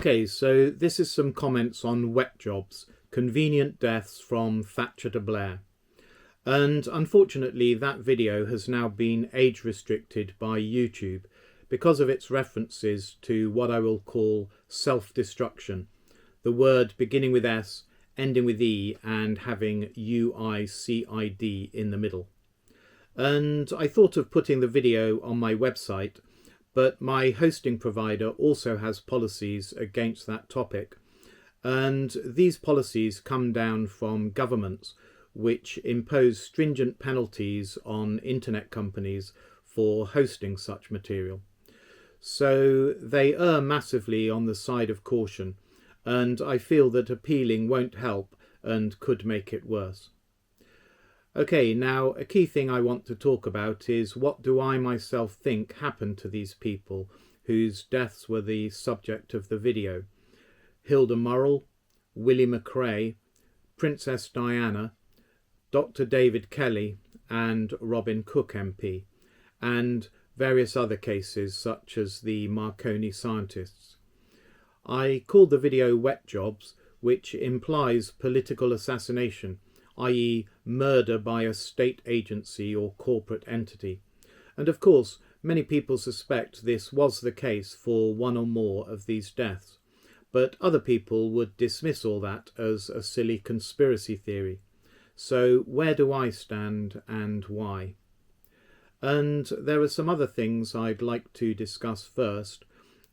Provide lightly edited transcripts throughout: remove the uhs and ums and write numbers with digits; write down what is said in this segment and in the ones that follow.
Okay, so this is some comments on wet jobs, convenient deaths from Thatcher to Blair. And unfortunately, that video has now been age restricted by YouTube because of its references to what I will call self-destruction, the word beginning with S, ending with E, and having UICID in the middle. And I thought of putting the video on my website, but my hosting provider also has policies against that topic. And these policies come down from governments which impose stringent penalties on internet companies for hosting such material. So they err massively on the side of caution, and I feel that appealing won't help and could make it worse. Okay, now a key thing I want to talk about is what do I myself think happened to these people whose deaths were the subject of the video. Hilda Murrell, Willie McRae, Princess Diana, Dr. David Kelly and Robin Cook MP, and various other cases such as the Marconi scientists. I called the video Wet Jobs, which implies political assassination, i.e. murder by a state agency or corporate entity. And of course, many people suspect this was the case for one or more of these deaths, but other people would dismiss all that as a silly conspiracy theory. So where do I stand and why? And there are some other things I'd like to discuss first,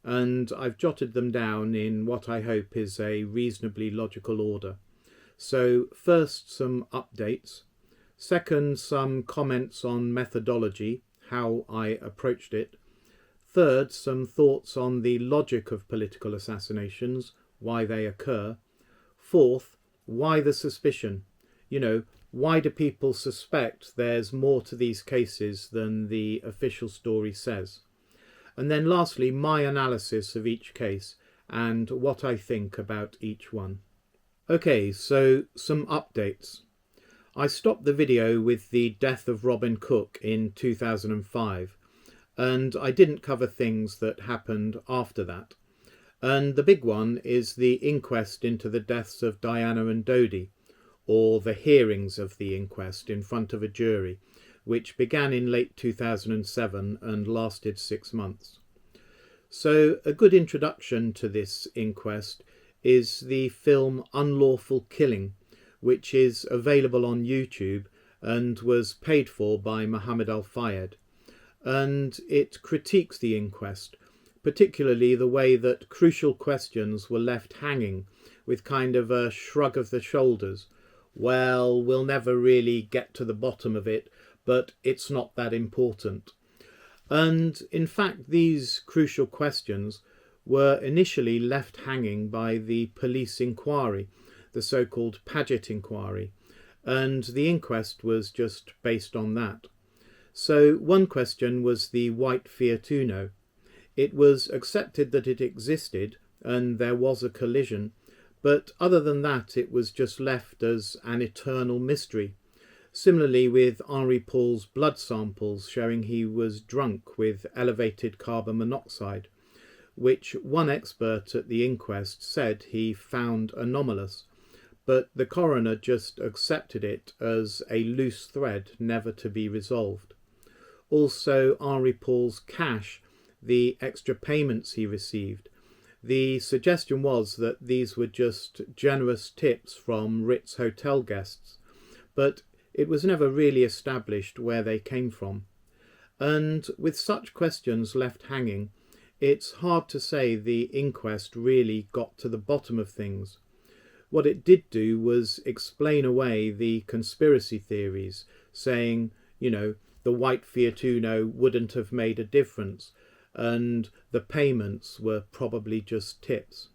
and I've jotted them down in what I hope is a reasonably logical order. So first, some updates. Second, some comments on methodology, how I approached it. Third, some thoughts on the logic of political assassinations, why they occur. Fourth, why the suspicion? Why do people suspect there's more to these cases than the official story says? And then lastly, my analysis of each case and what I think about each one. Okay, so some updates. I stopped the video with the death of Robin Cook in 2005, and I didn't cover things that happened after that. And the big one is the inquest into the deaths of Diana and Dodie, or the hearings of the inquest in front of a jury, which began in late 2007 and lasted 6 months. So a good introduction to this inquest is the film Unlawful Killing, which is available on YouTube and was paid for by Mohammed Al-Fayed. And it critiques the inquest, particularly the way that crucial questions were left hanging with kind of a shrug of the shoulders. Well, we'll never really get to the bottom of it, but it's not that important. And in fact, these crucial questions were initially left hanging by the police inquiry, the so-called Paget inquiry, and the inquest was just based on that. So one question was the white Fiat Uno. It was accepted that it existed and there was a collision, but other than that, it was just left as an eternal mystery. Similarly with Henri Paul's blood samples showing he was drunk with elevated carbon monoxide, which one expert at the inquest said he found anomalous, but the coroner just accepted it as a loose thread never to be resolved. Also Henri Paul's cash, the extra payments he received. The suggestion was that these were just generous tips from Ritz hotel guests, but it was never really established where they came from. And with such questions left hanging, it's hard to say the inquest really got to the bottom of things. What it did do was explain away the conspiracy theories, saying, the white Fiat Uno wouldn't have made a difference, and the payments were probably just tips.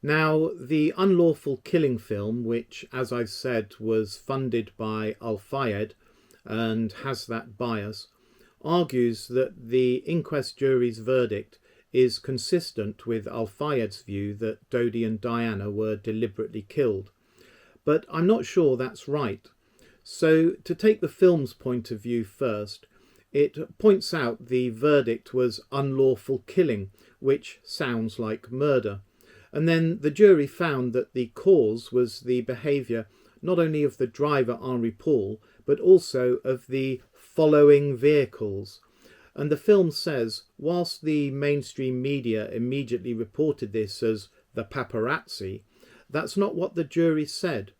Now, the Unlawful Killing film, which, as I've said, was funded by Al-Fayed and has that bias, argues that the inquest jury's verdict is consistent with Al-Fayed's view that Dodie and Diana were deliberately killed. But I'm not sure that's right. So, to take the film's point of view first, it points out the verdict was unlawful killing, which sounds like murder. And then the jury found that the cause was the behaviour not only of the driver Henri Paul, but also of the following vehicles. And the film says, whilst the mainstream media immediately reported this as the paparazzi, that's not what the jury said.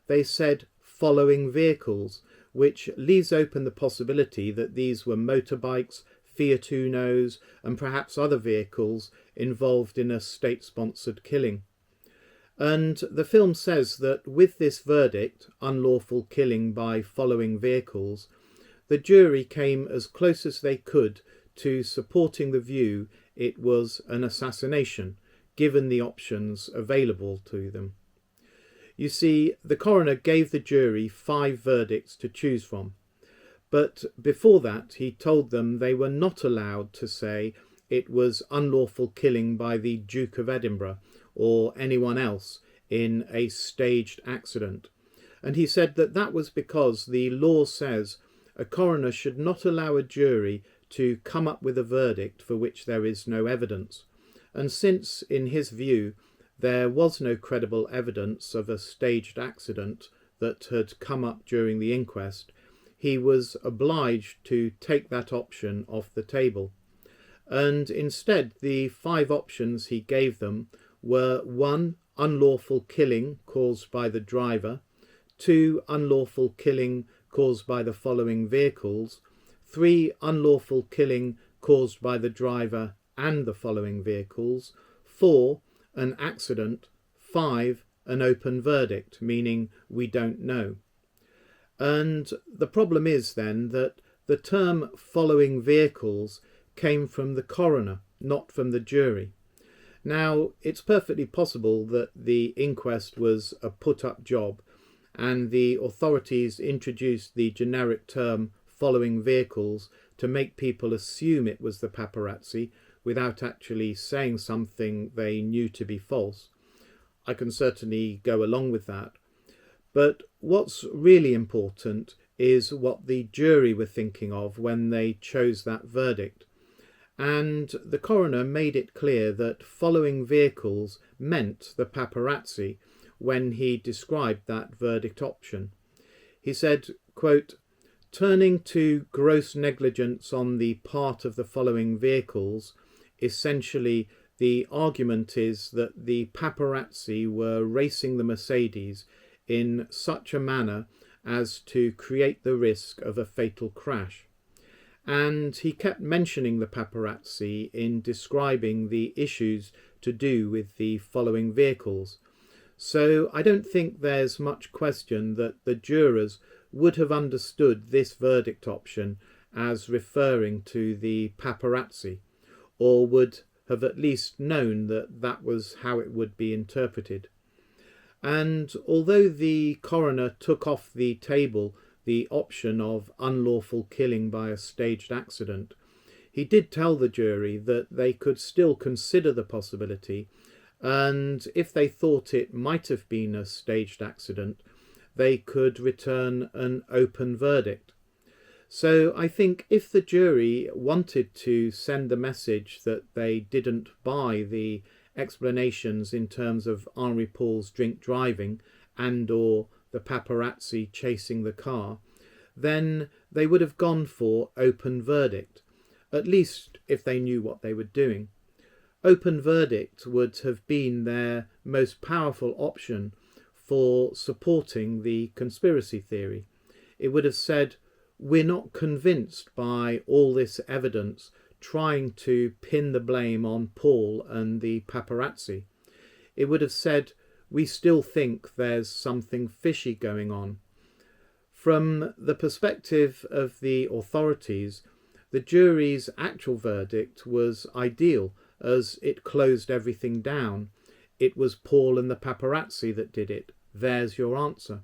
They said following vehicles, which leaves open the possibility that these were motorbikes, Fiat Unos, and perhaps other vehicles involved in a state-sponsored killing. And the film says that with this verdict, unlawful killing by following vehicles, the jury came as close as they could to supporting the view it was an assassination, given the options available to them. You see, the coroner gave the jury 5 verdicts to choose from, but before that he told them they were not allowed to say it was unlawful killing by the Duke of Edinburgh or anyone else in a staged accident. And he said that that was because the law says a coroner should not allow a jury to come up with a verdict for which there is no evidence. And since, in his view, there was no credible evidence of a staged accident that had come up during the inquest, he was obliged to take that option off the table. And instead, the 5 options he gave them were 1. Unlawful killing caused by the driver, 2. Unlawful killing caused by the following vehicles, 3. Unlawful killing caused by the driver and the following vehicles, 4. An accident, 5. An open verdict, meaning we don't know. And the problem is then that the term following vehicles came from the coroner, not from the jury. Now, it's perfectly possible that the inquest was a put-up job and the authorities introduced the generic term following vehicles to make people assume it was the paparazzi without actually saying something they knew to be false. I can certainly go along with that. But what's really important is what the jury were thinking of when they chose that verdict. And the coroner made it clear that following vehicles meant the paparazzi when he described that verdict option. He said, quote, "Turning to gross negligence on the part of the following vehicles, essentially the argument is that the paparazzi were racing the Mercedes in such a manner as to create the risk of a fatal crash." And he kept mentioning the paparazzi in describing the issues to do with the following vehicles. So I don't think there's much question that the jurors would have understood this verdict option as referring to the paparazzi, or would have at least known that that was how it would be interpreted. And although the coroner took off the table the option of unlawful killing by a staged accident, he did tell the jury that they could still consider the possibility, and if they thought it might have been a staged accident, they could return an open verdict. So I think if the jury wanted to send the message that they didn't buy the explanations in terms of Henri Paul's drink driving and or the paparazzi chasing the car, then they would have gone for open verdict, at least if they knew what they were doing. Open verdict would have been their most powerful option for supporting the conspiracy theory. It would have said, we're not convinced by all this evidence trying to pin the blame on Paul and the paparazzi. It would have said, we still think there's something fishy going on. From the perspective of the authorities, the jury's actual verdict was ideal as it closed everything down. It was Paul and the paparazzi that did it. There's your answer.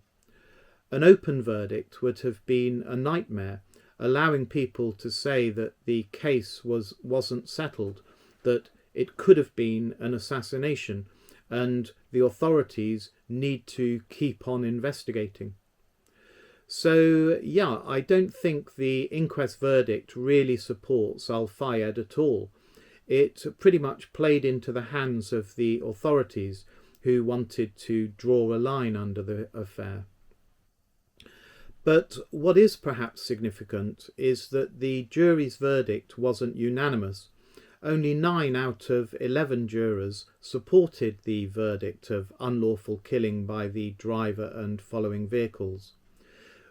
An open verdict would have been a nightmare, allowing people to say that the case wasn't settled, that it could have been an assassination, and the authorities need to keep on investigating. So yeah, I don't think the inquest verdict really supports Al-Fayed at all. It pretty much played into the hands of the authorities who wanted to draw a line under the affair. But what is perhaps significant is that the jury's verdict wasn't unanimous. Only 9 out of 11 jurors supported the verdict of unlawful killing by the driver and following vehicles.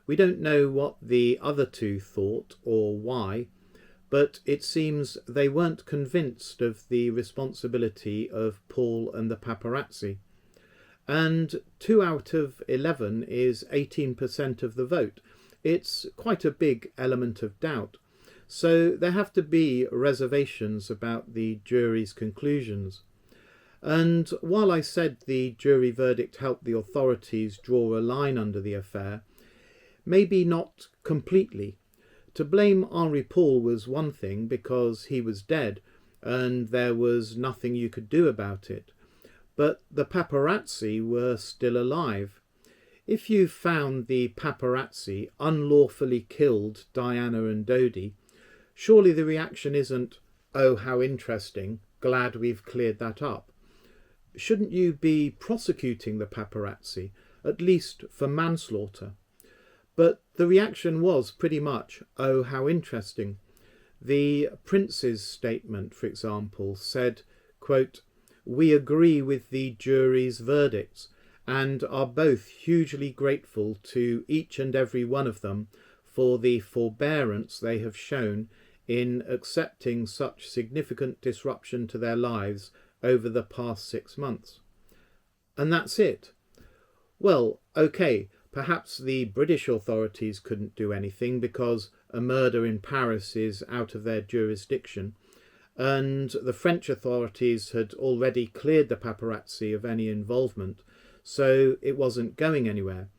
We don't know what the other 2 thought or why, but it seems they weren't convinced of the responsibility of Paul and the paparazzi. And 2 out of 11 is 18% of the vote. It's quite a big element of doubt. So there have to be reservations about the jury's conclusions. And while I said the jury verdict helped the authorities draw a line under the affair, maybe not completely. To blame Henri Paul was one thing because he was dead and there was nothing you could do about it. But the paparazzi were still alive. If you found the paparazzi unlawfully killed Diana and Dodi, surely the reaction isn't, "Oh, how interesting, glad we've cleared that up." Shouldn't you be prosecuting the paparazzi, at least for manslaughter? But the reaction was pretty much, "Oh, how interesting." The Prince's statement, for example, said, quote, "We agree with the jury's verdicts and are both hugely grateful to each and every one of them for the forbearance they have shown in accepting such significant disruption to their lives over the past 6 months." And that's it. Well, okay, perhaps the British authorities couldn't do anything because a murder in Paris is out of their jurisdiction, and the French authorities had already cleared the paparazzi of any involvement, so it wasn't going anywhere.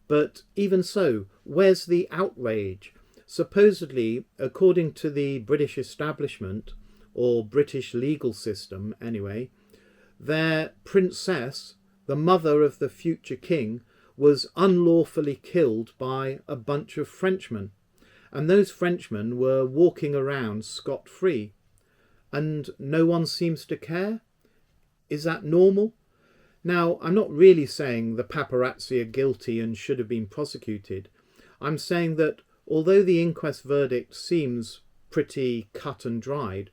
But even so, where's the outrage? Supposedly, according to the British establishment, or British legal system anyway, their princess, the mother of the future king, was unlawfully killed by a bunch of Frenchmen, and those Frenchmen were walking around scot-free. And no one seems to care? Is that normal? Now, I'm not really saying the paparazzi are guilty and should have been prosecuted. I'm saying that although the inquest verdict seems pretty cut and dried,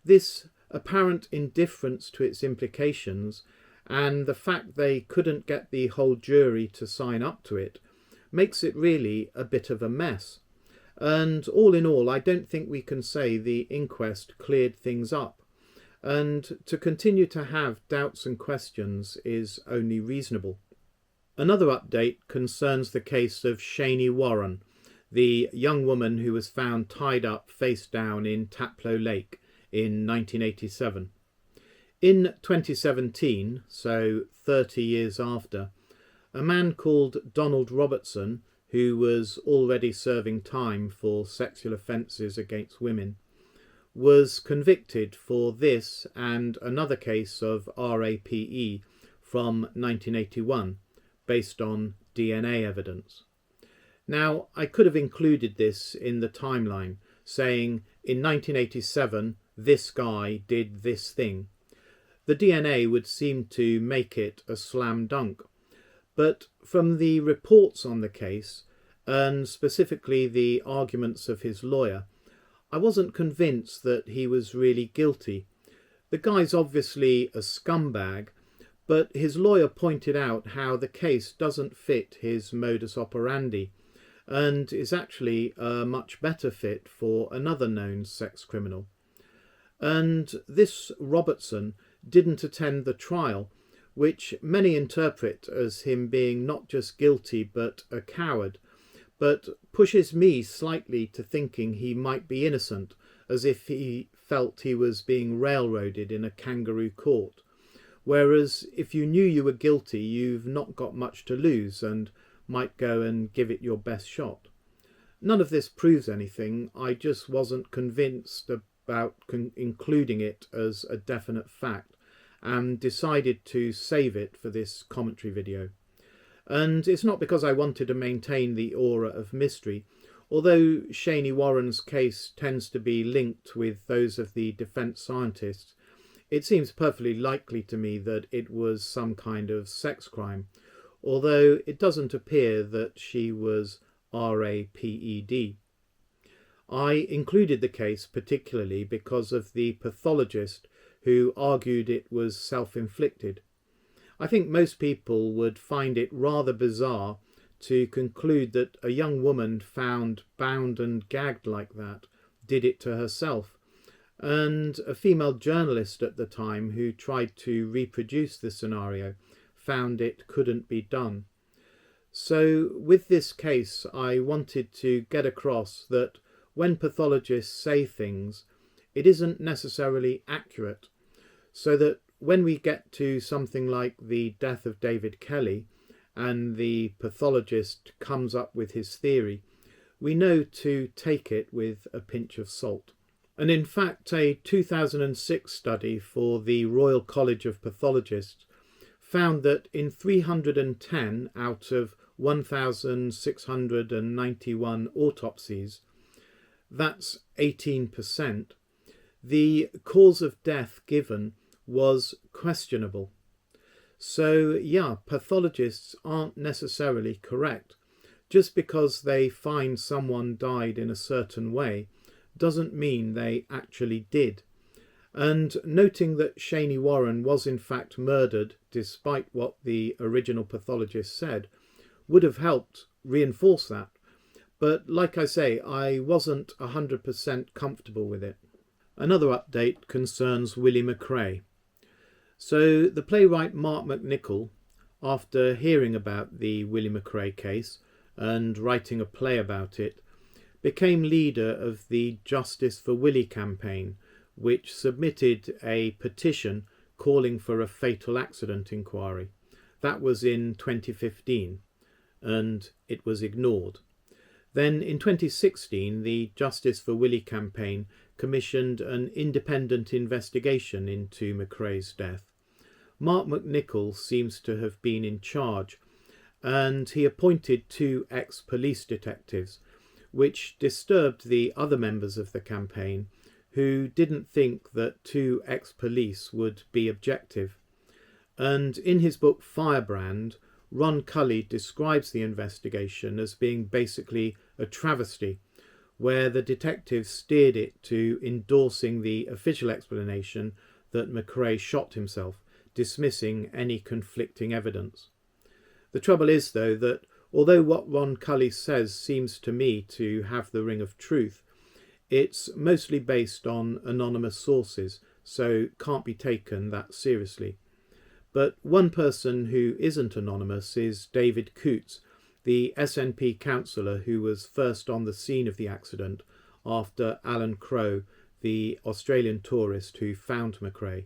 this apparent indifference to its implications and the fact they couldn't get the whole jury to sign up to it makes it really a bit of a mess. And all in all, I don't think we can say the inquest cleared things up. And to continue to have doubts and questions is only reasonable. Another update concerns the case of Shani Warren, the young woman who was found tied up face down in Taplow Lake in 1987. In 2017, so 30 years after, a man called Donald Robertson, who was already serving time for sexual offences against women, was convicted for this and another case of RAPE from 1981, based on DNA evidence. Now, I could have included this in the timeline, saying in 1987 this guy did this thing. The DNA would seem to make it a slam dunk. But from the reports on the case, and specifically the arguments of his lawyer, I wasn't convinced that he was really guilty. The guy's obviously a scumbag, but his lawyer pointed out how the case doesn't fit his modus operandi and is actually a much better fit for another known sex criminal. And this Robertson didn't attend the trial, which many interpret as him being not just guilty but a coward, but pushes me slightly to thinking he might be innocent, as if he felt he was being railroaded in a kangaroo court. Whereas if you knew you were guilty, you've not got much to lose and might go and give it your best shot. None of this proves anything. I just wasn't convinced about including it as a definite fact and decided to save it for this commentary video. And it's not because I wanted to maintain the aura of mystery, although Shaney Warren's case tends to be linked with those of the defence scientists. It seems perfectly likely to me that it was some kind of sex crime, although it doesn't appear that she was RAPED. I included the case particularly because of the pathologist who argued it was self-inflicted. I think most people would find it rather bizarre to conclude that a young woman found bound and gagged like that did it to herself, and a female journalist at the time who tried to reproduce the scenario found it couldn't be done. So with this case, I wanted to get across that when pathologists say things, it isn't necessarily accurate, so that when we get to something like the death of David Kelly and the pathologist comes up with his theory, we know to take it with a pinch of salt. And in fact, a 2006 study for the Royal College of Pathologists found that in 310 out of 1,691 autopsies, that's 18%, the cause of death given was questionable. So yeah, pathologists aren't necessarily correct. Just because they find someone died in a certain way doesn't mean they actually did. And noting that Shaney Warren was in fact murdered despite what the original pathologist said would have helped reinforce that. But like I say, I wasn't 100% comfortable with it. Another update concerns Willie McRae. So the playwright Mark McNichol, after hearing about the Willie McRae case and writing a play about it, became leader of the Justice for Willie campaign, which submitted a petition calling for a fatal accident inquiry. That was in 2015, and it was ignored. Then in 2016, the Justice for Willie campaign commissioned an independent investigation into McRae's death. Mark McNichol seems to have been in charge, and he appointed 2 ex-police detectives, which disturbed the other members of the campaign who didn't think that 2 ex-police would be objective. And in his book Firebrand, Ron Cully describes the investigation as being basically a travesty, where the detectives steered it to endorsing the official explanation that McRae shot himself, dismissing any conflicting evidence. The trouble is, though, that although what Ron Cully says seems to me to have the ring of truth, it's mostly based on anonymous sources, so can't be taken that seriously. But one person who isn't anonymous is David Coutts, the SNP councillor who was first on the scene of the accident after Alan Crowe, the Australian tourist who found McRae.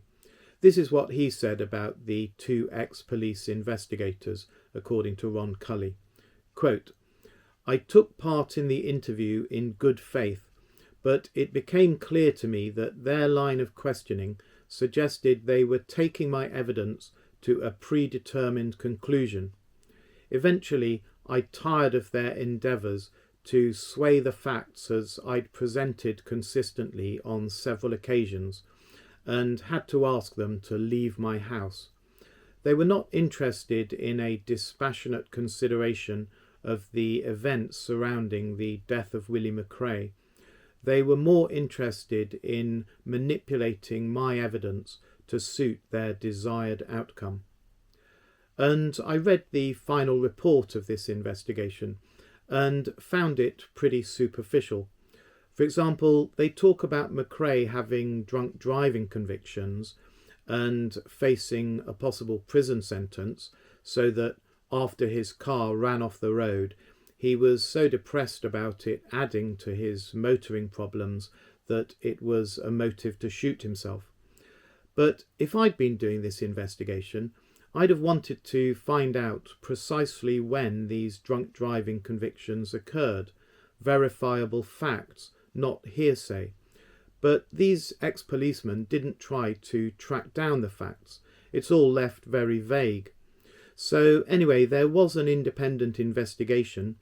This is what he said about the 2 ex-police investigators, according to Ron Cully. Quote, "I took part in the interview in good faith, but it became clear to me that their line of questioning suggested they were taking my evidence to a predetermined conclusion. Eventually, I tired of their endeavours to sway the facts as I'd presented consistently on several occasions, and had to ask them to leave my house. They were not interested in a dispassionate consideration of the events surrounding the death of Willie McRae. They were more interested in manipulating my evidence to suit their desired outcome." And I read the final report of this investigation and found it pretty superficial. For example, they talk about McRae having drunk driving convictions and facing a possible prison sentence, so that after his car ran off the road, he was so depressed about it adding to his motoring problems that it was a motive to shoot himself. But if I'd been doing this investigation, I'd have wanted to find out precisely when these drunk driving convictions occurred, verifiable facts, not hearsay. But these ex-policemen didn't try to track down the facts. It's all left very vague. So anyway, there was an independent investigation,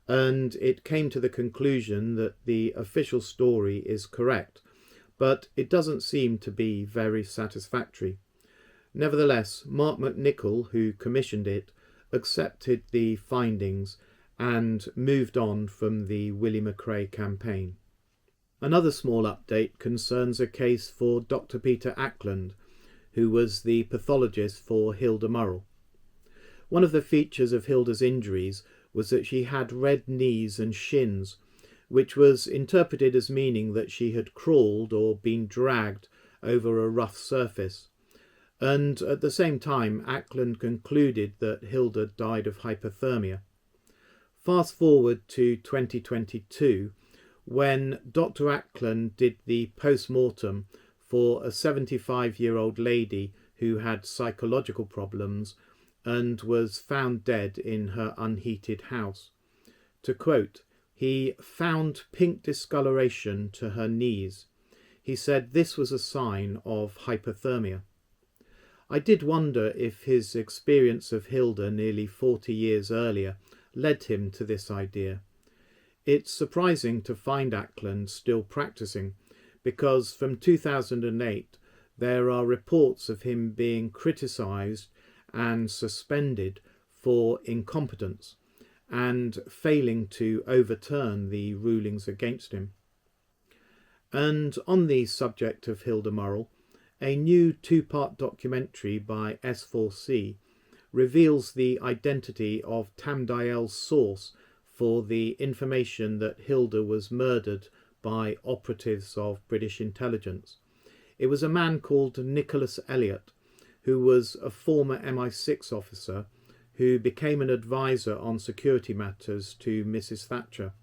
and it came to the conclusion that the official story is correct, but it doesn't seem to be very satisfactory. Nevertheless, Mark McNichol, who commissioned it, accepted the findings and moved on from the Willie McRae campaign. Another small update concerns a case for Dr. Peter Ackland, who was the pathologist for Hilda Murrell. One of the features of Hilda's injuries was that she had red knees and shins, which was interpreted as meaning that she had crawled or been dragged over a rough surface. And at the same time, Ackland concluded that Hilda died of hypothermia. Fast forward to 2022, when Dr. Ackland did the post-mortem for a 75-year-old lady who had psychological problems and was found dead in her unheated house. To quote, "He found pink discoloration to her knees. He said this was a sign of hypothermia." I did wonder if his experience of Hilda nearly 40 years earlier led him to this idea. It's surprising to find Ackland still practicing, because from 2008 there are reports of him being criticised and suspended for incompetence and failing to overturn the rulings against him. And on the subject of Hilda Murrell, a new two-part documentary by S4C reveals the identity of Tamdayel's source for the information that Hilda was murdered by operatives of British intelligence. It was a man called Nicholas Elliott, who was a former MI6 officer who became an advisor on security matters to Mrs. Thatcher.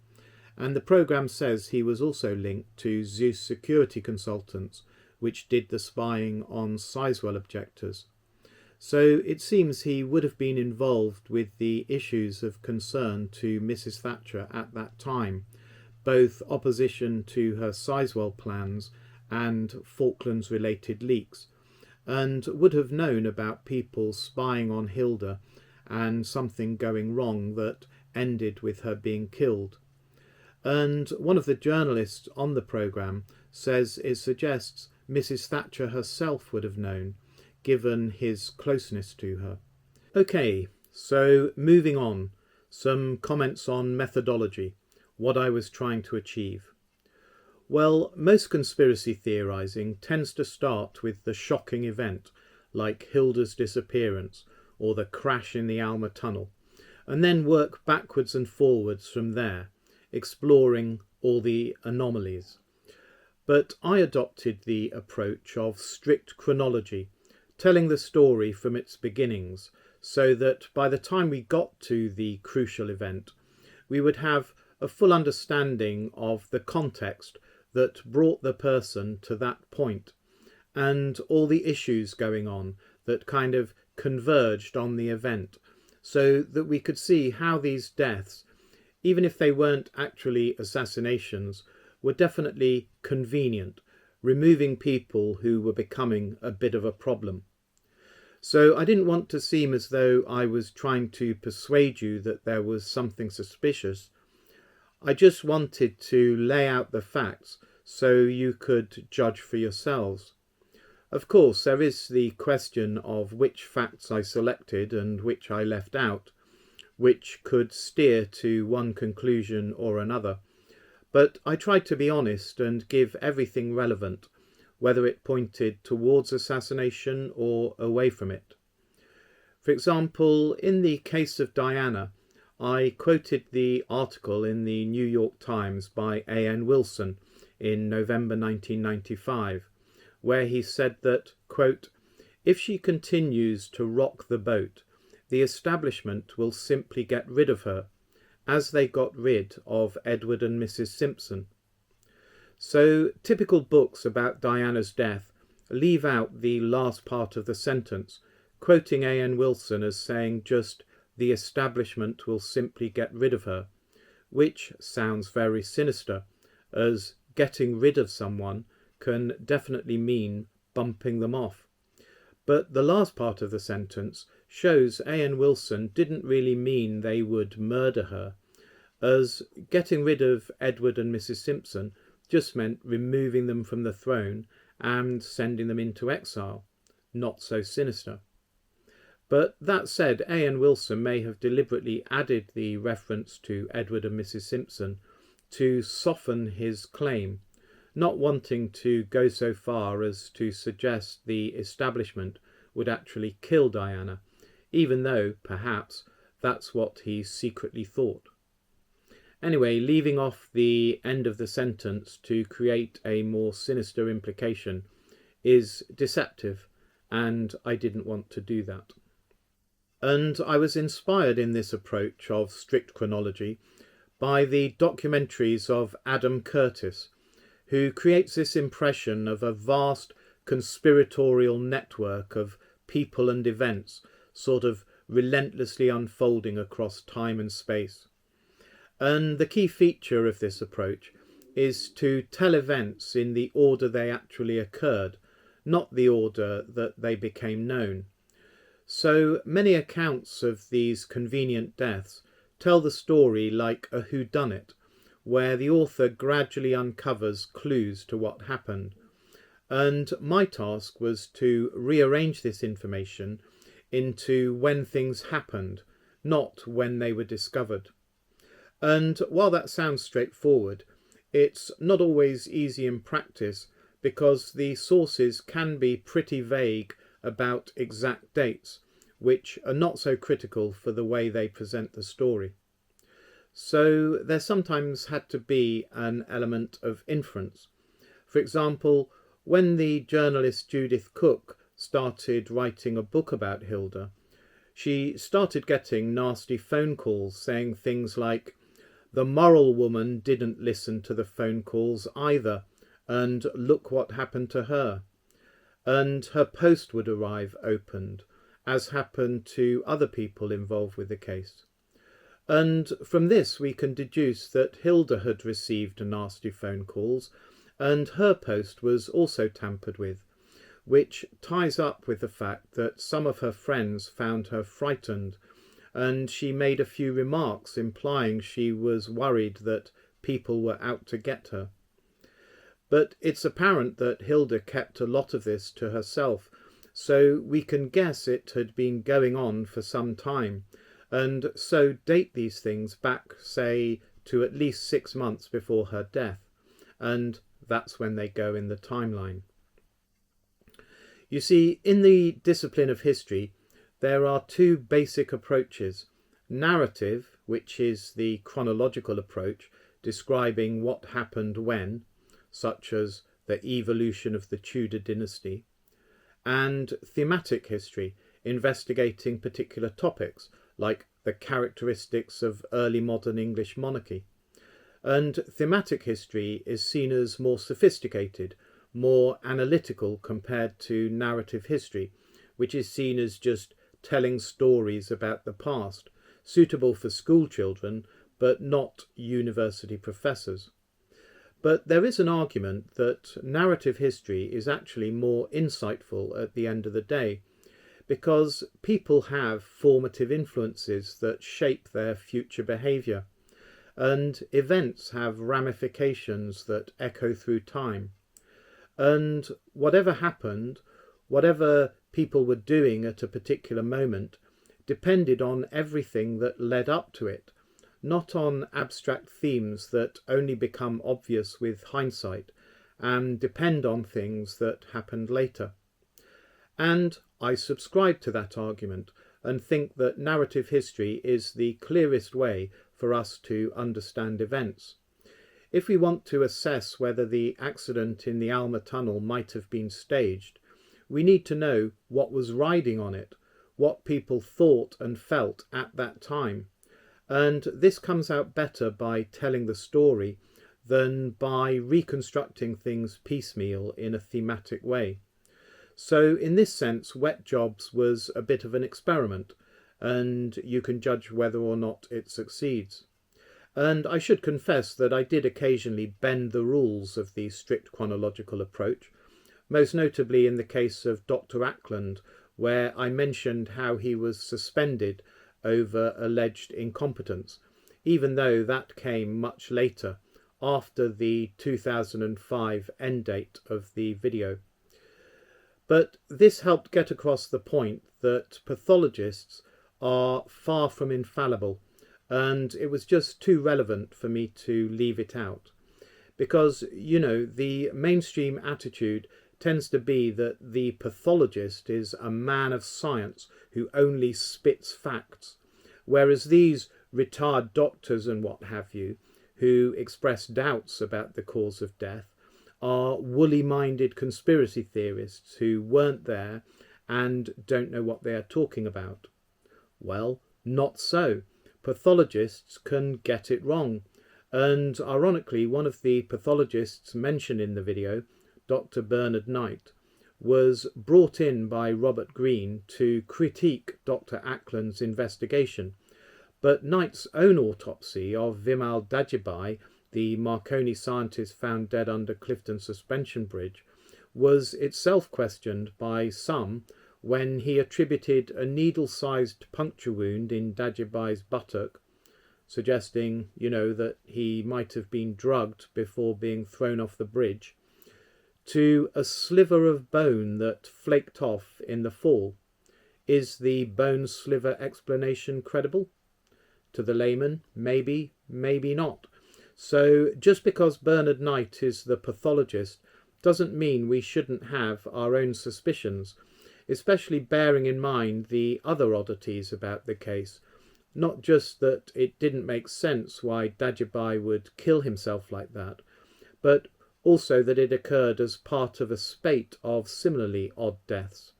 And the programme says he was also linked to Zeus security consultants, which did the spying on Sizewell objectors. So it seems he would have been involved with the issues of concern to Mrs. Thatcher at that time, both opposition to her Sizewell plans and Falklands-related leaks, and would have known about people spying on Hilda and something going wrong that ended with her being killed. And one of the journalists on the programme says it suggests Mrs. Thatcher herself would have known, given his closeness to her. Okay, so moving on, some comments on methodology, what I was trying to achieve. Well, most conspiracy theorising tends to start with the shocking event, like Hilda's disappearance or the crash in the Alma Tunnel, and then work backwards and forwards from there, exploring all the anomalies. But I adopted the approach of strict chronology, telling the story from its beginnings, so that by the time we got to the crucial event, we would have a full understanding of the context that brought the person to that point, and all the issues going on that kind of converged on the event, so that we could see how these deaths, even if they weren't actually assassinations, were definitely convenient, removing people who were becoming a bit of a problem. So I didn't want to seem as though I was trying to persuade you that there was something suspicious. I just wanted to lay out the facts so you could judge for yourselves. Of course, there is the question of which facts I selected and which I left out, which could steer to one conclusion or another. But I tried to be honest and give everything relevant, whether it pointed towards assassination or away from it. For example, in the case of Diana, I quoted the article in the New York Times by A.N. Wilson in November 1995, where he said that, quote, "If she continues to rock the boat, the establishment will simply get rid of her, as they got rid of Edward and Mrs. Simpson." So typical books about Diana's death leave out the last part of the sentence, quoting A.N. Wilson as saying just, "the establishment will simply get rid of her," which sounds very sinister, as getting rid of someone can definitely mean bumping them off. But the last part of the sentence shows A.N. Wilson didn't really mean they would murder her, as getting rid of Edward and Mrs. Simpson just meant removing them from the throne and sending them into exile. Not so sinister. But that said, A.N. Wilson may have deliberately added the reference to Edward and Mrs. Simpson to soften his claim, not wanting to go so far as to suggest the establishment would actually kill Diana, even though, perhaps, that's what he secretly thought. Anyway, leaving off the end of the sentence to create a more sinister implication is deceptive, and I didn't want to do that. And I was inspired in this approach of strict chronology by the documentaries of Adam Curtis, who creates this impression of a vast conspiratorial network of people and events sort of relentlessly unfolding across time and space. And the key feature of this approach is to tell events in the order they actually occurred, not the order that they became known. So many accounts of these convenient deaths tell the story like a whodunit, where the author gradually uncovers clues to what happened. And my task was to rearrange this information into when things happened, not when they were discovered. And while that sounds straightforward, it's not always easy in practice because the sources can be pretty vague about exact dates, which are not so critical for the way they present the story. So there sometimes had to be an element of inference. For example, when the journalist Judith Cook started writing a book about Hilda, she started getting nasty phone calls saying things like, "The moral woman didn't listen to the phone calls either, and look what happened to her." And her post would arrive opened, as happened to other people involved with the case. And from this we can deduce that Hilda had received nasty phone calls and her post was also tampered with, which ties up with the fact that some of her friends found her frightened, and she made a few remarks implying she was worried that people were out to get her. But it's apparent that Hilda kept a lot of this to herself, so we can guess it had been going on for some time, and so date these things back, say, to at least 6 months before her death, and that's when they go in the timeline. You see, in the discipline of history, there are two basic approaches: narrative, which is the chronological approach, describing what happened when, such as the evolution of the Tudor dynasty, and thematic history, investigating particular topics, like the characteristics of early modern English monarchy. And thematic history is seen as more sophisticated, more analytical compared to narrative history, which is seen as just telling stories about the past, suitable for school children, but not university professors. But there is an argument that narrative history is actually more insightful at the end of the day, because people have formative influences that shape their future behaviour, and events have ramifications that echo through time. And whatever happened, whatever people were doing at a particular moment, depended on everything that led up to it, not on abstract themes that only become obvious with hindsight and depend on things that happened later. And I subscribe to that argument and think that narrative history is the clearest way for us to understand events. If we want to assess whether the accident in the Alma Tunnel might have been staged, we need to know what was riding on it, what people thought and felt at that time. And this comes out better by telling the story than by reconstructing things piecemeal in a thematic way. So in this sense, Wet Jobs was a bit of an experiment, and you can judge whether or not it succeeds. And I should confess that I did occasionally bend the rules of the strict chronological approach, most notably in the case of Dr. Ackland, where I mentioned how he was suspended over alleged incompetence, even though that came much later, after the 2005 end date of the video. But this helped get across the point that pathologists are far from infallible, and it was just too relevant for me to leave it out. Because, you know, the mainstream attitude tends to be that the pathologist is a man of science who only spits facts, whereas these retired doctors and what have you, who express doubts about the cause of death, are woolly-minded conspiracy theorists who weren't there and don't know what they are talking about. Well, not so. Pathologists can get it wrong. And ironically, one of the pathologists mentioned in the video, Dr. Bernard Knight, was brought in by Robert Greene to critique Dr. Ackland's investigation. But Knight's own autopsy of Vimal Dajabai, the Marconi scientist found dead under Clifton Suspension Bridge, was itself questioned by some when he attributed a needle-sized puncture wound in Dajabai's buttock, suggesting, you know, that he might have been drugged before being thrown off the bridge, to a sliver of bone that flaked off in the fall. Is the bone sliver explanation credible? To the layman, maybe, maybe not. So just because Bernard Knight is the pathologist doesn't mean we shouldn't have our own suspicions, especially bearing in mind the other oddities about the case. Not just that it didn't make sense why Dajabai would kill himself like that, but also that it occurred as part of a spate of similarly odd deaths.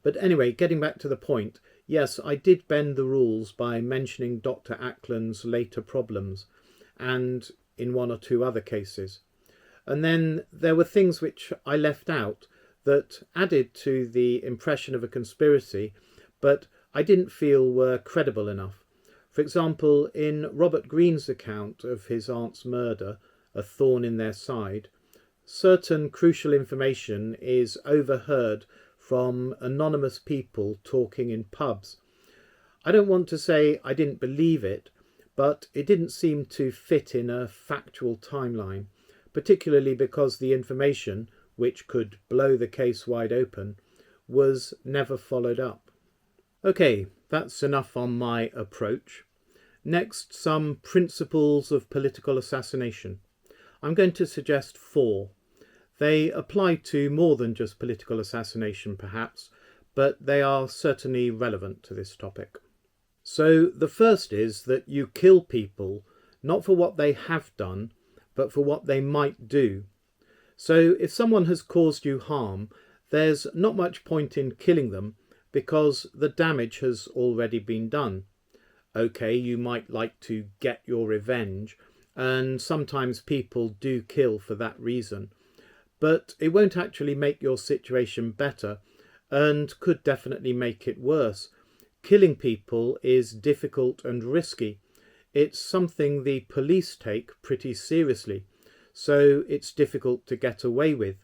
But anyway, getting back to the point, yes, I did bend the rules by mentioning Dr. Ackland's later problems, and in one or two other cases. And then there were things which I left out that added to the impression of a conspiracy, but I didn't feel were credible enough. For example, in Robert Greene's account of his aunt's murder, a thorn in their side, certain crucial information is overheard from anonymous people talking in pubs. I don't want to say I didn't believe it, but it didn't seem to fit in a factual timeline, particularly because the information, which could blow the case wide open, was never followed up. Okay, that's enough on my approach. Next, some principles of political assassination. I'm going to suggest 4. They apply to more than just political assassination, perhaps, but they are certainly relevant to this topic. So the first is that you kill people not for what they have done, but for what they might do. So if someone has caused you harm, there's not much point in killing them because the damage has already been done. Okay, you might like to get your revenge, and sometimes people do kill for that reason, but it won't actually make your situation better and could definitely make it worse. Killing people is difficult and risky. It's something the police take pretty seriously, so it's difficult to get away with,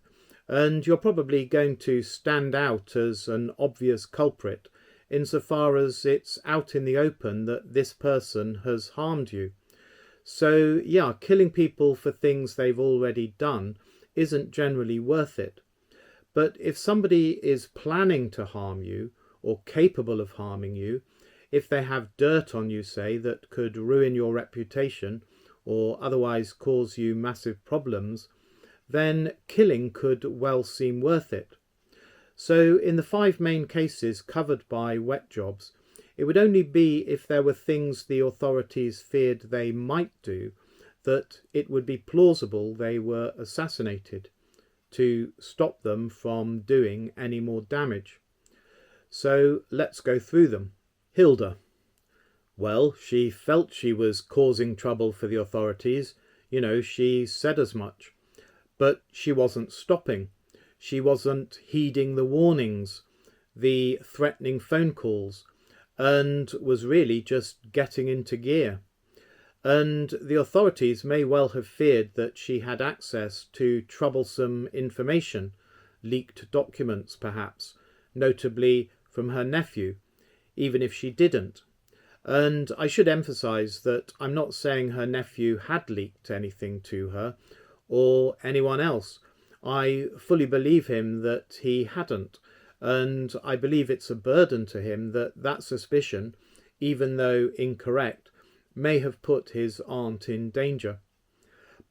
and you're probably going to stand out as an obvious culprit insofar as it's out in the open that this person has harmed you. So yeah, killing people for things they've already done isn't generally worth it. But if somebody is planning to harm you, or capable of harming you, if they have dirt on you, say, that could ruin your reputation or otherwise cause you massive problems, then killing could well seem worth it. So in the 5 main cases covered by wet jobs, it would only be if there were things the authorities feared they might do that it would be plausible they were assassinated to stop them from doing any more damage. So let's go through them. Hilda. Well, she felt she was causing trouble for the authorities. You know, she said as much. But she wasn't stopping. She wasn't heeding the warnings, the threatening phone calls, and was really just getting into gear. And the authorities may well have feared that she had access to troublesome information, leaked documents perhaps, notably from her nephew, even if she didn't. And I should emphasise that I'm not saying her nephew had leaked anything to her or anyone else. I fully believe him that he hadn't, and I believe it's a burden to him that suspicion, even though incorrect, may have put his aunt in danger.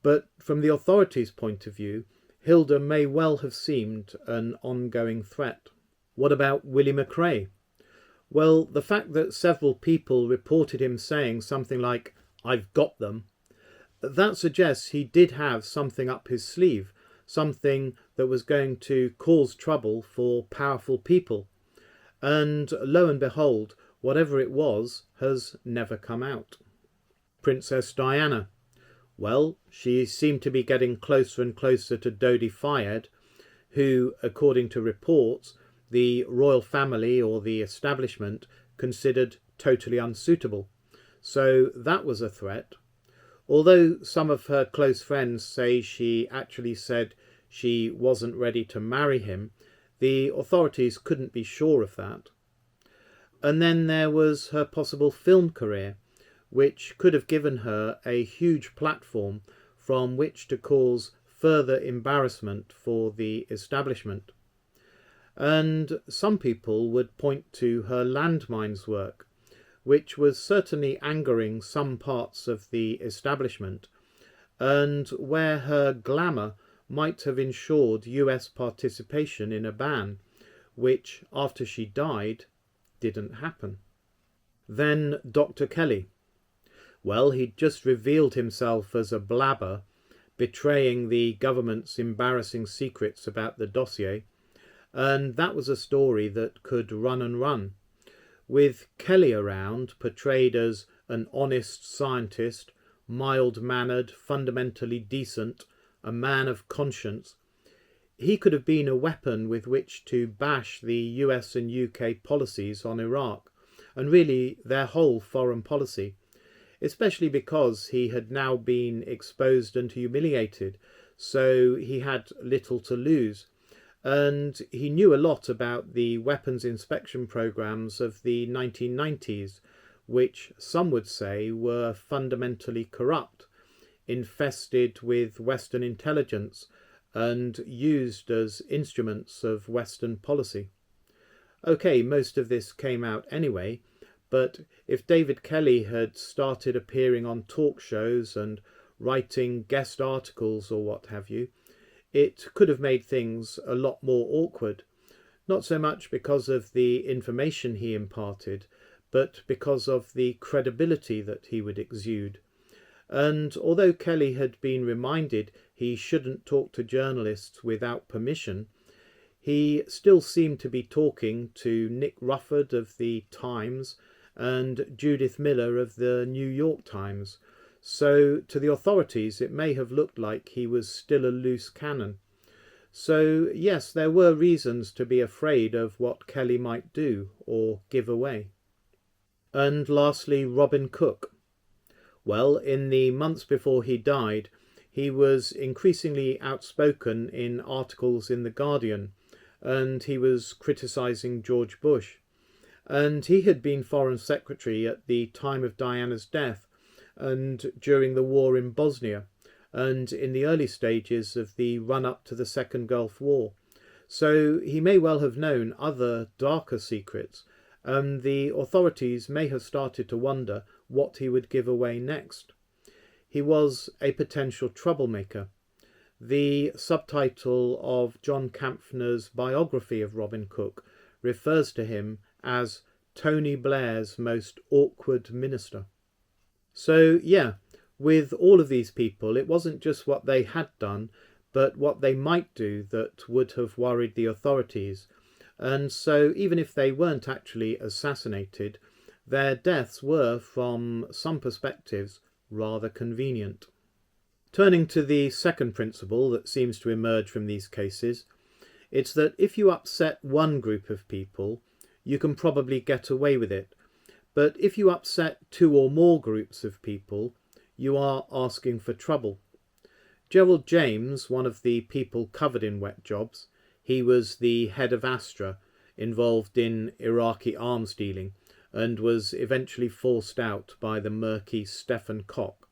But from the authorities' point of view, Hilda may well have seemed an ongoing threat. What about Willie McRae? Well, the fact that several people reported him saying something like, "I've got them," that suggests he did have something up his sleeve, something that was going to cause trouble for powerful people. And lo and behold, whatever it was has never come out. Princess Diana. Well, she seemed to be getting closer and closer to Dodi Fayed, who, according to reports, the royal family or the establishment considered totally unsuitable. So that was a threat. Although some of her close friends say she actually said she wasn't ready to marry him, the authorities couldn't be sure of that. And then there was her possible film career, which could have given her a huge platform from which to cause further embarrassment for the establishment. And some people would point to her landmines work, which was certainly angering some parts of the establishment, and where her glamour might have ensured US participation in a ban, which, after she died, didn't happen. Then Dr. Kelly. Well, he'd just revealed himself as a blabber, betraying the government's embarrassing secrets about the dossier, and that was a story that could run and run. With Kelly around, portrayed as an honest scientist, mild-mannered, fundamentally decent, a man of conscience, he could have been a weapon with which to bash the US and UK policies on Iraq, and really their whole foreign policy, especially because he had now been exposed and humiliated, so he had little to lose. And he knew a lot about the weapons inspection programs of the 1990s, which some would say were fundamentally corrupt, infested with Western intelligence, and used as instruments of Western policy. Okay, most of this came out anyway, but if David Kelly had started appearing on talk shows and writing guest articles or what have you, it could have made things a lot more awkward, not so much because of the information he imparted, but because of the credibility that he would exude. And although Kelly had been reminded he shouldn't talk to journalists without permission, he still seemed to be talking to Nick Rufford of the Times and Judith Miller of the New York Times. So to the authorities it may have looked like he was still a loose cannon. So yes, there were reasons to be afraid of what Kelly might do or give away. And lastly, Robin Cook. Well, in the months before he died, he was increasingly outspoken in articles in The Guardian, and he was criticising George Bush. And he had been Foreign Secretary at the time of Diana's death, and during the war in Bosnia, and in the early stages of the run-up to the Second Gulf War. So he may well have known other darker secrets, and the authorities may have started to wonder what he would give away next. He was a potential troublemaker. The subtitle of John Kampfner's biography of Robin Cook refers to him as Tony Blair's most awkward minister. So yeah, with all of these people, it wasn't just what they had done, but what they might do that would have worried the authorities. And so even if they weren't actually assassinated, their deaths were, from some perspectives, rather convenient. Turning to the second principle that seems to emerge from these cases, it's that if you upset one group of people, you can probably get away with it. But if you upset two or more groups of people, you are asking for trouble. Gerald James, one of the people covered in Wet Jobs, he was the head of Astra, involved in Iraqi arms dealing and was eventually forced out by the murky Stephen Koch.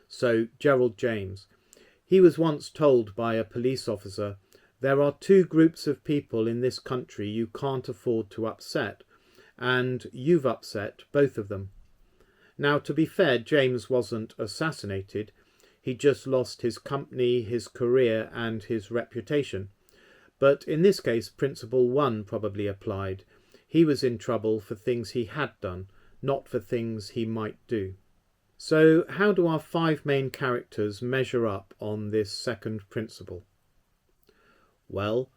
So Gerald James. He was once told by a police officer, "There are two groups of people in this country you can't afford to upset, and you've upset both of them." Now, to be fair, James wasn't assassinated. He just lost his company, his career, and his reputation. But in this case, Principle 1 probably applied. He was in trouble for things he had done, not for things he might do. So how do our 5 main characters measure up on this second principle? Well,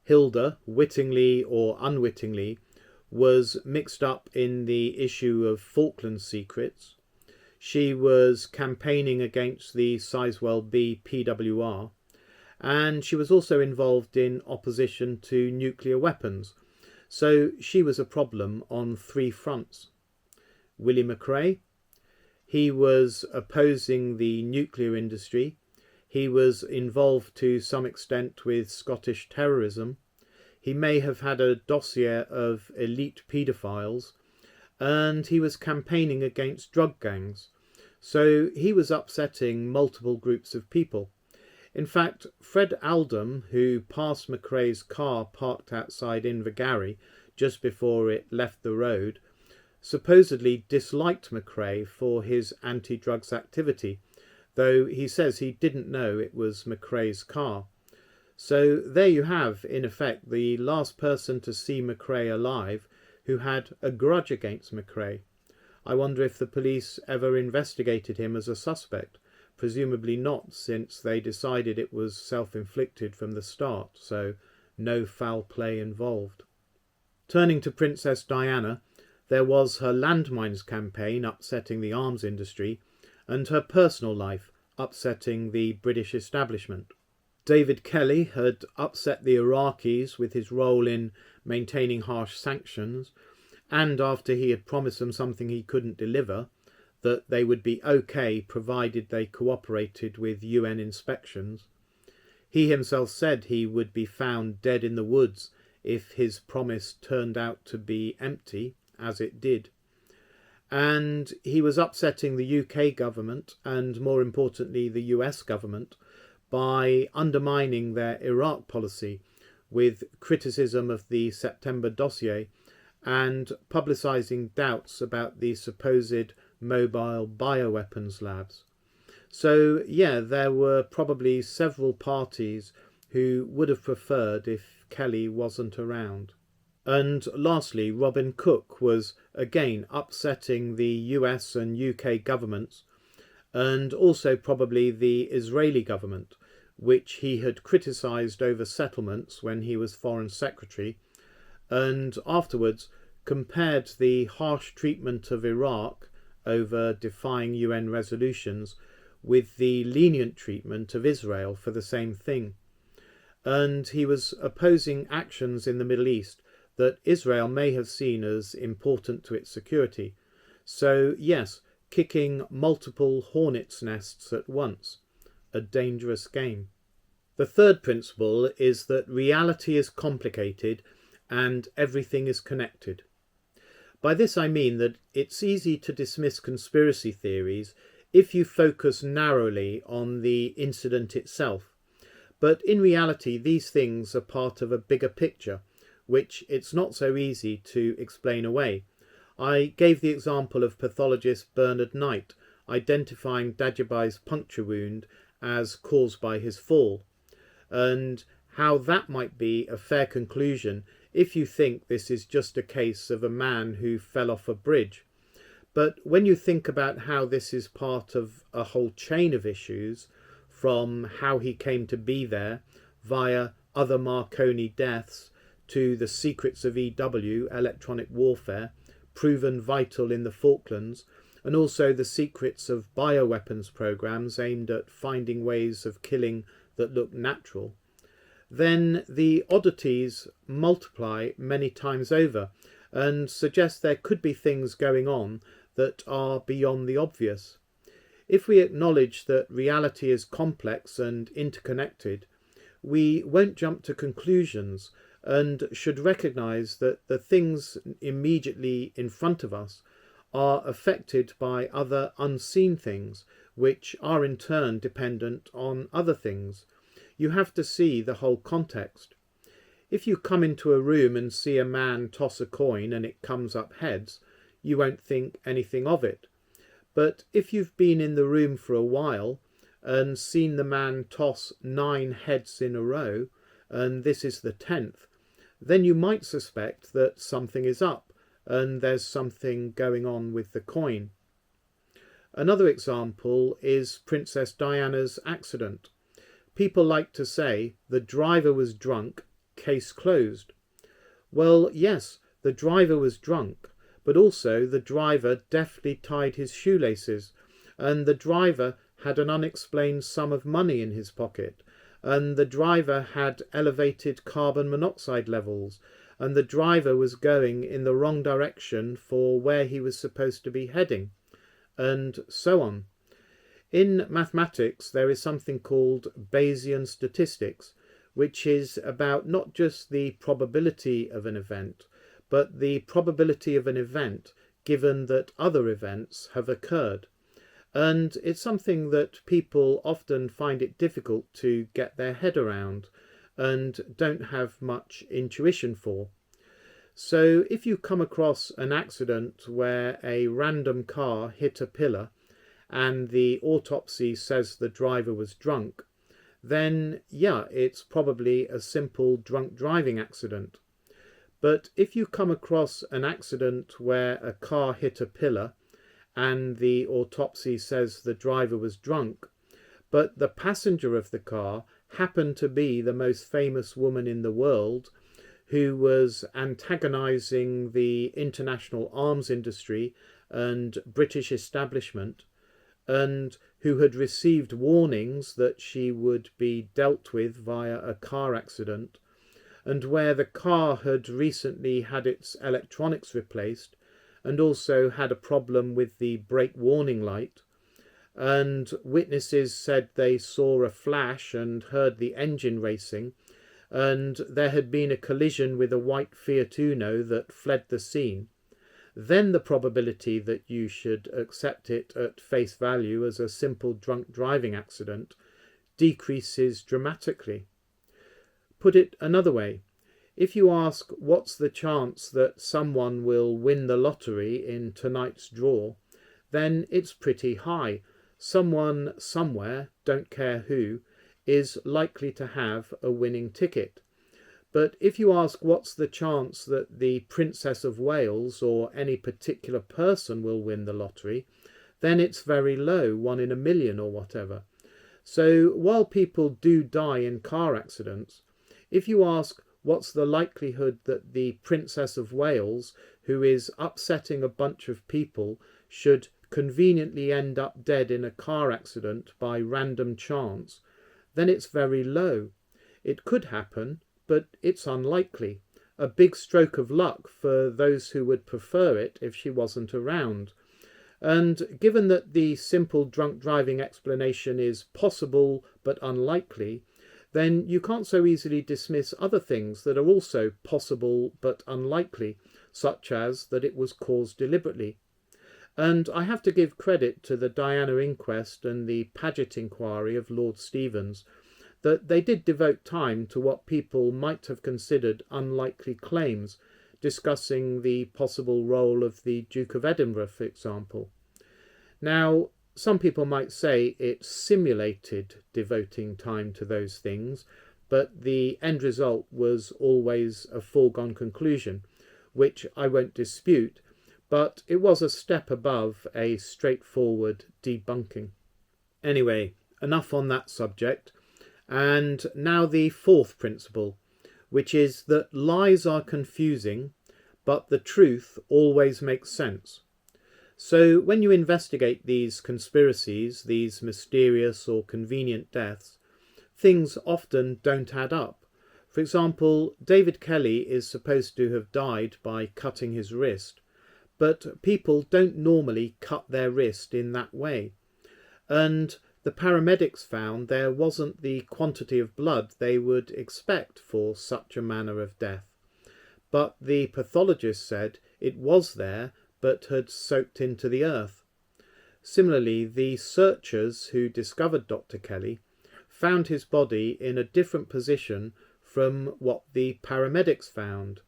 Hilda, wittingly or unwittingly, was mixed up in the issue of Falkland secrets. She was campaigning against the Sizewell B PWR, and she was also involved in opposition to nuclear weapons. So she was a problem on 3 fronts. Willie McRae, he was opposing the nuclear industry. He was involved to some extent with Scottish terrorism. He may have had a dossier of elite paedophiles, and he was campaigning against drug gangs. So he was upsetting multiple groups of people. In fact, Fred Aldham, who passed McRae's car parked outside Invergarry just before it left the road, supposedly disliked McRae for his anti-drugs activity, though he says he didn't know it was McRae's car. So there you have, in effect, the last person to see McRae alive who had a grudge against McRae. I wonder if the police ever investigated him as a suspect. Presumably not, since they decided it was self-inflicted from the start, so no foul play involved. Turning to Princess Diana, there was her landmines campaign upsetting the arms industry, and her personal life upsetting the British establishment. David Kelly had upset the Iraqis with his role in maintaining harsh sanctions, and after he had promised them something he couldn't deliver, that they would be okay provided they cooperated with UN inspections. He himself said he would be found dead in the woods if his promise turned out to be empty, as it did. And he was upsetting the UK government, and more importantly the US government, by undermining their Iraq policy with criticism of the September dossier and publicising doubts about the supposed mobile bioweapons labs. So yeah, there were probably several parties who would have preferred if Kelly wasn't around. And lastly, Robin Cook was again upsetting the US and UK governments, and also probably the Israeli government, which he had criticised over settlements when he was Foreign Secretary, and afterwards compared the harsh treatment of Iraq over defying UN resolutions with the lenient treatment of Israel for the same thing. And he was opposing actions in the Middle East that Israel may have seen as important to its security. So yes, kicking multiple hornets' nests at once, a dangerous game. The third principle is that reality is complicated and everything is connected. By this I mean that it's easy to dismiss conspiracy theories if you focus narrowly on the incident itself. But in reality, these things are part of a bigger picture, which it's not so easy to explain away. I gave the example of pathologist Bernard Knight identifying Dagobai's puncture wound as caused by his fall, and how that might be a fair conclusion if you think this is just a case of a man who fell off a bridge. But when you think about how this is part of a whole chain of issues, from how he came to be there via other Marconi deaths to the secrets of EW, electronic warfare, proven vital in the Falklands, and also the secrets of bioweapons programs aimed at finding ways of killing that look natural, then the oddities multiply many times over and suggest there could be things going on that are beyond the obvious. If we acknowledge that reality is complex and interconnected, we won't jump to conclusions and should recognize that the things immediately in front of us are affected by other unseen things, which are in turn dependent on other things. You have to see the whole context. If you come into a room and see a man toss a coin and it comes up heads, you won't think anything of it. But if you've been in the room for a while and seen the man toss 9 heads in a row, and this is the 10th, then you might suspect that something is up and there's something going on with the coin. Another example is Princess Diana's accident. People like to say the driver was drunk, case closed. Well, yes, the driver was drunk, but also the driver deftly tied his shoelaces, and the driver had an unexplained sum of money in his pocket, and the driver had elevated carbon monoxide levels, and the driver was going in the wrong direction for where he was supposed to be heading, and so on. In mathematics, there is something called Bayesian statistics, which is about not just the probability of an event, but the probability of an event given that other events have occurred. And it's something that people often find it difficult to get their head around and don't have much intuition for. So if you come across an accident where a random car hit a pillar and the autopsy says the driver was drunk, then yeah, it's probably a simple drunk driving accident. But if you come across an accident where a car hit a pillar and the autopsy says the driver was drunk, but the passenger of the car happened to be the most famous woman in the world, who was antagonizing the international arms industry and British establishment, and who had received warnings that she would be dealt with via a car accident, and where the car had recently had its electronics replaced and also had a problem with the brake warning light, and witnesses said they saw a flash and heard the engine racing, and there had been a collision with a white Fiat Uno that fled the scene, then the probability that you should accept it at face value as a simple drunk driving accident decreases dramatically. Put it another way, if you ask what's the chance that someone will win the lottery in tonight's draw, then it's pretty high. Someone somewhere, don't care who, is likely to have a winning ticket. But if you ask what's the chance that the Princess of Wales or any particular person will win the lottery, then it's very low, 1 in a million or whatever. So while people do die in car accidents, if you ask what's the likelihood that the Princess of Wales, who is upsetting a bunch of people, should conveniently end up dead in a car accident by random chance, then it's very low. It could happen, but it's unlikely. A big stroke of luck for those who would prefer it if she wasn't around. And given that the simple drunk driving explanation is possible but unlikely, then you can't so easily dismiss other things that are also possible but unlikely, such as that it was caused deliberately. And I have to give credit to the Diana inquest and the Paget inquiry of Lord Stevens, that they did devote time to what people might have considered unlikely claims, discussing the possible role of the Duke of Edinburgh, for example. Now, some people might say it's simulated devoting time to those things, but the end result was always a foregone conclusion, which I won't dispute, but it was a step above a straightforward debunking. Anyway, enough on that subject. And now the fourth principle, which is that lies are confusing, but the truth always makes sense. So when you investigate these conspiracies, these mysterious or convenient deaths, things often don't add up. For example, David Kelly is supposed to have died by cutting his wrist, but people don't normally cut their wrist in that way. And The paramedics found there wasn't the quantity of blood they would expect for such a manner of death, but the pathologist said it was there but had soaked into the earth. Similarly, the searchers who discovered Dr. Kelly found his body in a different position from what the paramedics found,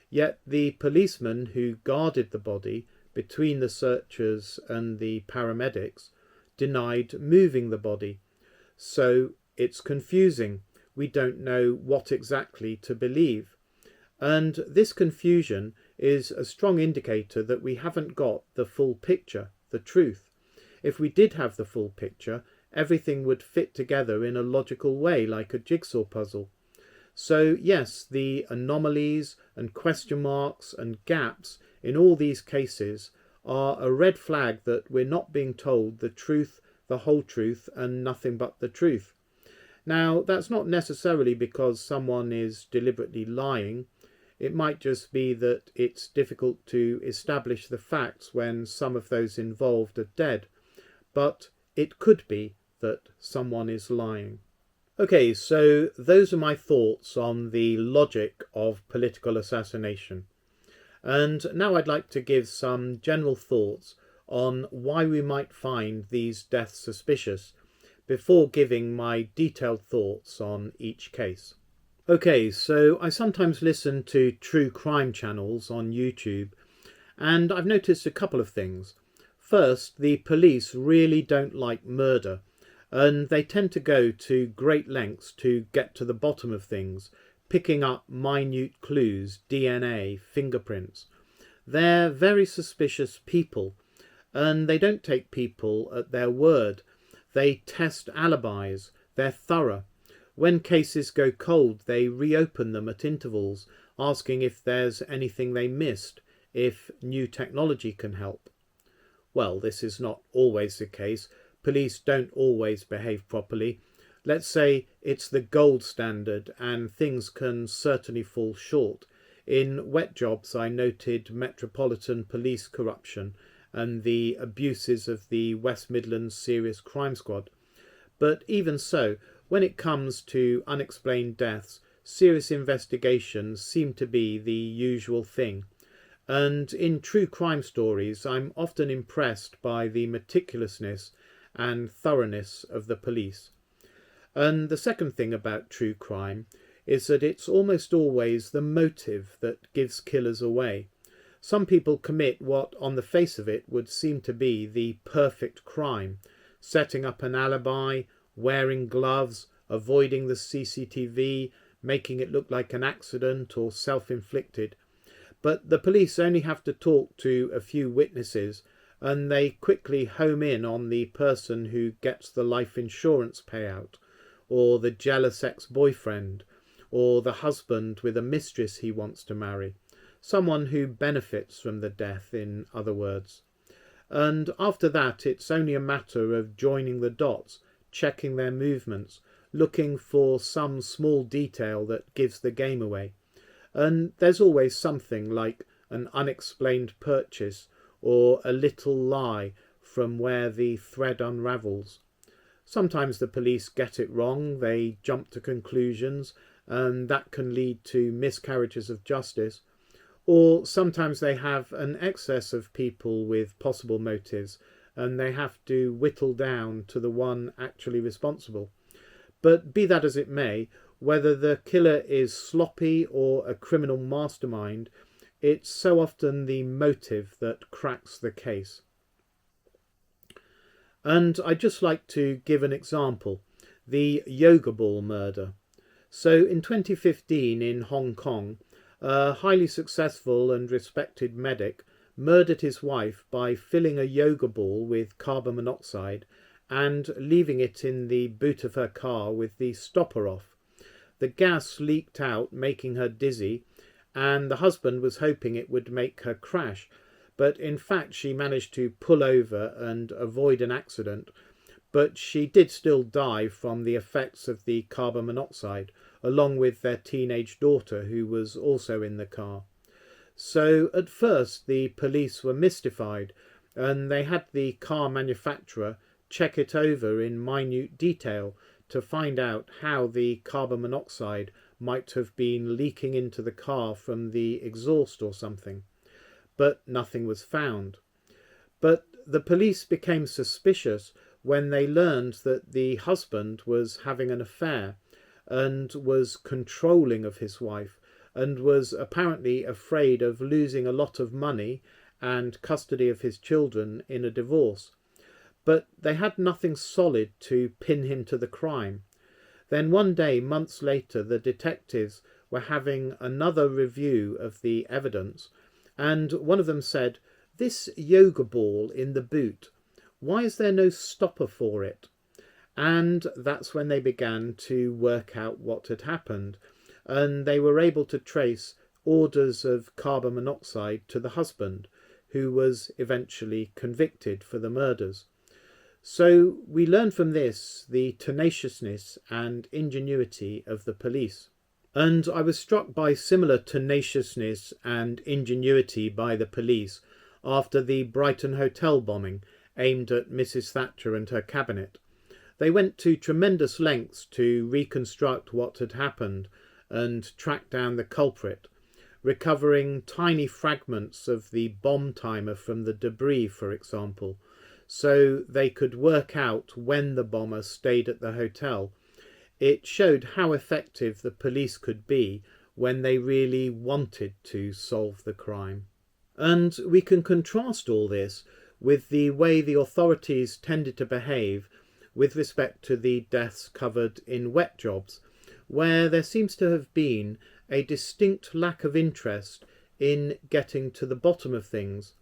yet the policeman who guarded the body between the searchers and the paramedics denied moving the body. So it's confusing. We don't know what exactly to believe. And this confusion is a strong indicator that we haven't got the full picture, the truth. If we did have the full picture, everything would fit together in a logical way, like a jigsaw puzzle. So yes, the anomalies and question marks and gaps in all these cases are a red flag that we're not being told the truth, the whole truth, and nothing but the truth. Now, that's not necessarily because someone is deliberately lying. It might just be that it's difficult to establish the facts when some of those involved are dead. But it could be that someone is lying. Okay, so those are my thoughts on the logic of political assassination. And now I'd like to give some general thoughts on why we might find these deaths suspicious before giving my detailed thoughts on each case. Okay, so I sometimes listen to true crime channels on YouTube, and I've noticed a couple of things. First, the police really don't like murder, and they tend to go to great lengths to get to the bottom of things, picking up minute clues, DNA, fingerprints. They're very suspicious people, and they don't take people at their word. They test alibis. They're thorough. When cases go cold, they reopen them at intervals, asking if there's anything they missed, if new technology can help. Well, this is not always the case. Police don't always behave properly. Let's say it's the gold standard and things can certainly fall short. In wet jobs, I noted Metropolitan Police corruption and the abuses of the West Midlands Serious Crime Squad. But even so, when it comes to unexplained deaths, serious investigations seem to be the usual thing. And in true crime stories, I'm often impressed by the meticulousness and thoroughness of the police. And the second thing about true crime is that it's almost always the motive that gives killers away. Some people commit what on the face of it would seem to be the perfect crime, setting up an alibi, wearing gloves, avoiding the CCTV, making it look like an accident or self-inflicted. But the police only have to talk to a few witnesses and they quickly home in on the person who gets the life insurance payout, or the jealous ex-boyfriend, or the husband with a mistress he wants to marry, someone who benefits from the death, in other words. And after that, it's only a matter of joining the dots, checking their movements, looking for some small detail that gives the game away. And there's always something like an unexplained purchase or a little lie from where the thread unravels. Sometimes the police get it wrong, they jump to conclusions, and that can lead to miscarriages of justice. Or sometimes they have an excess of people with possible motives, and they have to whittle down to the one actually responsible. But be that as it may, whether the killer is sloppy or a criminal mastermind, it's so often the motive that cracks the case. And I'd just like to give an example, the yoga ball murder. So in 2015 in Hong Kong, a highly successful and respected medic murdered his wife by filling a yoga ball with carbon monoxide and leaving it in the boot of her car with the stopper off. The gas leaked out, making her dizzy, and the husband was hoping it would make her crash, but in fact she managed to pull over and avoid an accident, but she did still die from the effects of the carbon monoxide, along with their teenage daughter who was also in the car. So at first the police were mystified, and they had the car manufacturer check it over in minute detail to find out how the carbon monoxide might have been leaking into the car from the exhaust or something, but nothing was found. But the police became suspicious when they learned that the husband was having an affair and was controlling of his wife and was apparently afraid of losing a lot of money and custody of his children in a divorce. But they had nothing solid to pin him to the crime. Then one day, months later, the detectives were having another review of the evidence, and one of them said, "This yoga ball in the boot, why is there no stopper for it?" And that's when they began to work out what had happened, and they were able to trace orders of carbon monoxide to the husband, who was eventually convicted for the murders. So we learn from this the tenaciousness and ingenuity of the police. And I was struck by similar tenaciousness and ingenuity by the police after the Brighton hotel bombing aimed at Mrs. Thatcher and her cabinet. They went to tremendous lengths to reconstruct what had happened and track down the culprit, recovering tiny fragments of the bomb timer from the debris, for example, so they could work out when the bomber stayed at the hotel. It showed how effective the police could be when they really wanted to solve the crime. And we can contrast all this with the way the authorities tended to behave with respect to the deaths covered in wet jobs, where there seems to have been a distinct lack of interest in getting to the bottom of things.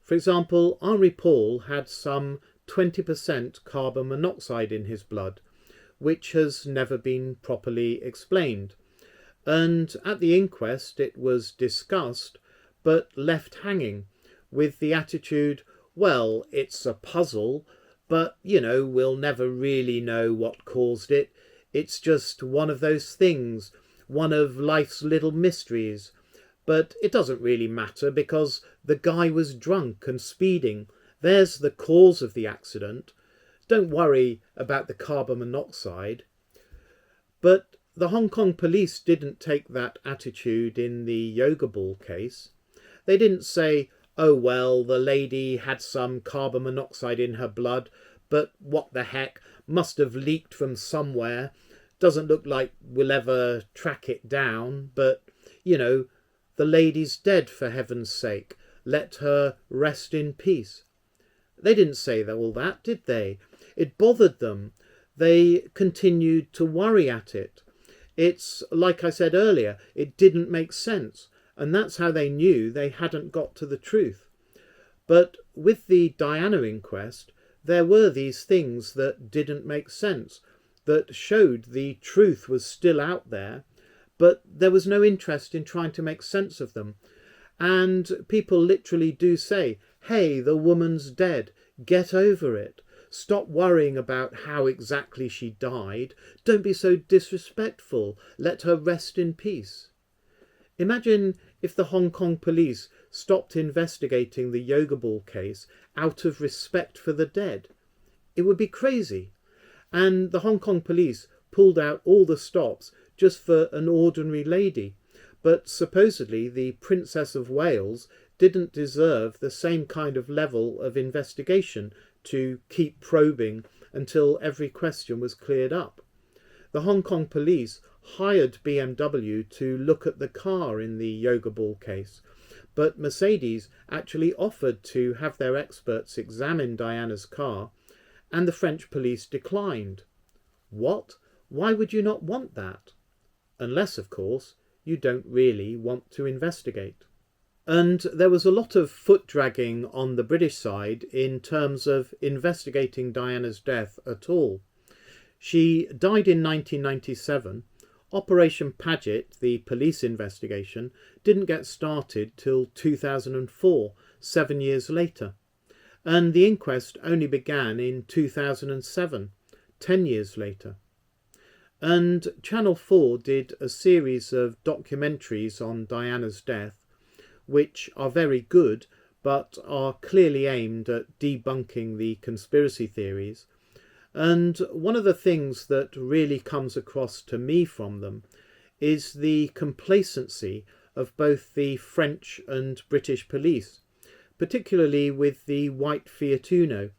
For example, Henri Paul had some 20% carbon monoxide in his blood, which has never been properly explained. And at the inquest it was discussed, but left hanging, with the attitude, well, it's a puzzle, but, we'll never really know what caused it. It's just one of those things, one of life's little mysteries. But it doesn't really matter because the guy was drunk and speeding. There's the cause of the accident. Don't worry about the carbon monoxide. But the Hong Kong police didn't take that attitude in the yoga ball case. They didn't say, oh well, the lady had some carbon monoxide in her blood, but what the heck, must have leaked from somewhere. Doesn't look like we'll ever track it down, but, the lady's dead, for heaven's sake. Let her rest in peace. They didn't say all that, did they? It bothered them. They continued to worry at it. It's, like I said earlier, it didn't make sense, and that's how they knew they hadn't got to the truth. But with the Diana inquest, there were these things that didn't make sense, that showed the truth was still out there, but there was no interest in trying to make sense of them. And people literally do say, hey, the woman's dead, get over it. Stop worrying about how exactly she died. Don't be so disrespectful. Let her rest in peace. Imagine if the Hong Kong police stopped investigating the yoga ball case out of respect for the dead. It would be crazy. And the Hong Kong police pulled out all the stops just for an ordinary lady. But supposedly the Princess of Wales didn't deserve the same kind of level of investigation to keep probing until every question was cleared up. The Hong Kong police hired BMW to look at the car in the yoga ball case, but Mercedes actually offered to have their experts examine Diana's car, and the French police declined. What? Why would you not want that? Unless, of course, you don't really want to investigate. And there was a lot of foot dragging on the British side in terms of investigating Diana's death at all. She died in 1997. Operation Paget, the police investigation, didn't get started till 2004, 7 years later. And the inquest only began in 2007, 10 years later. And Channel 4 did a series of documentaries on Diana's death, which are very good, but are clearly aimed at debunking the conspiracy theories. And one of the things that really comes across to me from them is the complacency of both the French and British police, particularly with the white Fiat Uno.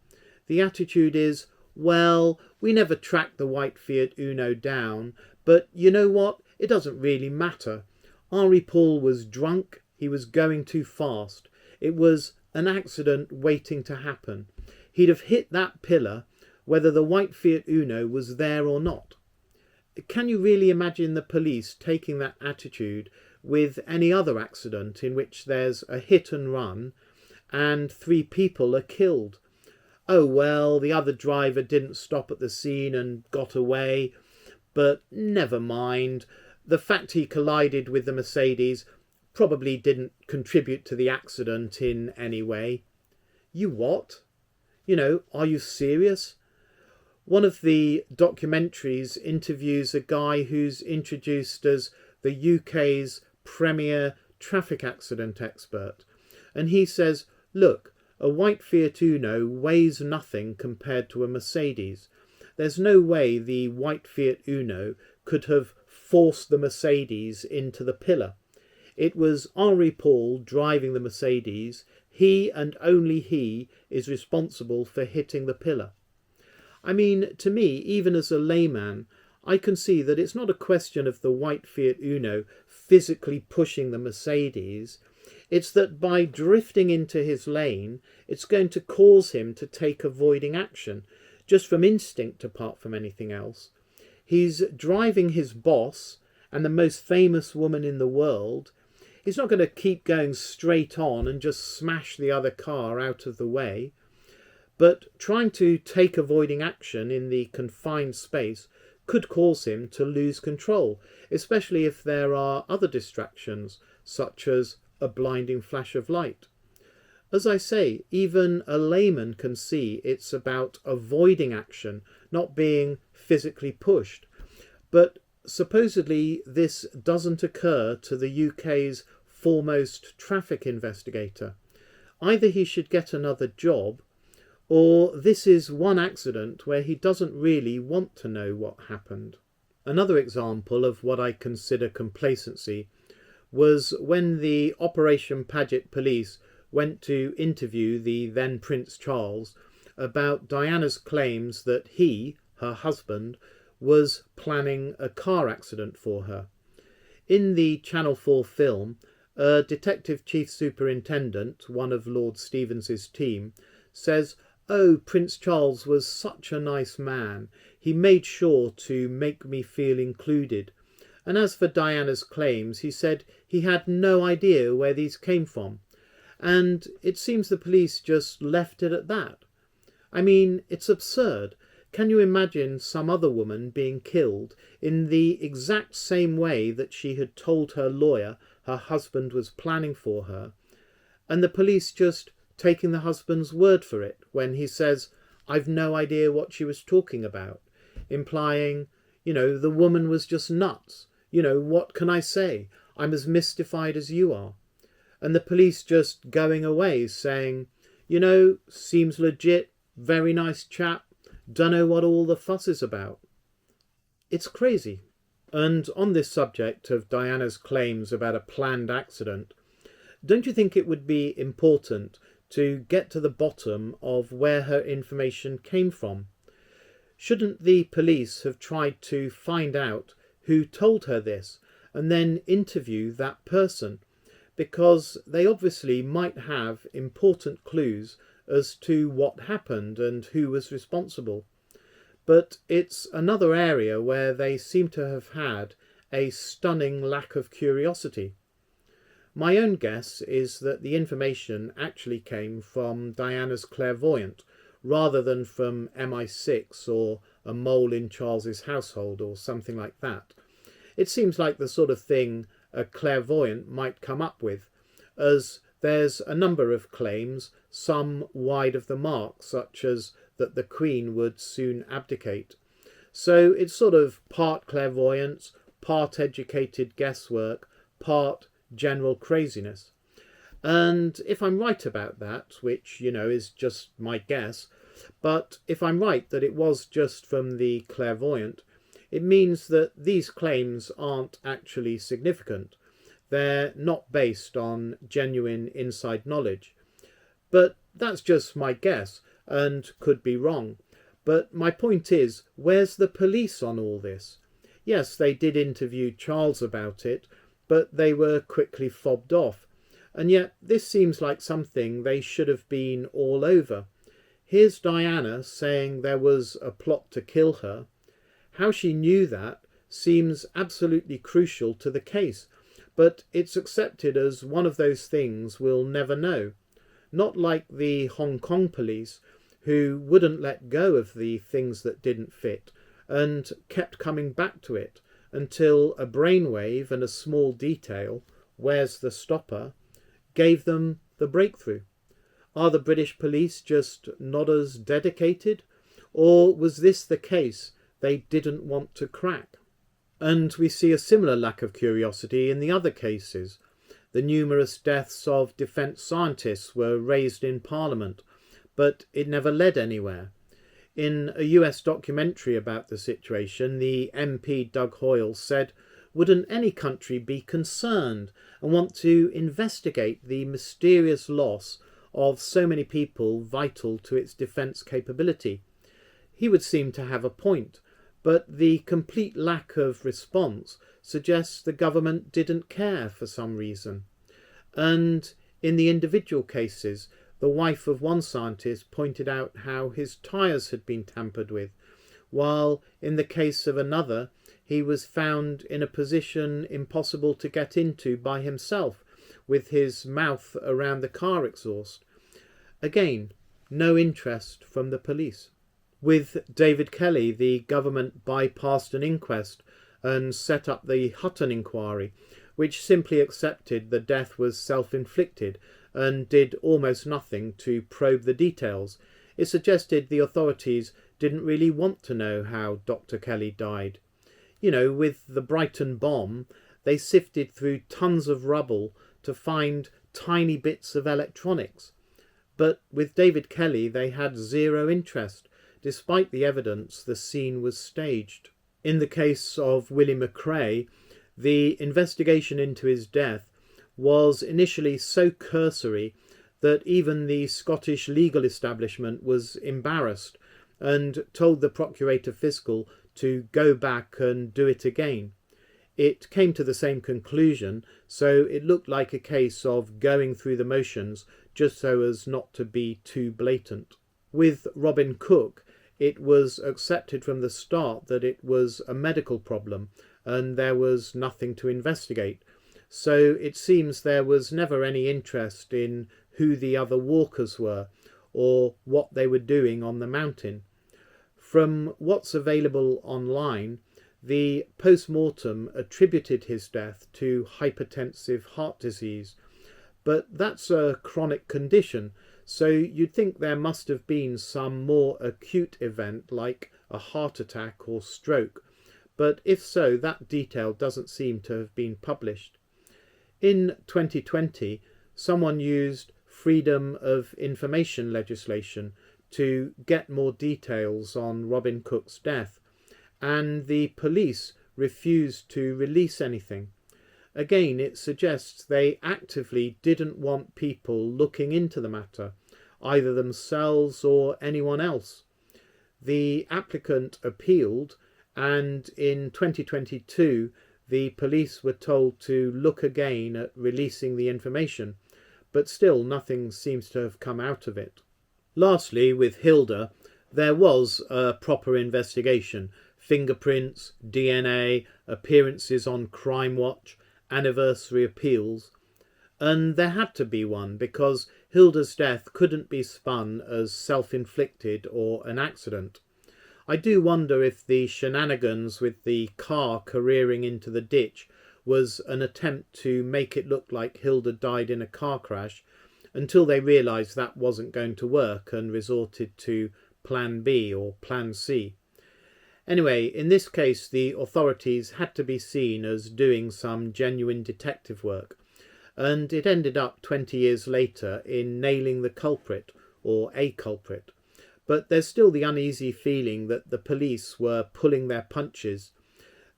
The attitude is, well, we never tracked the white Fiat Uno down, but you know what? It doesn't really matter. Henri Paul was drunk, he was going too fast. It was an accident waiting to happen. He'd have hit that pillar whether the white Fiat Uno was there or not. Can you really imagine the police taking that attitude with any other accident in which there's a hit and run and 3 people are killed? Oh well, the other driver didn't stop at the scene and got away, but never mind. The fact he collided with the Mercedes probably didn't contribute to the accident in any way. You what? Are you serious? One of the documentaries interviews a guy who's introduced as the UK's premier traffic accident expert. And he says, look, a white Fiat Uno weighs nothing compared to a Mercedes. There's no way the white Fiat Uno could have forced the Mercedes into the pillar. It was Henri Paul driving the Mercedes. He and only he is responsible for hitting the pillar. I mean, to me, even as a layman, I can see that it's not a question of the white Fiat Uno physically pushing the Mercedes. It's that by drifting into his lane, it's going to cause him to take avoiding action, just from instinct apart from anything else. He's driving his boss and the most famous woman in the world. He's not going to keep going straight on and just smash the other car out of the way. But trying to take avoiding action in the confined space could cause him to lose control, especially if there are other distractions, such as a blinding flash of light. As I say, even a layman can see it's about avoiding action, not being physically pushed. But supposedly this doesn't occur to the UK's foremost traffic investigator. Either he should get another job, or this is one accident where he doesn't really want to know what happened. Another example of what I consider complacency was when the Operation Paget police went to interview the then Prince Charles about Diana's claims that he, her husband, was planning a car accident for her. In the Channel 4 film, a Detective Chief Superintendent, one of Lord Stevens's team, says, "Oh, Prince Charles was such a nice man. He made sure to make me feel included. And as for Diana's claims, he said he had no idea where these came from." And it seems the police just left it at that. I mean, it's absurd. Can you imagine some other woman being killed in the exact same way that she had told her lawyer her husband was planning for her, and the police just taking the husband's word for it when he says, "I've no idea what she was talking about," implying, the woman was just nuts. What can I say? I'm as mystified as you are. And the police just going away saying, seems legit, very nice chap, dunno what all the fuss is about. It's crazy. And on this subject of Diana's claims about a planned accident, don't you think it would be important to get to the bottom of where her information came from? Shouldn't the police have tried to find out who told her this and then interview that person? Because they obviously might have important clues as to what happened and who was responsible. But it's another area where they seem to have had a stunning lack of curiosity. My own guess is that the information actually came from Diana's clairvoyant, rather than from MI6 or a mole in Charles's household or something like that. It seems like the sort of thing a clairvoyant might come up with, as there's a number of claims, some wide of the mark, such as that the Queen would soon abdicate. So it's sort of part clairvoyance, part educated guesswork, part general craziness. And if I'm right about that, which, is just my guess, but if I'm right that it was just from the clairvoyant, it means that these claims aren't actually significant. They're not based on genuine inside knowledge. But that's just my guess and could be wrong. But my point is, where's the police on all this? Yes, they did interview Charles about it, but they were quickly fobbed off. And yet this seems like something they should have been all over. Here's Diana saying there was a plot to kill her. How she knew that seems absolutely crucial to the case, but it's accepted as one of those things we'll never know. Not like the Hong Kong police, who wouldn't let go of the things that didn't fit and kept coming back to it until a brainwave and a small detail, where's the stopper, gave them the breakthrough. Are the British police just not as dedicated? Or was this the case they didn't want to crack? And we see a similar lack of curiosity in the other cases. The numerous deaths of defence scientists were raised in Parliament, but it never led anywhere. In a US documentary about the situation, the MP Doug Hoyle said, "Wouldn't any country be concerned and want to investigate the mysterious loss of so many people vital to its defence capability?" He would seem to have a point, but the complete lack of response suggests the government didn't care for some reason. And in the individual cases, the wife of one scientist pointed out how his tyres had been tampered with, while in the case of another, he was found in a position impossible to get into by himself, with his mouth around the car exhaust. Again, no interest from the police. With David Kelly, the government bypassed an inquest and set up the Hutton inquiry, which simply accepted the death was self-inflicted and did almost nothing to probe the details. It suggested the authorities didn't really want to know how Dr. Kelly died. With the Brighton bomb, they sifted through tons of rubble to find tiny bits of electronics. But with David Kelly, they had zero interest, despite the evidence the scene was staged. In the case of Willie McRae, the investigation into his death was initially so cursory that even the Scottish legal establishment was embarrassed and told the Procurator Fiscal to go back and do it again. It came to the same conclusion, so it looked like a case of going through the motions just so as not to be too blatant. With Robin Cook, it was accepted from the start that it was a medical problem and there was nothing to investigate. So it seems there was never any interest in who the other walkers were or what they were doing on the mountain. From what's available online, the post-mortem attributed his death to hypertensive heart disease, but that's a chronic condition, so you'd think there must have been some more acute event like a heart attack or stroke, but if so, that detail doesn't seem to have been published. In 2020, someone used freedom of information legislation to get more details on Robin Cook's death, and the police refused to release anything. Again, it suggests they actively didn't want people looking into the matter, either themselves or anyone else. The applicant appealed, and in 2022, the police were told to look again at releasing the information, but still nothing seems to have come out of it. Lastly, with Hilda, there was a proper investigation: fingerprints, DNA, appearances on Crime Watch, anniversary appeals. And there had to be one, because Hilda's death couldn't be spun as self-inflicted or an accident. I do wonder if the shenanigans with the car careering into the ditch was an attempt to make it look like Hilda died in a car crash, until they realised that wasn't going to work and resorted to Plan B or Plan C. Anyway, in this case, the authorities had to be seen as doing some genuine detective work, and it ended up 20 years later in nailing the culprit, or a culprit. But there's still the uneasy feeling that the police were pulling their punches.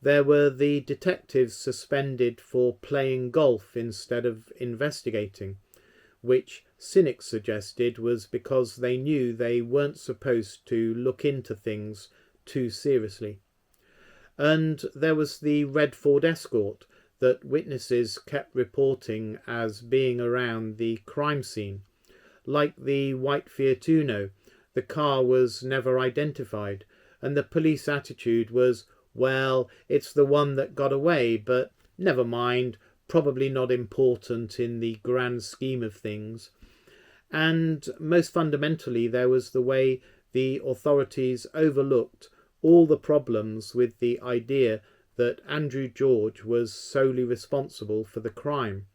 There were the detectives suspended for playing golf instead of investigating, which cynics suggested was because they knew they weren't supposed to look into things too seriously. And there was the red Ford Escort that witnesses kept reporting as being around the crime scene. Like the white Fiat Uno, the car was never identified, and the police attitude was, well, it's the one that got away, but never mind, probably not important in the grand scheme of things. And most fundamentally, there was the way the authorities overlooked all the problems with the idea that Andrew George was solely responsible for the crime.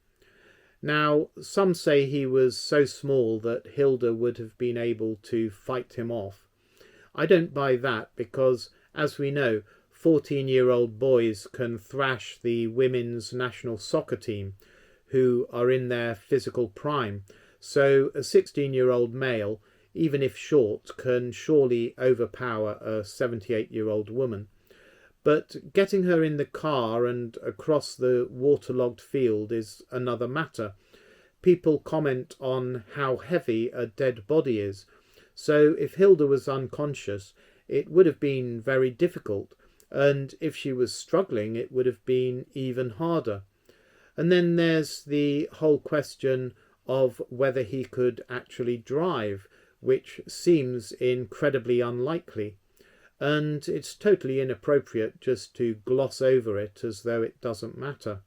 Now, some say he was so small that Hilda would have been able to fight him off. I don't buy that because, as we know, 14-year-old boys can thrash the women's national soccer team, who are in their physical prime, so a 16-year-old male, even if short, can surely overpower a 78-year-old woman. But getting her in the car and across the waterlogged field is another matter. People comment on how heavy a dead body is, so if Hilda was unconscious, it would have been very difficult, and if she was struggling, it would have been even harder. And then there's the whole question of whether he could actually drive, which seems incredibly unlikely. And it's totally inappropriate just to gloss over it as though it doesn't matter.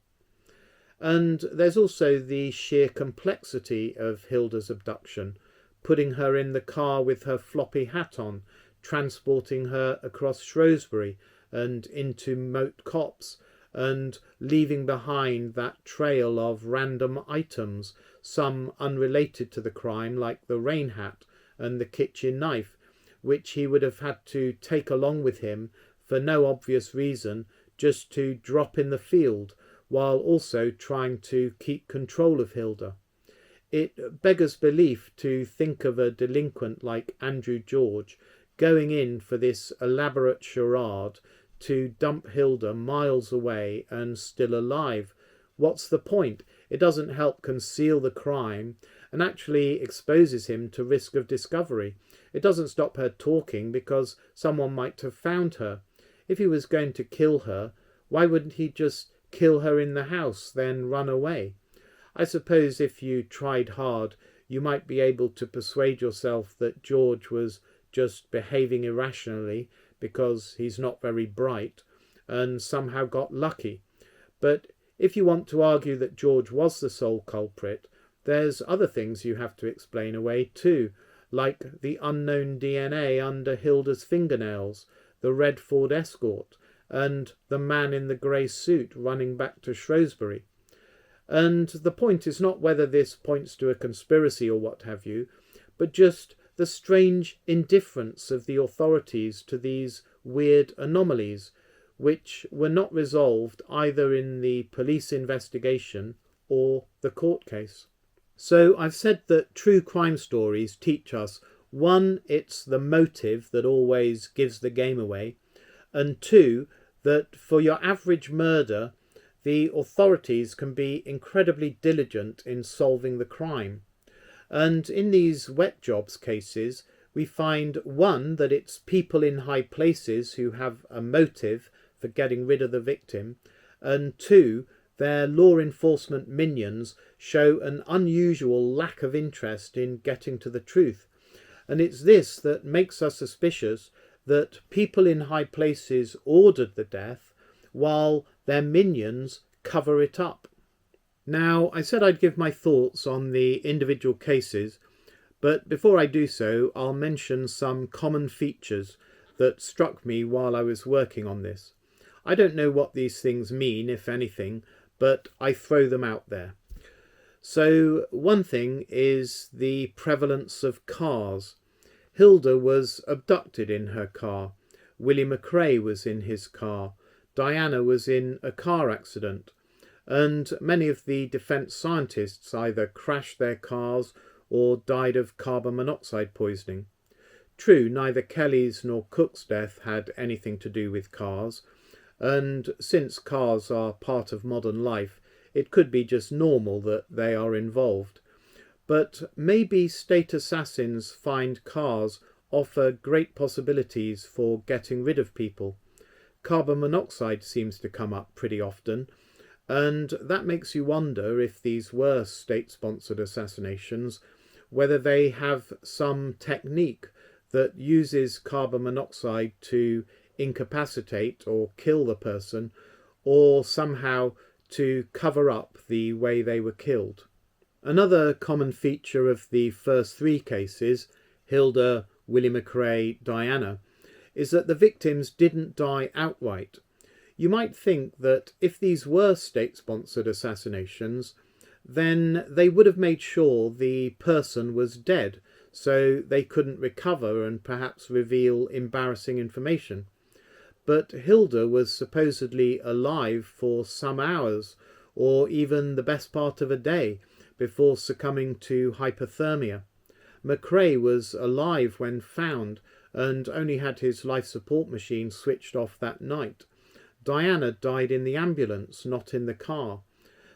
And there's also the sheer complexity of Hilda's abduction, putting her in the car with her floppy hat on, transporting her across Shrewsbury and into Moat Copse, and leaving behind that trail of random items, some unrelated to the crime, like the rain hat and the kitchen knife, which he would have had to take along with him for no obvious reason, just to drop in the field, while also trying to keep control of Hilda. It beggars belief to think of a delinquent like Andrew George going in for this elaborate charade to dump Hilda miles away and still alive. What's the point? It doesn't help conceal the crime and actually exposes him to risk of discovery. It doesn't stop her talking because someone might have found her. If he was going to kill her, why wouldn't he just kill her in the house, then run away? I suppose if you tried hard, you might be able to persuade yourself that George was just behaving irrationally because he's not very bright and somehow got lucky. But if you want to argue that George was the sole culprit, there's other things you have to explain away too, like the unknown DNA under Hilda's fingernails, the red Ford Escort, and the man in the grey suit running back to Shrewsbury. And the point is not whether this points to a conspiracy or what have you, but just the strange indifference of the authorities to these weird anomalies, which were not resolved either in the police investigation or the court case. So I've said that true crime stories teach us, one, it's the motive that always gives the game away, and two, that for your average murder, the authorities can be incredibly diligent in solving the crime. And in these wet jobs cases, we find, one, that it's people in high places who have a motive for getting rid of the victim, and two, their law enforcement minions show an unusual lack of interest in getting to the truth. And it's this that makes us suspicious that people in high places ordered the death while their minions cover it up. Now, I said I'd give my thoughts on the individual cases, but before I do so, I'll mention some common features that struck me while I was working on this. I don't know what these things mean, if anything, but I throw them out there. So one thing is the prevalence of cars. Hilda was abducted in her car. Willie McRae was in his car. Diana was in a car accident. and many of the defence scientists either crashed their cars or died of carbon monoxide poisoning. True, neither Kelly's nor Cook's death had anything to do with cars, and since cars are part of modern life, it could be just normal that they are involved. But maybe state assassins find cars offer great possibilities for getting rid of people. Carbon monoxide seems to come up pretty often, and that makes you wonder if these were state-sponsored assassinations, whether they have some technique that uses carbon monoxide to incapacitate or kill the person, or somehow to cover up the way they were killed. Another common feature of the first three cases, Hilda, Willie McRae, Diana, is that the victims didn't die outright. You might think that if these were state-sponsored assassinations, then they would have made sure the person was dead, so they couldn't recover and perhaps reveal embarrassing information. But Hilda was supposedly alive for some hours, or even the best part of a day, before succumbing to hypothermia. McRae was alive when found and only had his life support machine switched off that night. Diana died in the ambulance, not in the car.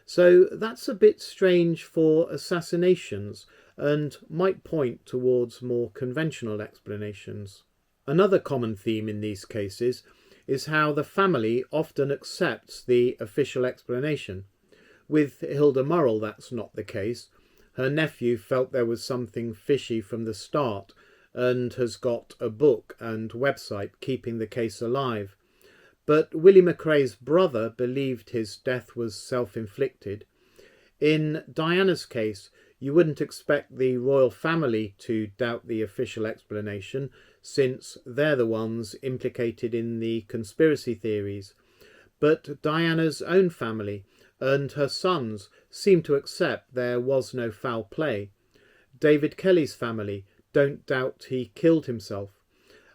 So that's a bit strange for assassinations and might point towards more conventional explanations. Another common theme in these cases is how the family often accepts the official explanation. With Hilda Murrell, that's not the case. Her nephew felt there was something fishy from the start and has got a book and website keeping the case alive. But Willie McRae's brother believed his death was self-inflicted. In Diana's case, you wouldn't expect the royal family to doubt the official explanation, since they're the ones implicated in the conspiracy theories. But Diana's own family and her sons seem to accept there was no foul play. David Kelly's family don't doubt he killed himself.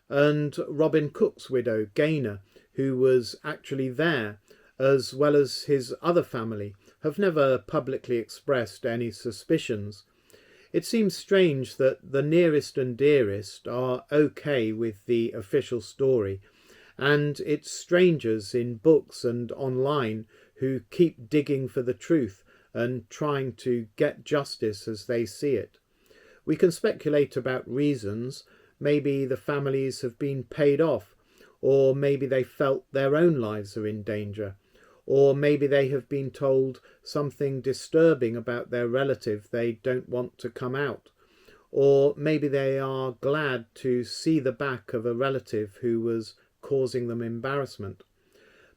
And Robin Cook's widow, Gaynor, who was actually there, as well as his other family, have never publicly expressed any suspicions. It seems strange that the nearest and dearest are okay with the official story, and it's strangers in books and online who keep digging for the truth and trying to get justice as they see it. We can speculate about reasons. Maybe the families have been paid off, or maybe they felt their own lives are in danger, or maybe they have been told something disturbing about their relative they don't want to come out, or maybe they are glad to see the back of a relative who was causing them embarrassment.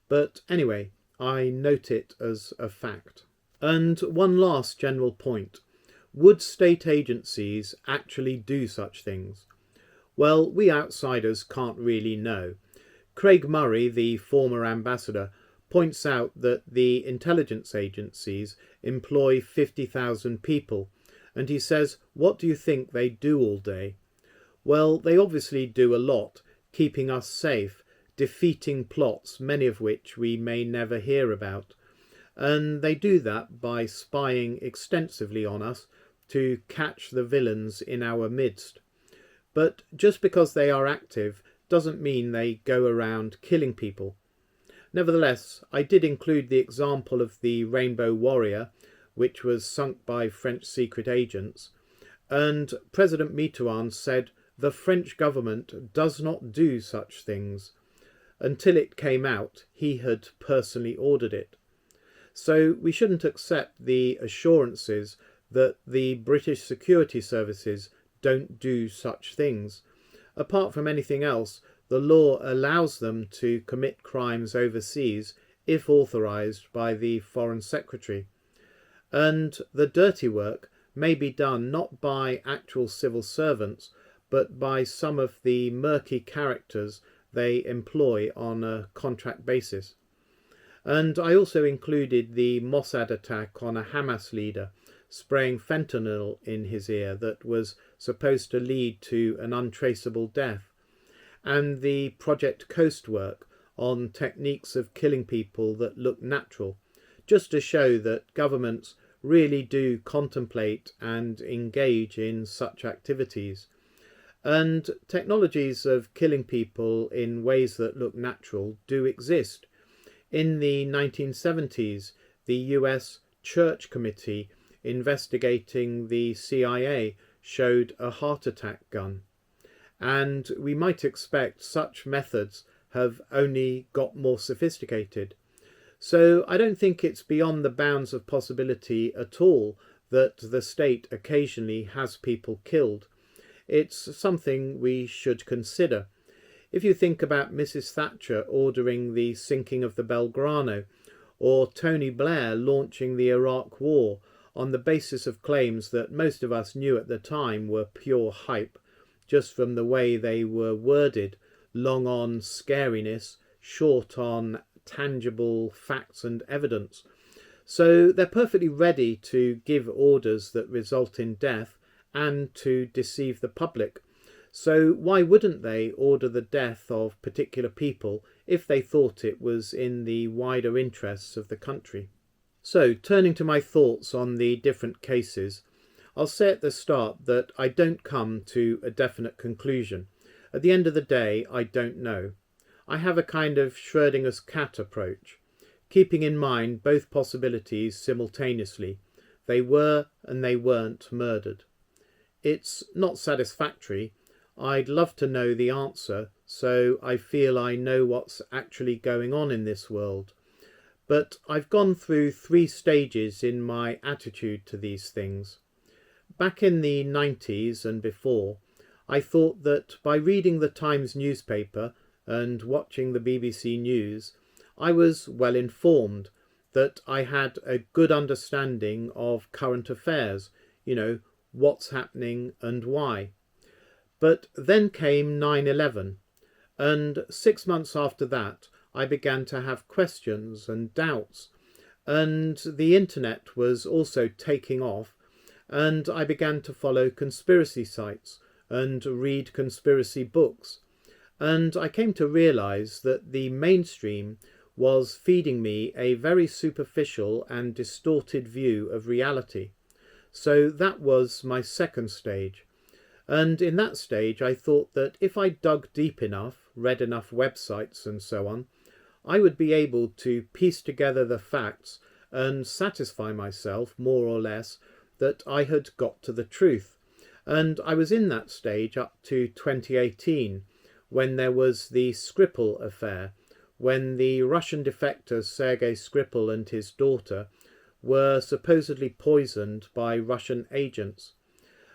But anyway, I note it as a fact. And one last general point. Would state agencies actually do such things? Well, we outsiders can't really know. Craig Murray, the former ambassador, points out that the intelligence agencies employ 50,000 people, and he says, what do you think they do all day? Well, they obviously do a lot, keeping us safe, defeating plots, many of which we may never hear about. And they do that by spying extensively on us to catch the villains in our midst. But just because they are active doesn't mean they go around killing people. Nevertheless, I did include the example of the Rainbow Warrior, which was sunk by French secret agents, and President Mitterrand said the French government does not do such things. Until it came out, he had personally ordered it. So we shouldn't accept the assurances that the British security services don't do such things. Apart from anything else, the law allows them to commit crimes overseas if authorised by the Foreign Secretary. And the dirty work may be done not by actual civil servants, but by some of the murky characters they employ on a contract basis. And I also included the Mossad attack on a Hamas leader, spraying fentanyl in his ear that was supposed to lead to an untraceable death, and the Project Coast work on techniques of killing people that look natural, just to show that governments really do contemplate and engage in such activities. And technologies of killing people in ways that look natural do exist. In the 1970s, the US Church Committee investigating the CIA showed a heart attack gun. And we might expect such methods have only got more sophisticated. So I don't think it's beyond the bounds of possibility at all that the state occasionally has people killed. It's something we should consider. If you think about Mrs. Thatcher ordering the sinking of the Belgrano, or Tony Blair launching the Iraq War on the basis of claims that most of us knew at the time were pure hype, just from the way they were worded, long on scariness, short on tangible facts and evidence. So they're perfectly ready to give orders that result in death and to deceive the public. So why wouldn't they order the death of particular people if they thought it was in the wider interests of the country? So, turning to my thoughts on the different cases, I'll say at the start that I don't come to a definite conclusion. At the end of the day, I don't know. I have a kind of Schrödinger's cat approach, keeping in mind both possibilities simultaneously. They were and they weren't murdered. It's not satisfactory. I'd love to know the answer, so I feel I know what's actually going on in this world. But I've gone through 3 stages in my attitude to these things. Back in the 90s and before, I thought that by reading the Times newspaper and watching the BBC News, I was well informed, that I had a good understanding of current affairs, what's happening and why. But then came 9/11, and 6 months after that I began to have questions and doubts, and the internet was also taking off, and I began to follow conspiracy sites and read conspiracy books, and I came to realise that the mainstream was feeding me a very superficial and distorted view of reality. So that was my second stage. And in that stage, I thought that if I dug deep enough, read enough websites and so on, I would be able to piece together the facts and satisfy myself, more or less, that I had got to the truth. And I was in that stage up to 2018, when there was the Skripal affair, when the Russian defector Sergei Skripal and his daughter were supposedly poisoned by Russian agents.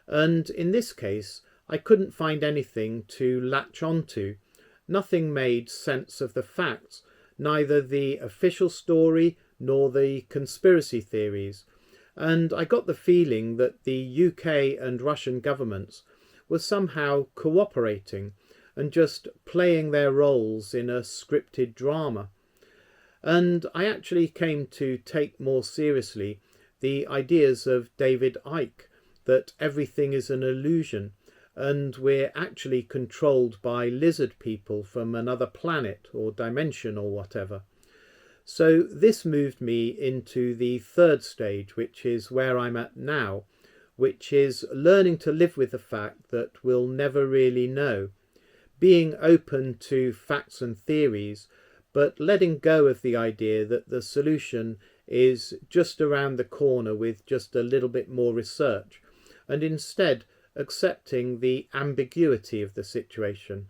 And in this case, I couldn't find anything to latch onto. Nothing made sense of the facts, neither the official story nor the conspiracy theories. And I got the feeling that the UK and Russian governments were somehow cooperating and just playing their roles in a scripted drama. And I actually came to take more seriously the ideas of David Icke, that everything is an illusion and we're actually controlled by lizard people from another planet or dimension or whatever. So this moved me into the third stage, which is where I'm at now, which is learning to live with the fact that we'll never really know, being open to facts and theories, but letting go of the idea that the solution is just around the corner with just a little bit more research, and instead accepting the ambiguity of the situation.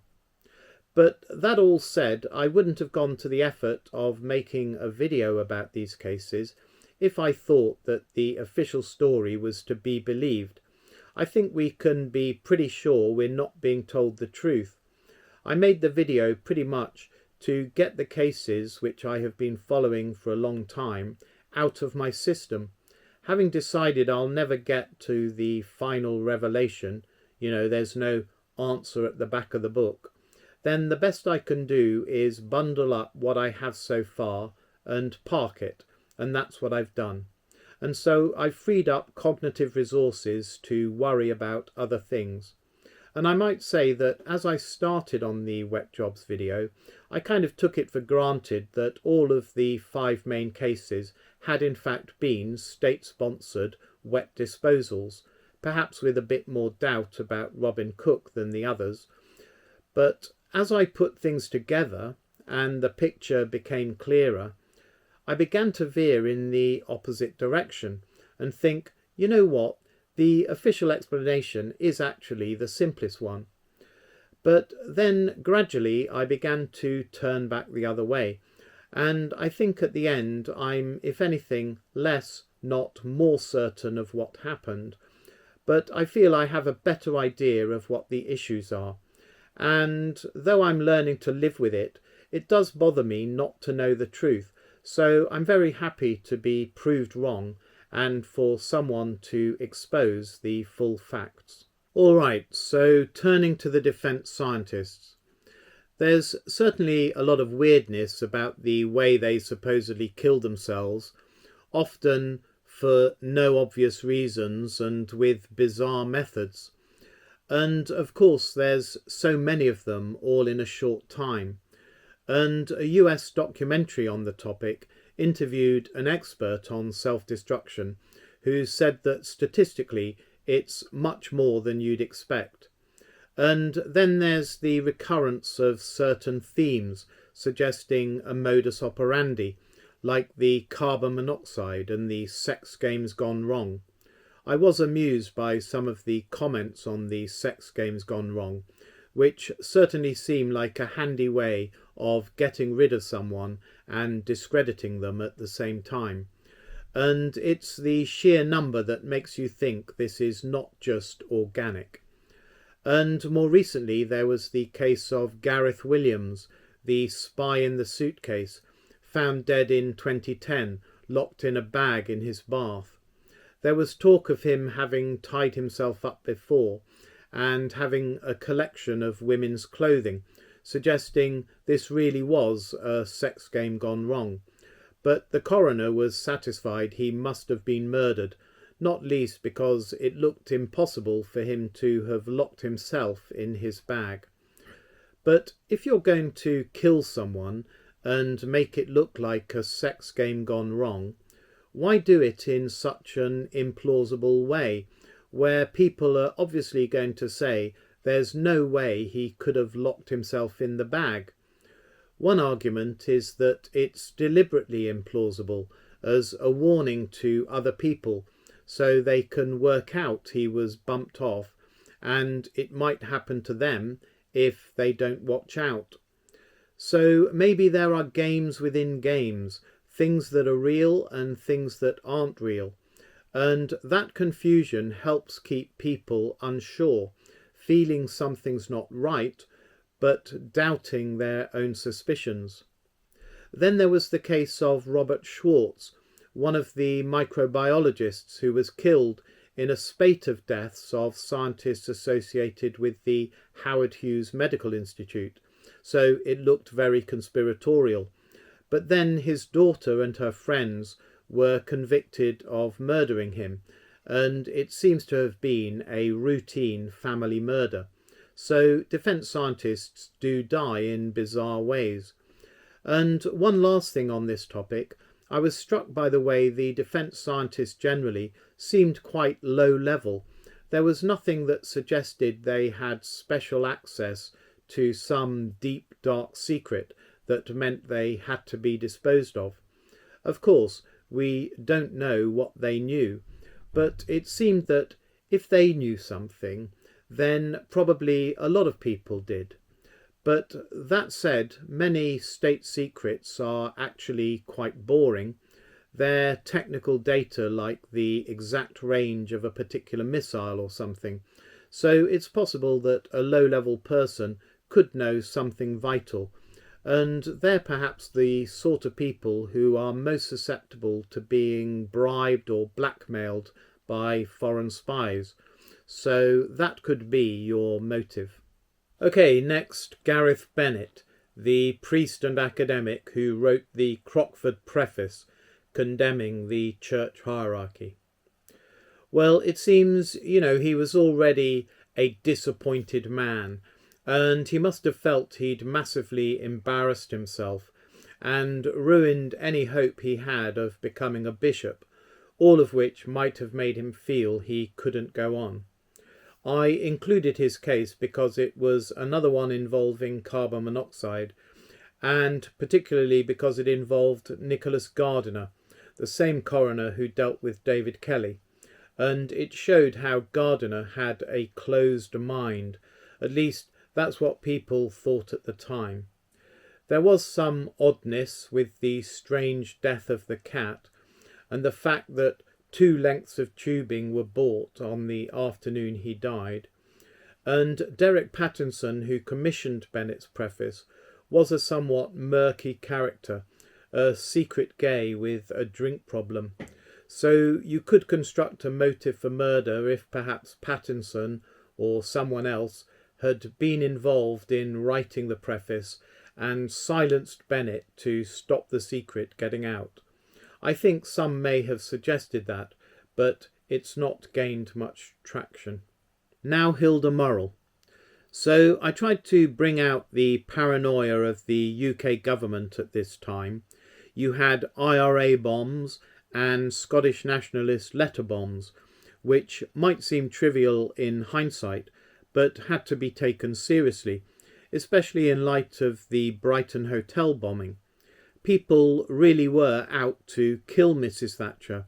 But that all said, I wouldn't have gone to the effort of making a video about these cases if I thought that the official story was to be believed. I think we can be pretty sure we're not being told the truth. I made the video pretty much to get the cases, which I have been following for a long time, out of my system. Having decided I'll never get to the final revelation, there's no answer at the back of the book, then the best I can do is bundle up what I have so far and park it, and that's what I've done. And so I've freed up cognitive resources to worry about other things. And I might say that as I started on the wet jobs video, I kind of took it for granted that all of the 5 main cases had in fact been state-sponsored wet disposals, perhaps with a bit more doubt about Robin Cook than the others. But as I put things together and the picture became clearer, I began to veer in the opposite direction and think, you know what, the official explanation is actually the simplest one. But then gradually I began to turn back the other way, and I think at the end I'm, if anything, less, not more certain of what happened, but I feel I have a better idea of what the issues are. And though I'm learning to live with it, it does bother me not to know the truth, so I'm very happy to be proved wrong and for someone to expose the full facts. All right, so turning to the defence scientists. There's certainly a lot of weirdness about the way they supposedly kill themselves, often for no obvious reasons and with bizarre methods. And of course there's so many of them all in a short time. And a US documentary on the topic interviewed an expert on self-destruction who said that statistically it's much more than you'd expect. And then there's the recurrence of certain themes suggesting a modus operandi, like the carbon monoxide and the sex games gone wrong. I was amused by some of the comments on the sex games gone wrong, which certainly seem like a handy way of getting rid of someone and discrediting them at the same time. And it's the sheer number that makes you think this is not just organic. And more recently there was the case of Gareth Williams, the spy in the suitcase, found dead in 2010, locked in a bag in his bath. There was talk of him having tied himself up before and having a collection of women's clothing, suggesting this really was a sex game gone wrong. But the coroner was satisfied he must have been murdered, not least because it looked impossible for him to have locked himself in his bag. But if you're going to kill someone and make it look like a sex game gone wrong, why do it in such an implausible way, where people are obviously going to say there's no way he could have locked himself in the bag? One argument is that it's deliberately implausible as a warning to other people, so they can work out he was bumped off and it might happen to them if they don't watch out. So maybe there are games within games, things that are real and things that aren't real, and that confusion helps keep people unsure, feeling something's not right, but doubting their own suspicions. Then there was the case of Robert Schwartz, one of the microbiologists who was killed in a spate of deaths of scientists associated with the Howard Hughes Medical Institute, so it looked very conspiratorial. But then his daughter and her friends were convicted of murdering him, and it seems to have been a routine family murder. So defence scientists do die in bizarre ways. And one last thing on this topic, I was struck by the way the defence scientists generally seemed quite low level. There was nothing that suggested they had special access to some deep dark secret that meant they had to be disposed of. Of course, we don't know what they knew, but it seemed that if they knew something, then probably a lot of people did. But that said, many state secrets are actually quite boring. They're technical data like the exact range of a particular missile or something. So it's possible that a low-level person could know something vital, and they're perhaps the sort of people who are most susceptible to being bribed or blackmailed by foreign spies. So that could be your motive. Okay, next, Gareth Bennett, the priest and academic who wrote the Crockford Preface condemning the church hierarchy. Well, it seems, he was already a disappointed man, and he must have felt he'd massively embarrassed himself and ruined any hope he had of becoming a bishop, all of which might have made him feel he couldn't go on. I included his case because it was another one involving carbon monoxide, and particularly because it involved Nicholas Gardiner, the same coroner who dealt with David Kelly, and it showed how Gardiner had a closed mind. At least that's what people thought at the time. There was some oddness with the strange death of the cat, and the fact that 2 lengths of tubing were bought on the afternoon he died, and Derek Pattinson, who commissioned Bennett's preface, was a somewhat murky character, a secret gay with a drink problem. So you could construct a motive for murder if perhaps Pattinson or someone else had been involved in writing the preface and silenced Bennett to stop the secret getting out. I think some may have suggested that, but it's not gained much traction. Now Hilda Murrell. So I tried to bring out the paranoia of the UK government at this time. You had IRA bombs and Scottish nationalist letter bombs, which might seem trivial in hindsight, but had to be taken seriously, especially in light of the Brighton hotel bombing. People really were out to kill Mrs. Thatcher,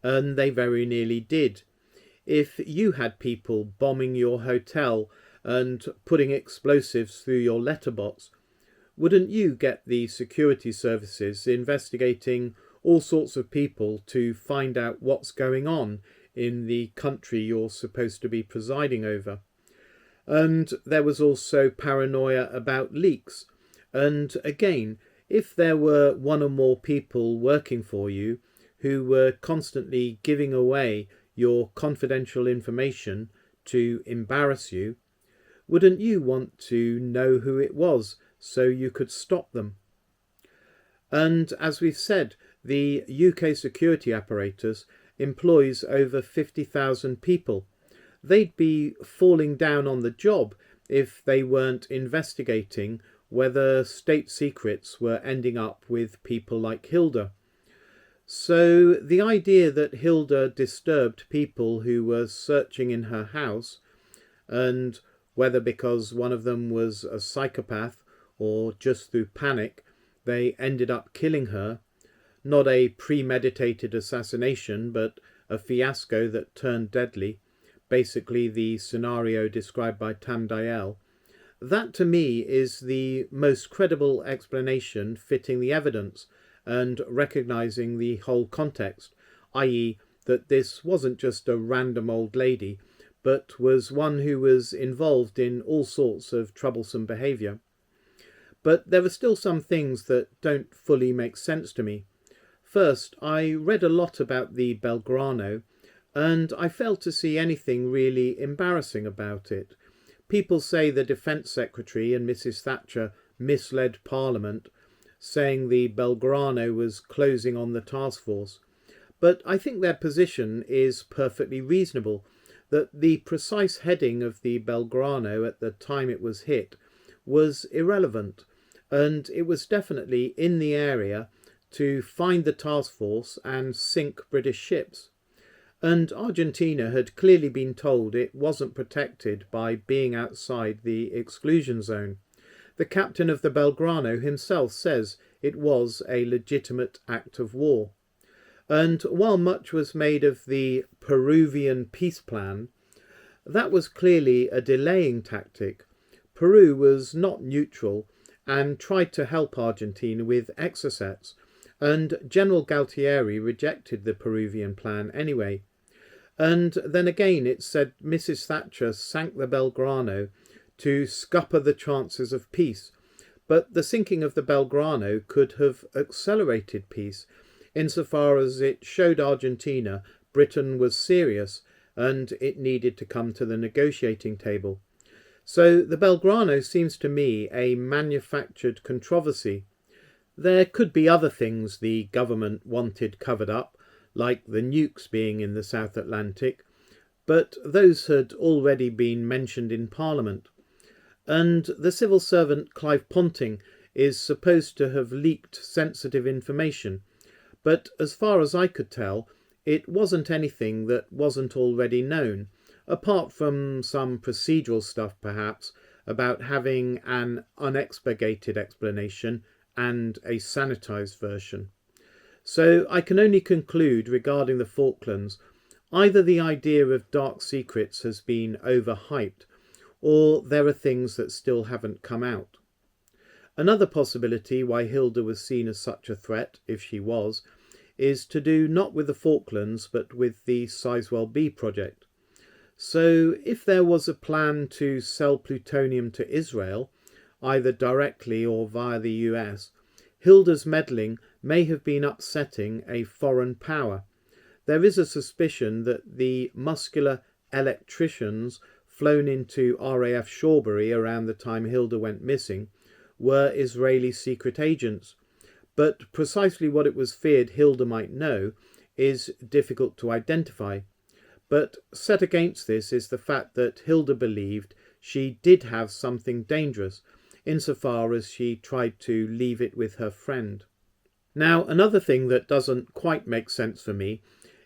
and they very nearly did. If you had people bombing your hotel and putting explosives through your letterbox, wouldn't you get the security services investigating all sorts of people to find out what's going on in the country you're supposed to be presiding over? And there was also paranoia about leaks. And again, if there were 1 or more people working for you who were constantly giving away your confidential information to embarrass you, wouldn't you want to know who it was so you could stop them? And as we've said, the UK security apparatus employs over 50,000 people. They'd be falling down on the job if they weren't investigating whether state secrets were ending up with people like Hilda. So the idea that Hilda disturbed people who were searching in her house, and whether because one of them was a psychopath or just through panic they ended up killing her, not a premeditated assassination but a fiasco that turned deadly, basically the scenario described by Tam Dayel, that to me is the most credible explanation fitting the evidence and recognising the whole context, i.e. that this wasn't just a random old lady, but was one who was involved in all sorts of troublesome behaviour. But there are still some things that don't fully make sense to me. First, I read a lot about the Belgrano, and I failed to see anything really embarrassing about it. People say the Defence Secretary and Mrs. Thatcher misled Parliament, saying the Belgrano was closing on the task force. But I think their position is perfectly reasonable, that the precise heading of the Belgrano at the time it was hit was irrelevant, and it was definitely in the area to find the task force and sink British ships. And Argentina had clearly been told it wasn't protected by being outside the exclusion zone. The captain of the Belgrano himself says it was a legitimate act of war. And while much was made of the Peruvian peace plan, that was clearly a delaying tactic. Peru was not neutral and tried to help Argentina with Exocets, and General Galtieri rejected the Peruvian plan anyway. And then again it said Mrs. Thatcher sank the Belgrano to scupper the chances of peace, but the sinking of the Belgrano could have accelerated peace, insofar as it showed Argentina Britain was serious and it needed to come to the negotiating table. So the Belgrano seems to me a manufactured controversy. There could be other things the government wanted covered up, like the nukes being in the South Atlantic, but those had already been mentioned in Parliament. And the civil servant Clive Ponting is supposed to have leaked sensitive information, but as far as I could tell, it wasn't anything that wasn't already known, apart from some procedural stuff perhaps about having an unexpurgated explanation and a sanitised version. So I can only conclude regarding the Falklands, either the idea of dark secrets has been overhyped, or there are things that still haven't come out. Another possibility why Hilda was seen as such a threat, if she was, is to do not with the Falklands but with the Sizewell B project. So if there was a plan to sell plutonium to Israel, either directly or via the US, Hilda's meddling may have been upsetting a foreign power. There is a suspicion that the muscular electricians flown into RAF Shawbury around the time Hilda went missing were Israeli secret agents, but precisely what it was feared Hilda might know is difficult to identify. But set against this is the fact that Hilda believed she did have something dangerous, insofar as she tried to leave it with her friend. Now, another thing that doesn't quite make sense for me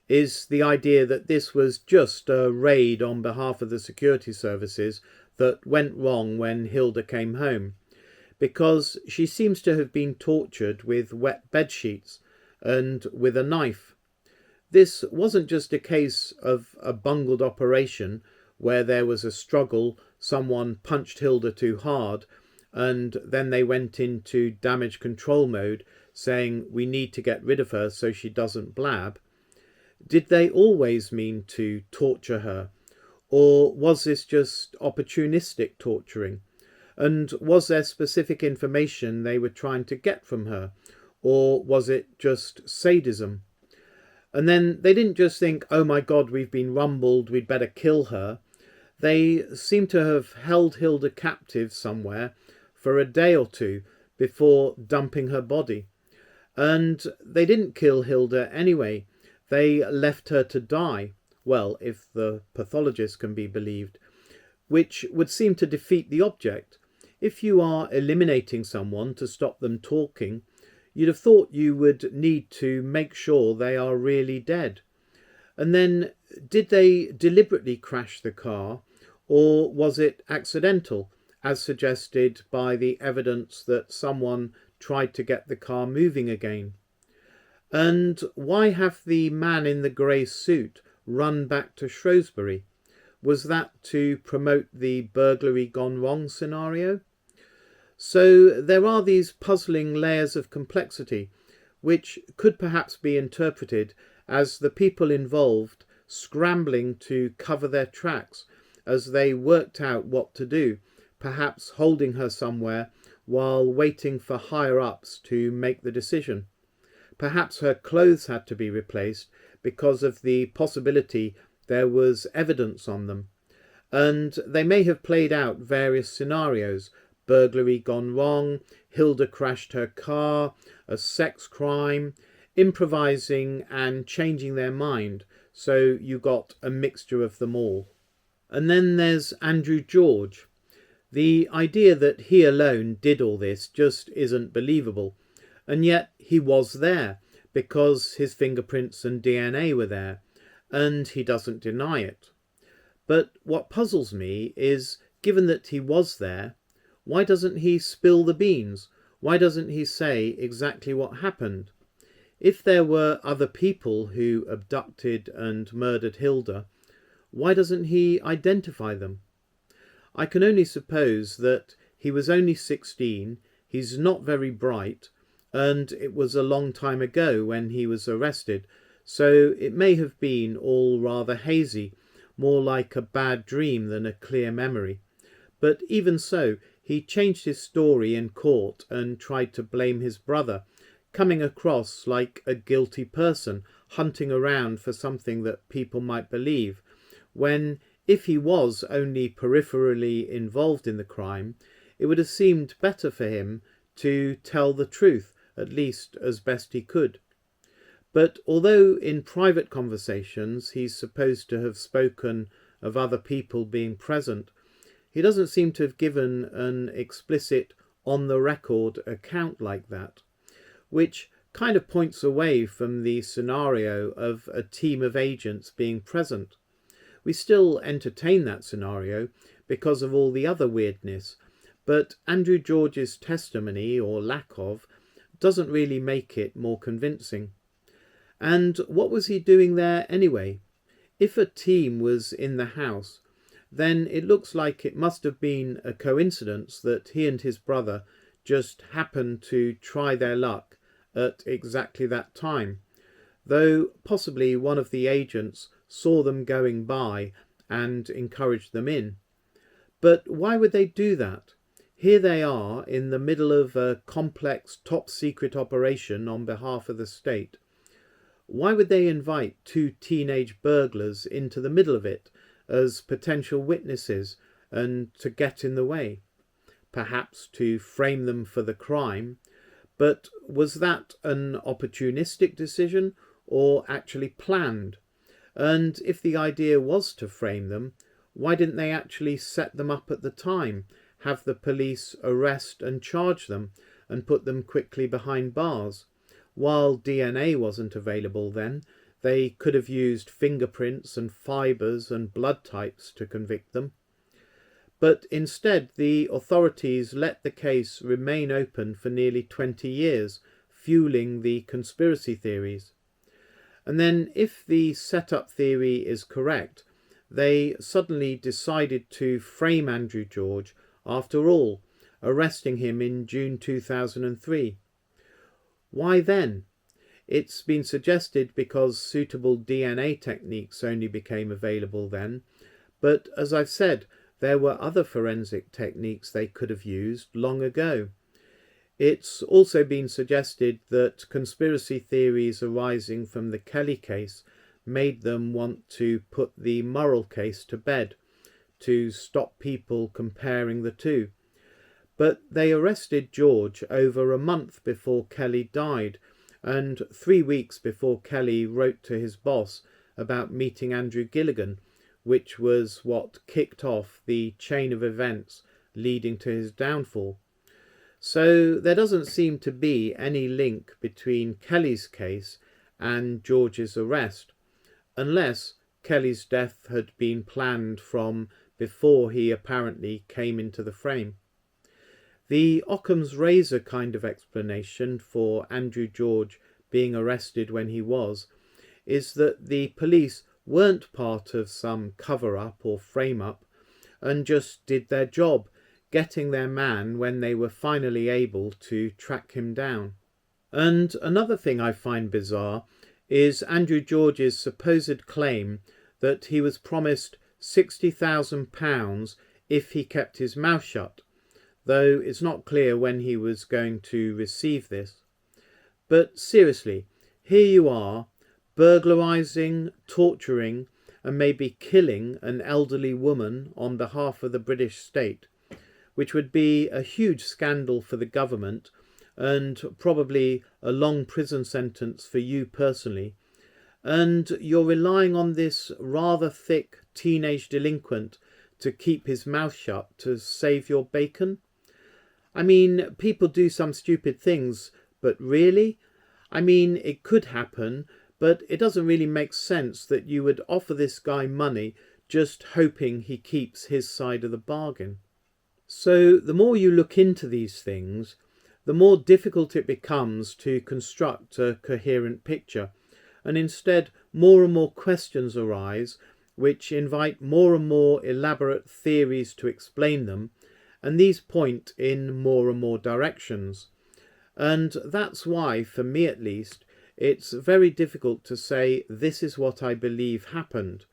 is the idea that this was just a raid on behalf of the security services that went wrong when Hilda came home, because she seems to have been tortured with wet bedsheets and with a knife. This wasn't just a case of a bungled operation where there was a struggle, someone punched Hilda too hard, and then they went into damage control mode saying we need to get rid of her so she doesn't blab. Did they always mean to torture her? Or was this just opportunistic torturing? And was there specific information they were trying to get from her? Or was it just sadism? And then they didn't just think, oh my God, we've been rumbled, we'd better kill her. They seem to have held Hilda captive somewhere for a day or two before dumping her body. And they didn't kill Hilda anyway. They left her to die. Well, if the pathologist can be believed, which would seem to defeat the object. If you are eliminating someone to stop them talking, you'd have thought you would need to make sure they are really dead. And then, did they deliberately crash the car, or was it accidental, as suggested by the evidence that someone tried to get the car moving again? And why have the man in the grey suit run back to Shrewsbury? Was that to promote the burglary gone wrong scenario? So there are these puzzling layers of complexity, which could perhaps be interpreted as the people involved scrambling to cover their tracks as they worked out what to do, perhaps holding her somewhere while waiting for higher-ups to make the decision. Perhaps her clothes had to be replaced because of the possibility there was evidence on them. And they may have played out various scenarios: burglary gone wrong, Hilda crashed her car, a sex crime, improvising and changing their mind, so you got a mixture of them all. And then there's Andrew George. The idea that he alone did all this just isn't believable, and yet he was there because his fingerprints and DNA were there, and he doesn't deny it. But what puzzles me is, given that he was there, why doesn't he spill the beans? Why doesn't he say exactly what happened? If there were other people who abducted and murdered Hilda, why doesn't he identify them? I can only suppose that he was only 16, he's not very bright, and it was a long time ago when he was arrested, so it may have been all rather hazy, more like a bad dream than a clear memory. But even so, he changed his story in court and tried to blame his brother, coming across like a guilty person hunting around for something that people might believe, when, if he was only peripherally involved in the crime, it would have seemed better for him to tell the truth, at least as best he could. But although in private conversations he's supposed to have spoken of other people being present, he doesn't seem to have given an explicit on-the-record account like that, which kind of points away from the scenario of a team of agents being present. We still entertain that scenario because of all the other weirdness, but Andrew George's testimony, or lack of, doesn't really make it more convincing. And what was he doing there anyway? If a team was in the house, then it looks like it must have been a coincidence that he and his brother just happened to try their luck at exactly that time, though possibly one of the agents saw them going by and encouraged them in. But why would they do that? Here they are in the middle of a complex top-secret operation on behalf of the state. Why would they invite two teenage burglars into the middle of it as potential witnesses and to get in the way? Perhaps to frame them for the crime, but was that an opportunistic decision or actually planned? And if the idea was to frame them, why didn't they actually set them up at the time, have the police arrest and charge them and put them quickly behind bars? While DNA wasn't available then, they could have used fingerprints and fibres and blood types to convict them. But instead, the authorities let the case remain open for nearly 20 years, fueling the conspiracy theories. And then, if the setup theory is correct, they suddenly decided to frame Andrew George after all, arresting him in June 2003. Why then? It's been suggested because suitable DNA techniques only became available then, but as I've said, there were other forensic techniques they could have used long ago. It's also been suggested that conspiracy theories arising from the Kelly case made them want to put the Murrell case to bed, to stop people comparing the two. But they arrested George over a month before Kelly died, and 3 weeks before Kelly wrote to his boss about meeting Andrew Gilligan, which was what kicked off the chain of events leading to his downfall. So there doesn't seem to be any link between Kelly's case and George's arrest, unless Kelly's death had been planned from before he apparently came into the frame. The Occam's razor kind of explanation for Andrew George being arrested when he was is that the police weren't part of some cover-up or frame-up and just did their job, getting their man when they were finally able to track him down. And another thing I find bizarre is Andrew George's supposed claim that he was promised £60,000 if he kept his mouth shut, though it's not clear when he was going to receive this. But seriously, here you are, burglarising, torturing, and maybe killing an elderly woman on behalf of the British state, which would be a huge scandal for the government and probably a long prison sentence for you personally, and you're relying on this rather thick teenage delinquent to keep his mouth shut to save your bacon? I mean, people do some stupid things, but really? I mean, it could happen, but it doesn't really make sense that you would offer this guy money just hoping he keeps his side of the bargain. So the more you look into these things, the more difficult it becomes to construct a coherent picture, and instead more and more questions arise which invite more and more elaborate theories to explain them, and these point in more and more directions. And that's why, for me at least, it's very difficult to say this is what I believe happened.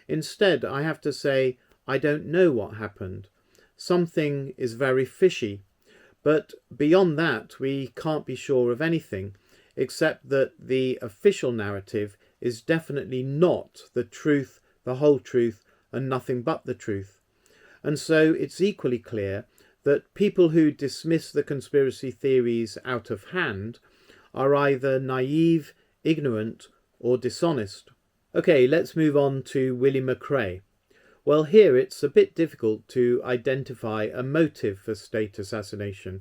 Instead, I have to say I don't know what happened. Something is very fishy. But beyond that, we can't be sure of anything, except that the official narrative is definitely not the truth, the whole truth, and nothing but the truth. And so it's equally clear that people who dismiss the conspiracy theories out of hand are either naive, ignorant or dishonest. Okay, let's move on to Willie McRae. Well, here it's a bit difficult to identify a motive for state assassination.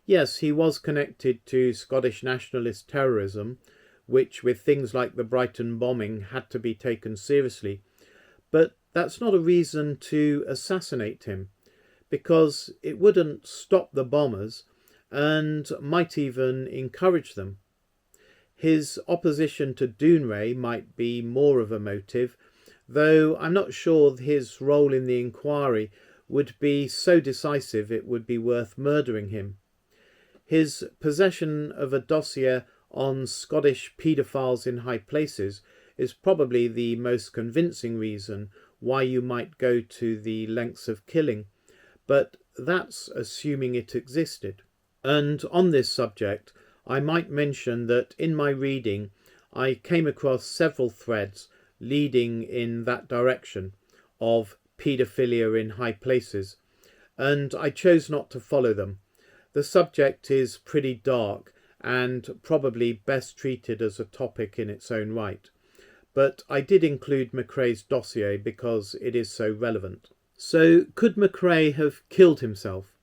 Yes, he was connected to Scottish nationalist terrorism, which with things like the Brighton bombing had to be taken seriously. But that's not a reason to assassinate him, because it wouldn't stop the bombers and might even encourage them. His opposition to Dounreay might be more of a motive, though I'm not sure his role in the inquiry would be so decisive it would be worth murdering him. His possession of a dossier on Scottish paedophiles in high places is probably the most convincing reason why you might go to the lengths of killing, but that's assuming it existed. And on this subject, I might mention that in my reading I came across several threads leading in that direction of paedophilia in high places, and I chose not to follow them. The subject is pretty dark and probably best treated as a topic in its own right, but I did include McRae's dossier because it is so relevant. So, could McRae have killed himself?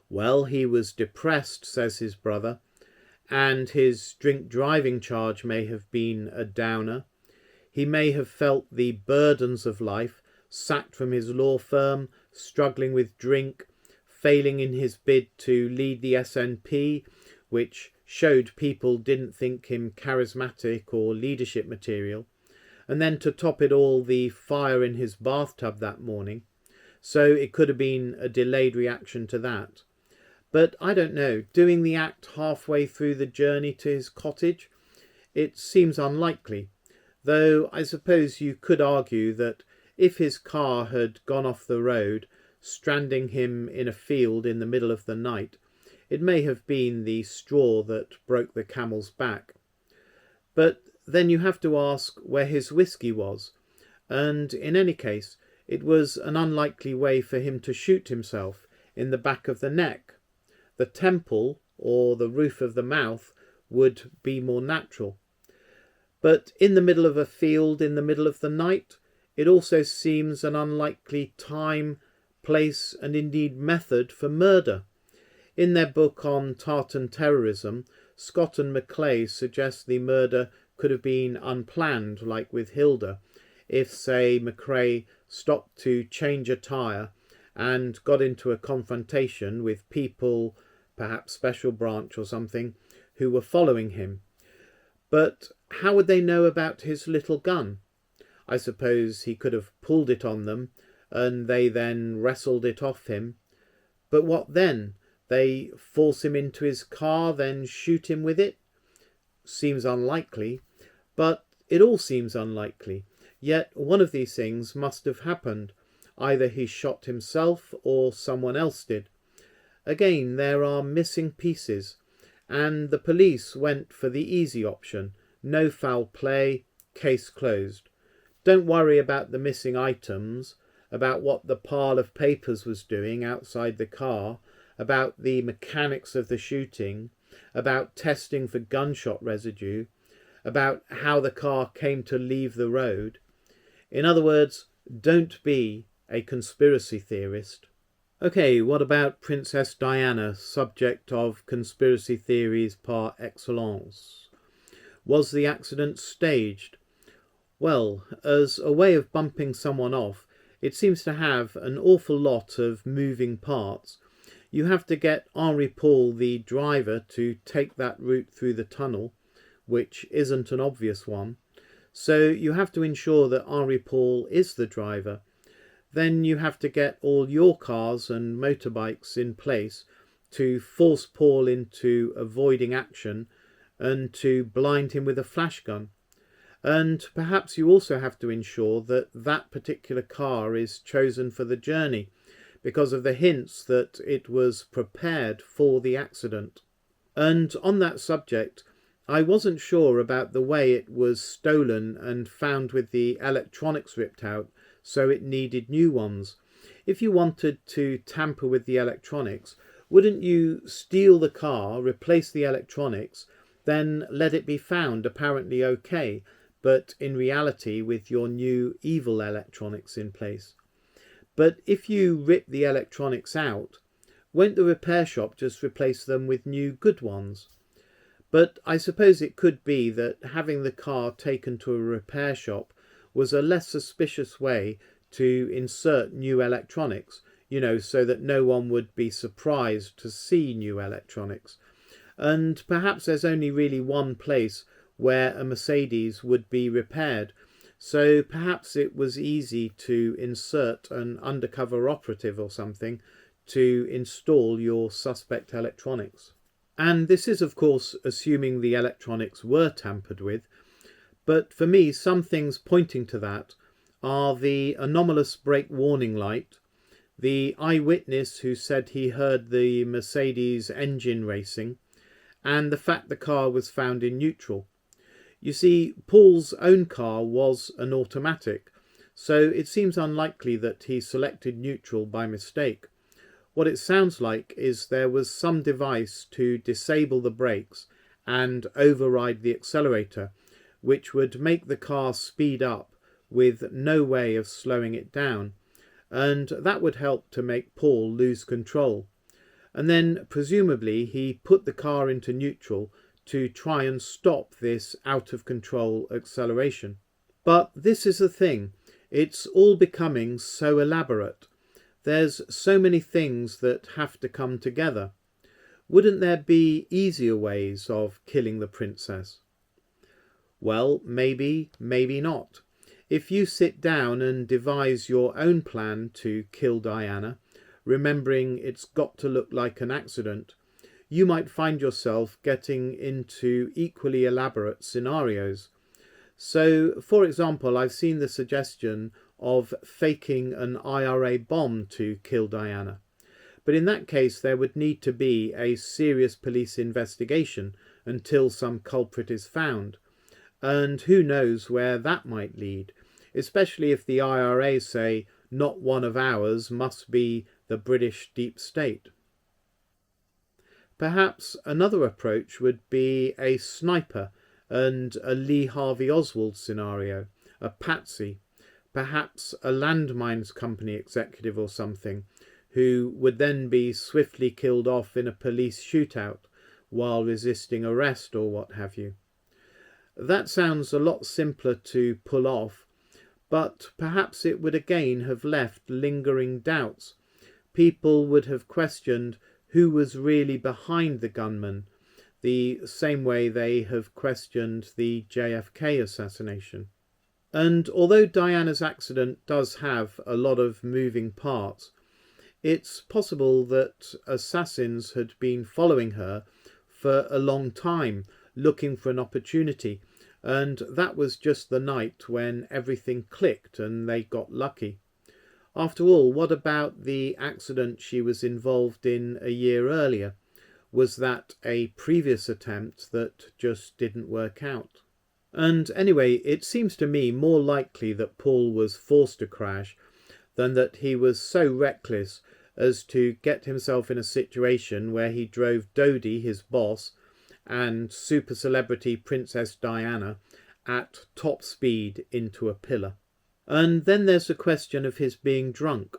Well, he was depressed, says his brother, and his drink driving charge may have been a downer. He may have felt the burdens of life, sacked from his law firm, struggling with drink, failing in his bid to lead the SNP, which showed people didn't think him charismatic or leadership material, and then to top it all, the fire in his bathtub that morning. So it could have been a delayed reaction to that. But I don't know, doing the act halfway through the journey to his cottage? It seems unlikely, though I suppose you could argue that if his car had gone off the road, stranding him in a field in the middle of the night, it may have been the straw that broke the camel's back. But then you have to ask where his whiskey was, and in any case it was an unlikely way for him to shoot himself in the back of the neck. The temple or the roof of the mouth would be more natural. But in the middle of a field in the middle of the night, it also seems an unlikely time, place and indeed method for murder. In their book on tartan terrorism, Scott and McRae suggest the murder could have been unplanned, like with Hilda, if, say, McRae stopped to change a tyre and got into a confrontation with people, perhaps Special Branch or something, who were following him. But how would they know about his little gun? I suppose he could have pulled it on them and they then wrestled it off him. But what then? They force him into his car, then shoot him with it? Seems unlikely, but it all seems unlikely. Yet one of these things must have happened. Either he shot himself or someone else did. Again, there are missing pieces, and the police went for the easy option. No foul play, case closed. Don't worry about the missing items, about what the pile of papers was doing outside the car, about the mechanics of the shooting, about testing for gunshot residue, about how the car came to leave the road. In other words, don't be a conspiracy theorist. Okay, what about Princess Diana, subject of conspiracy theories par excellence? Was the accident staged? Well, as a way of bumping someone off, it seems to have an awful lot of moving parts. You have to get Henri Paul, the driver, to take that route through the tunnel, which isn't an obvious one. So you have to ensure that Henri Paul is the driver. Then you have to get all your cars and motorbikes in place to force Paul into avoiding action and to blind him with a flash gun. And perhaps you also have to ensure that that particular car is chosen for the journey because of the hints that it was prepared for the accident. And on that subject, I wasn't sure about the way it was stolen and found with the electronics ripped out, so it needed new ones. If you wanted to tamper with the electronics, wouldn't you steal the car, replace the electronics, then let it be found apparently okay, but in reality with your new evil electronics in place. But if you rip the electronics out, won't the repair shop just replace them with new good ones? But I suppose it could be that having the car taken to a repair shop was a less suspicious way to insert new electronics, so that no one would be surprised to see new electronics. And perhaps there's only really one place where a Mercedes would be repaired, so perhaps it was easy to insert an undercover operative or something to install your suspect electronics. And this is, of course, assuming the electronics were tampered with, but for me some things pointing to that are the anomalous brake warning light, the eyewitness who said he heard the Mercedes engine racing, and the fact the car was found in neutral. You see, Paul's own car was an automatic, so it seems unlikely that he selected neutral by mistake. What it sounds like is there was some device to disable the brakes and override the accelerator, which would make the car speed up with no way of slowing it down, and that would help to make Paul lose control. And then presumably he put the car into neutral to try and stop this out of control acceleration. But this is the thing, it's all becoming so elaborate. There's so many things that have to come together. Wouldn't there be easier ways of killing the princess? Well, maybe, maybe not. If you sit down and devise your own plan to kill Diana, remembering it's got to look like an accident, you might find yourself getting into equally elaborate scenarios. So, for example, I've seen the suggestion of faking an IRA bomb to kill Diana. But in that case, there would need to be a serious police investigation until some culprit is found. And who knows where that might lead, especially if the IRA say, not one of ours, must be the British deep state. Perhaps another approach would be a sniper and a Lee Harvey Oswald scenario, a patsy, perhaps a landmines company executive or something, who would then be swiftly killed off in a police shootout while resisting arrest or what have you. That sounds a lot simpler to pull off, but perhaps it would again have left lingering doubts. People would have questioned who was really behind the gunman, the same way they have questioned the JFK assassination. And although Diana's accident does have a lot of moving parts, it's possible that assassins had been following her for a long time, looking for an opportunity, and that was just the night when everything clicked and they got lucky. After all, what about the accident she was involved in a year earlier? Was that a previous attempt that just didn't work out? And anyway, it seems to me more likely that Paul was forced to crash than that he was so reckless as to get himself in a situation where he drove Dodie, his boss, and super celebrity Princess Diana at top speed into a pillar. And then there's the question of his being drunk.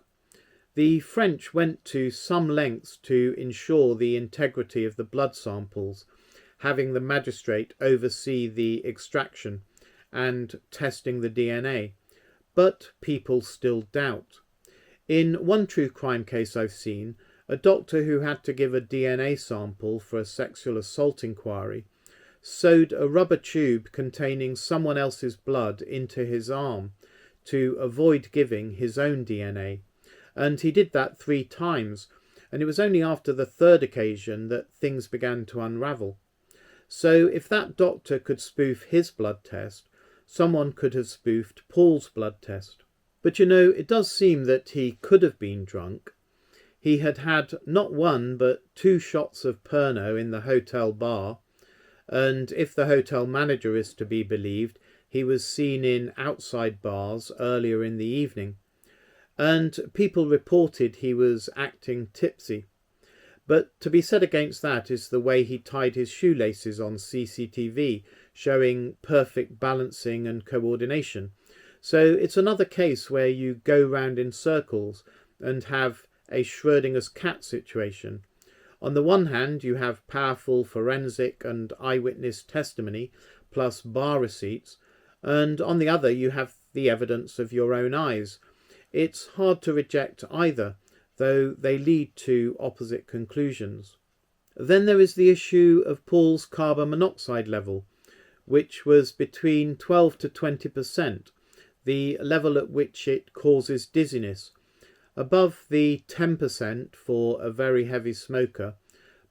The French went to some lengths to ensure the integrity of the blood samples, having the magistrate oversee the extraction and testing the DNA. But people still doubt. In one true crime case I've seen, a doctor who had to give a DNA sample for a sexual assault inquiry sewed a rubber tube containing someone else's blood into his arm to avoid giving his own DNA. And he did that 3 times, and it was only after the 3rd occasion that things began to unravel. So if that doctor could spoof his blood test, someone could have spoofed Paul's blood test. But it does seem that he could have been drunk. He had had not 1 but 2 shots of Pernod in the hotel bar, and if the hotel manager is to be believed, he was seen in outside bars earlier in the evening, and people reported he was acting tipsy. But to be said against that is the way he tied his shoelaces on CCTV, showing perfect balancing and coordination. So it's another case where you go round in circles and have a Schrodinger's cat situation. On the one hand, you have powerful forensic and eyewitness testimony, plus bar receipts, and on the other you have the evidence of your own eyes. It's hard to reject either, though they lead to opposite conclusions. Then there is the issue of Paul's carbon monoxide level, which was between 12 to 20%, the level at which it causes dizziness, above the 10% for a very heavy smoker,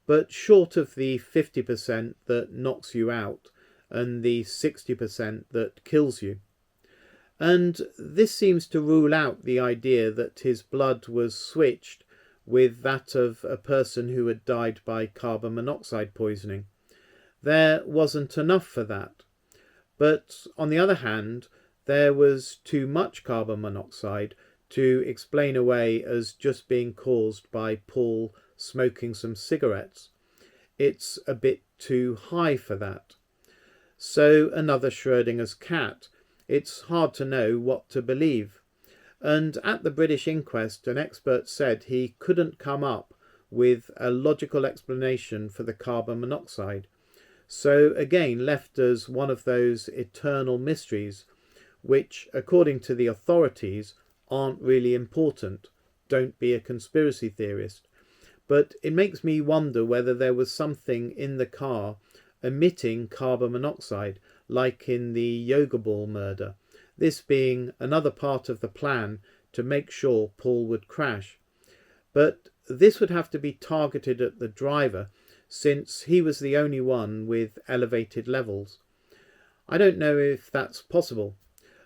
but short of the 50% that knocks you out and the 60% that kills you. And this seems to rule out the idea that his blood was switched with that of a person who had died by carbon monoxide poisoning. There wasn't enough for that. But on the other hand, there was too much carbon monoxide to explain away as just being caused by Paul smoking some cigarettes. It's a bit too high for that. So another Schrodinger's cat. It's hard to know what to believe. And at the British inquest, an expert said he couldn't come up with a logical explanation for the carbon monoxide. So again, left as one of those eternal mysteries, which, according to the authorities, aren't really important. Don't be a conspiracy theorist. But it makes me wonder whether there was something in the car emitting carbon monoxide, like in the yoga ball murder, this being another part of the plan to make sure Paul would crash. But this would have to be targeted at the driver, since he was the only one with elevated levels. I don't know if that's possible.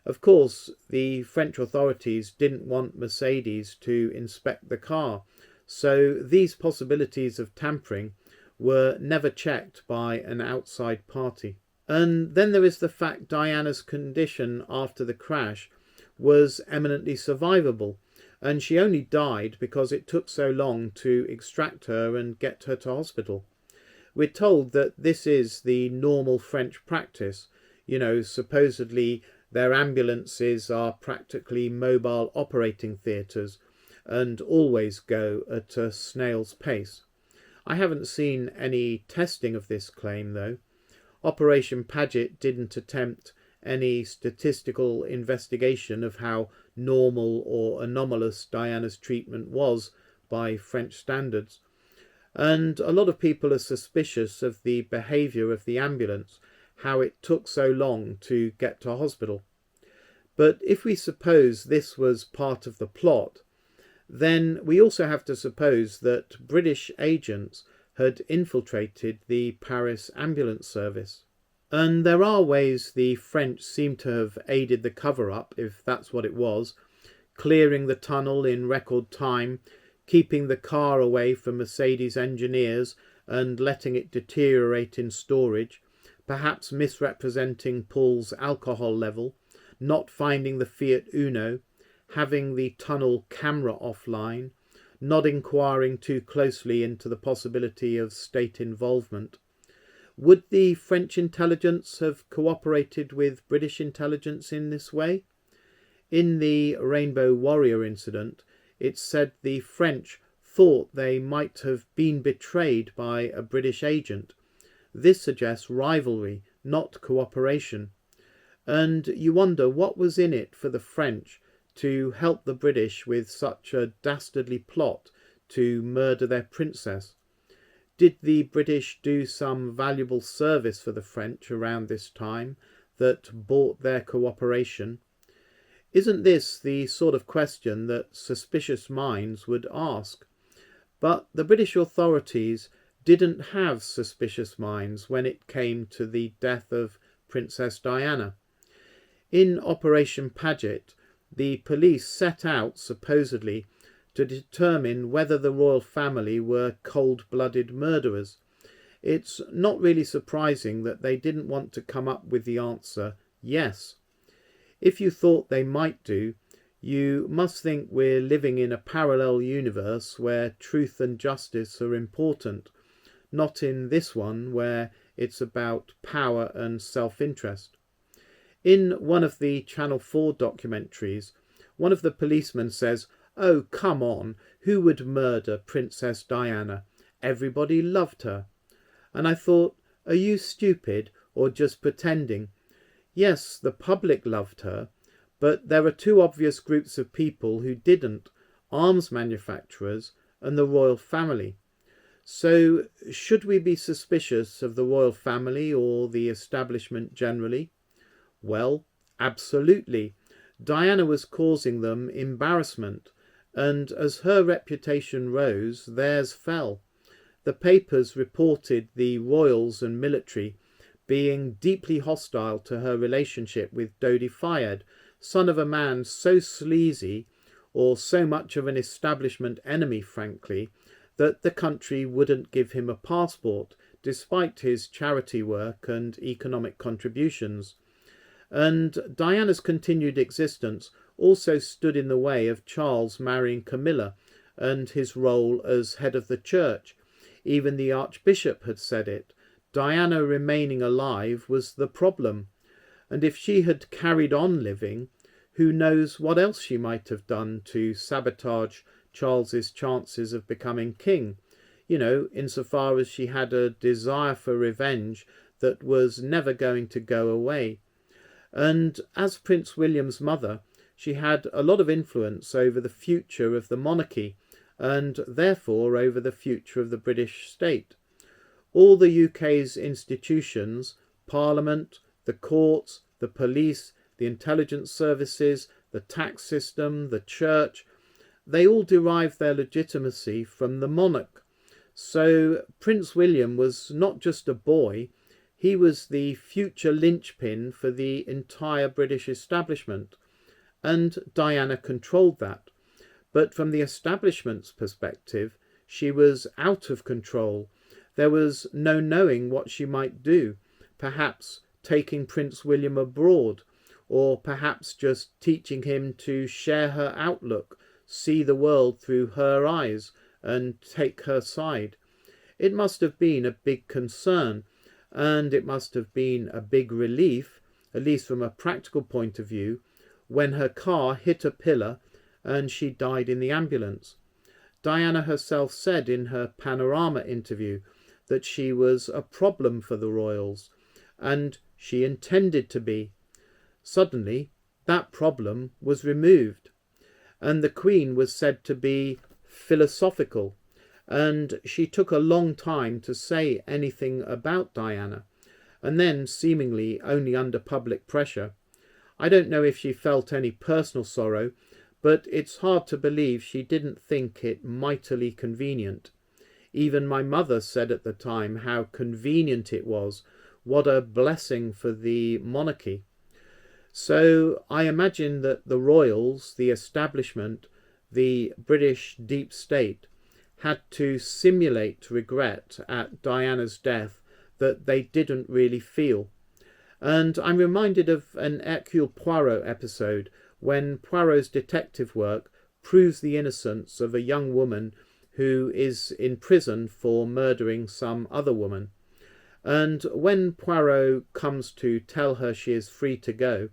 Of course, the French authorities didn't want Mercedes to inspect the car, so these possibilities of tampering were never checked by an outside party. And then there is the fact Diana's condition after the crash was eminently survivable, and she only died because it took so long to extract her and get her to hospital. We're told that this is the normal French practice. Supposedly their ambulances are practically mobile operating theatres and always go at a snail's pace. I haven't seen any testing of this claim, though. Operation Paget didn't attempt any statistical investigation of how normal or anomalous Diana's treatment was by French standards. And a lot of people are suspicious of the behaviour of the ambulance, how it took so long to get to hospital. But if we suppose this was part of the plot, then we also have to suppose that British agents had infiltrated the Paris ambulance service. And there are ways the French seem to have aided the cover-up, if that's what it was, clearing the tunnel in record time, keeping the car away from Mercedes engineers and letting it deteriorate in storage, perhaps misrepresenting Paul's alcohol level, not finding the Fiat Uno, having the tunnel camera offline, not inquiring too closely into the possibility of state involvement. Would the French intelligence have cooperated with British intelligence in this way? In the Rainbow Warrior incident, it's said the French thought they might have been betrayed by a British agent. This suggests rivalry, not cooperation. And you wonder what was in it for the French to help the British with such a dastardly plot to murder their princess. Did the British do some valuable service for the French around this time that bought their cooperation? Isn't this the sort of question that suspicious minds would ask? But the British authorities didn't have suspicious minds when it came to the death of Princess Diana. In Operation Paget, the police set out, supposedly, to determine whether the royal family were cold-blooded murderers. It's not really surprising that they didn't want to come up with the answer, yes. If you thought they might do, You must think we're living in a parallel universe where truth and justice are important, not in this one where it's about power and self-interest. In one of the Channel 4 documentaries, one of the policemen says, "Oh, come on, who would murder Princess Diana? Everybody loved her." And I thought, are you stupid or just pretending? Yes, the public loved her, but there are two obvious groups of people who didn't: arms manufacturers and the royal family. So should we be suspicious of the royal family or the establishment generally? Well, absolutely. Diana was causing them embarrassment, and as her reputation rose, theirs fell. The papers reported the royals and military being deeply hostile to her relationship with Dodi Fayed, son of a man so sleazy, or so much of an establishment enemy, frankly, that the country wouldn't give him a passport, despite his charity work and economic contributions. And Diana's continued existence also stood in the way of Charles marrying Camilla and his role as head of the church. Even the Archbishop had said it. Diana remaining alive was the problem. And if she had carried on living, who knows what else she might have done to sabotage Charles's chances of becoming king, insofar as she had a desire for revenge that was never going to go away. And as Prince William's mother, she had a lot of influence over the future of the monarchy and therefore over the future of the British state. All the UK's institutions, Parliament, the courts, the police, the intelligence services, the tax system, the church, they all derived their legitimacy from the monarch. So Prince William was not just a boy, he was the future linchpin for the entire British establishment, and Diana controlled that. But from the establishment's perspective, she was out of control. There was no knowing what she might do, perhaps taking Prince William abroad, or perhaps just teaching him to share her outlook, see the world through her eyes, and take her side. It must have been a big concern, and it must have been a big relief, at least from a practical point of view, when her car hit a pillar and she died in the ambulance. Diana herself said in her Panorama interview that she was a problem for the royals, and she intended to be. Suddenly, that problem was removed, and the Queen was said to be philosophical, and she took a long time to say anything about Diana, and then seemingly only under public pressure. I don't know if she felt any personal sorrow, but it's hard to believe she didn't think it mightily convenient. Even my mother said at the time how convenient it was, what a blessing for the monarchy. So I imagine that the royals, the establishment, the British deep state had to simulate regret at Diana's death that they didn't really feel. And I'm reminded of an Hercule Poirot episode when Poirot's detective work proves the innocence of a young woman who is in prison for murdering some other woman. And when Poirot comes to tell her she is free to go,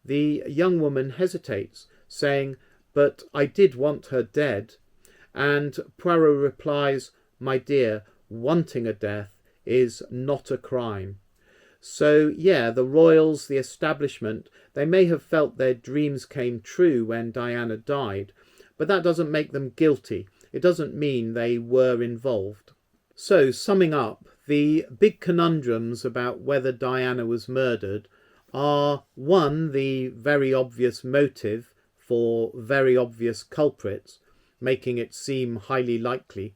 the young woman hesitates, saying, "But I did want her dead." And Poirot replies, "My dear, wanting a death is not a crime." So yeah, the royals, the establishment, they may have felt their dreams came true when Diana died, but that doesn't make them guilty. It doesn't mean they were involved. So summing up, the big conundrums about whether Diana was murdered are: one, the very obvious motive for very obvious culprits, making it seem highly likely,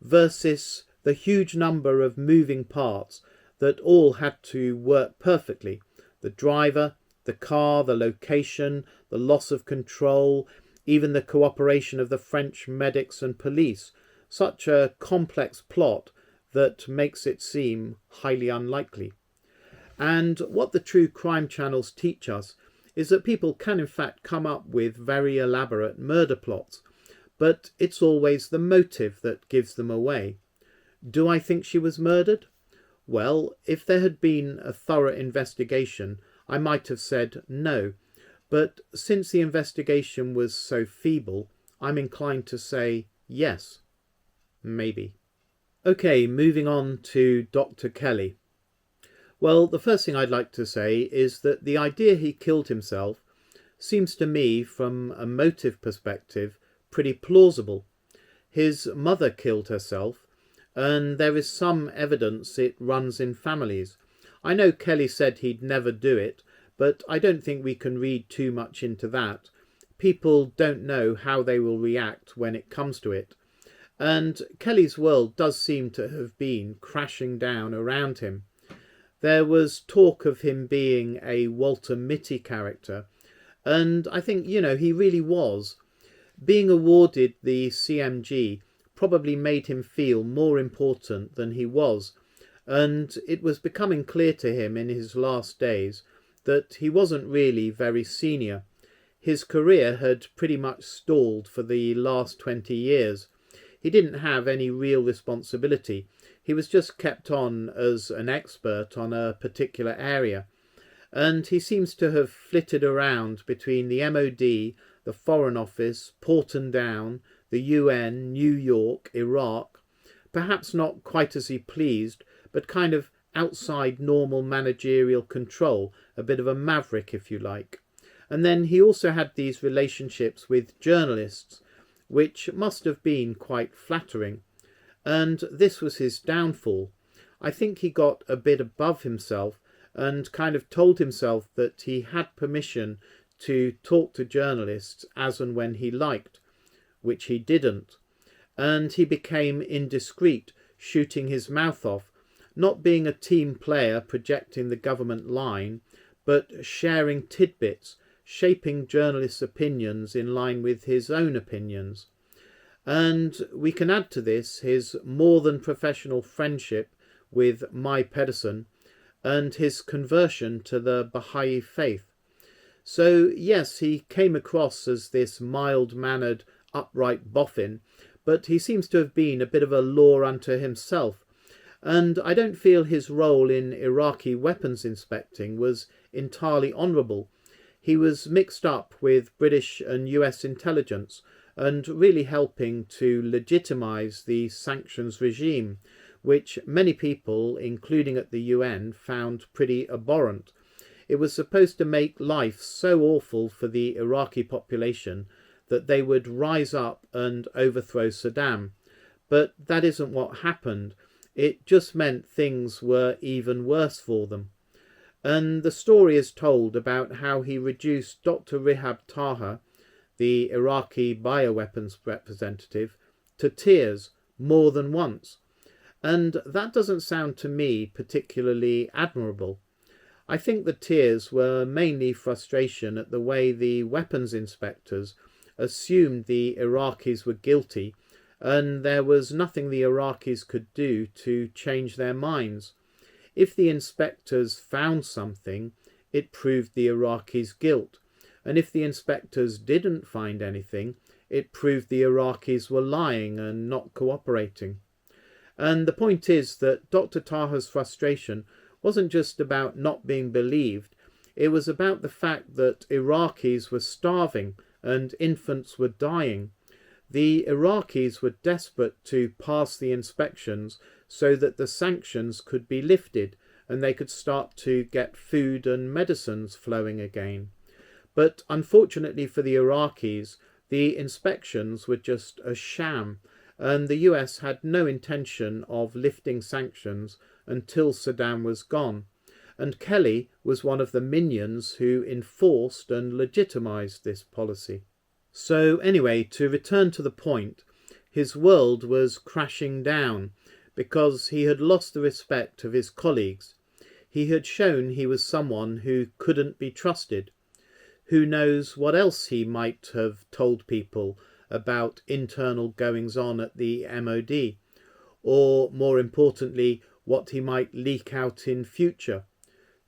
versus the huge number of moving parts that all had to work perfectly: the driver, the car, the location, the loss of control, even the cooperation of the French medics and police. Such a complex plot that makes it seem highly unlikely. And what the true crime channels teach us is that people can in fact come up with very elaborate murder plots, but it's always the motive that gives them away. Do I think she was murdered? Well, if there had been a thorough investigation, I might have said no, but since the investigation was so feeble, I'm inclined to say yes, maybe. Okay, moving on to Dr. Kelly. Well, the first thing I'd like to say is that the idea he killed himself seems to me, from a motive perspective, pretty plausible. His mother killed herself, and there is some evidence it runs in families. I know Kelly said he'd never do it, but I don't think we can read too much into that. People don't know how they will react when it comes to it. And Kelly's world does seem to have been crashing down around him. There was talk of him being a Walter Mitty character, and I think, he really was. Being awarded the CMG probably made him feel more important than he was, and it was becoming clear to him in his last days that he wasn't really very senior. His career had pretty much stalled for the last 20 years. He didn't have any real responsibility. He was just kept on as an expert on a particular area. And he seems to have flitted around between the MOD, the Foreign Office, Porton Down, the UN, New York, Iraq, perhaps not quite as he pleased, but kind of outside normal managerial control, a bit of a maverick, if you like. And then he also had these relationships with journalists, which must have been quite flattering. And this was his downfall. I think he got a bit above himself and kind of told himself that he had permission to talk to journalists as and when he liked, which he didn't. And he became indiscreet, shooting his mouth off, not being a team player projecting the government line, but sharing tidbits, shaping journalists' opinions in line with his own opinions. And we can add to this his more than professional friendship with Mai Pedersen and his conversion to the Baha'i faith. So yes, he came across as this mild-mannered, upright boffin, but he seems to have been a bit of a law unto himself. And I don't feel his role in Iraqi weapons inspecting was entirely honourable. He was mixed up with British and US intelligence and really helping to legitimise the sanctions regime, which many people, including at the UN, found pretty abhorrent. It was supposed to make life so awful for the Iraqi population that they would rise up and overthrow Saddam. But that isn't what happened. It just meant things were even worse for them. And the story is told about how he reduced Dr. Rihab Taha, the Iraqi bioweapons representative, to tears more than once. And that doesn't sound to me particularly admirable. I think the tears were mainly frustration at the way the weapons inspectors assumed the Iraqis were guilty, and there was nothing the Iraqis could do to change their minds. If the inspectors found something, it proved the Iraqis' guilt, and if the inspectors didn't find anything, it proved the Iraqis were lying and not cooperating. And the point is that Dr. Taha's frustration wasn't just about not being believed, it was about the fact that Iraqis were starving and infants were dying. The Iraqis were desperate to pass the inspections so that the sanctions could be lifted and they could start to get food and medicines flowing again. But unfortunately for the Iraqis, the inspections were just a sham, and the US had no intention of lifting sanctions until Saddam was gone. And Kelly was one of the minions who enforced and legitimised this policy. So anyway, to return to the point, his world was crashing down because he had lost the respect of his colleagues. He had shown he was someone who couldn't be trusted. Who knows what else he might have told people about internal goings-on at the MOD, or more importantly, what he might leak out in future.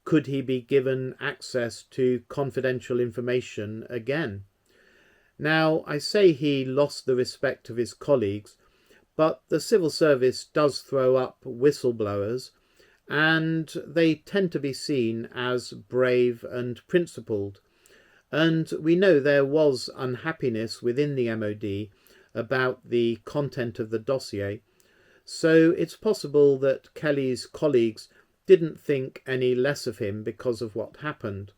could he be given access to confidential information again? Now, I say he lost the respect of his colleagues, but the civil service does throw up whistleblowers, and they tend to be seen as brave and principled. And we know there was unhappiness within the MOD about the content of the dossier, so it's possible that Kelly's colleagues didn't think any less of him because of what happened.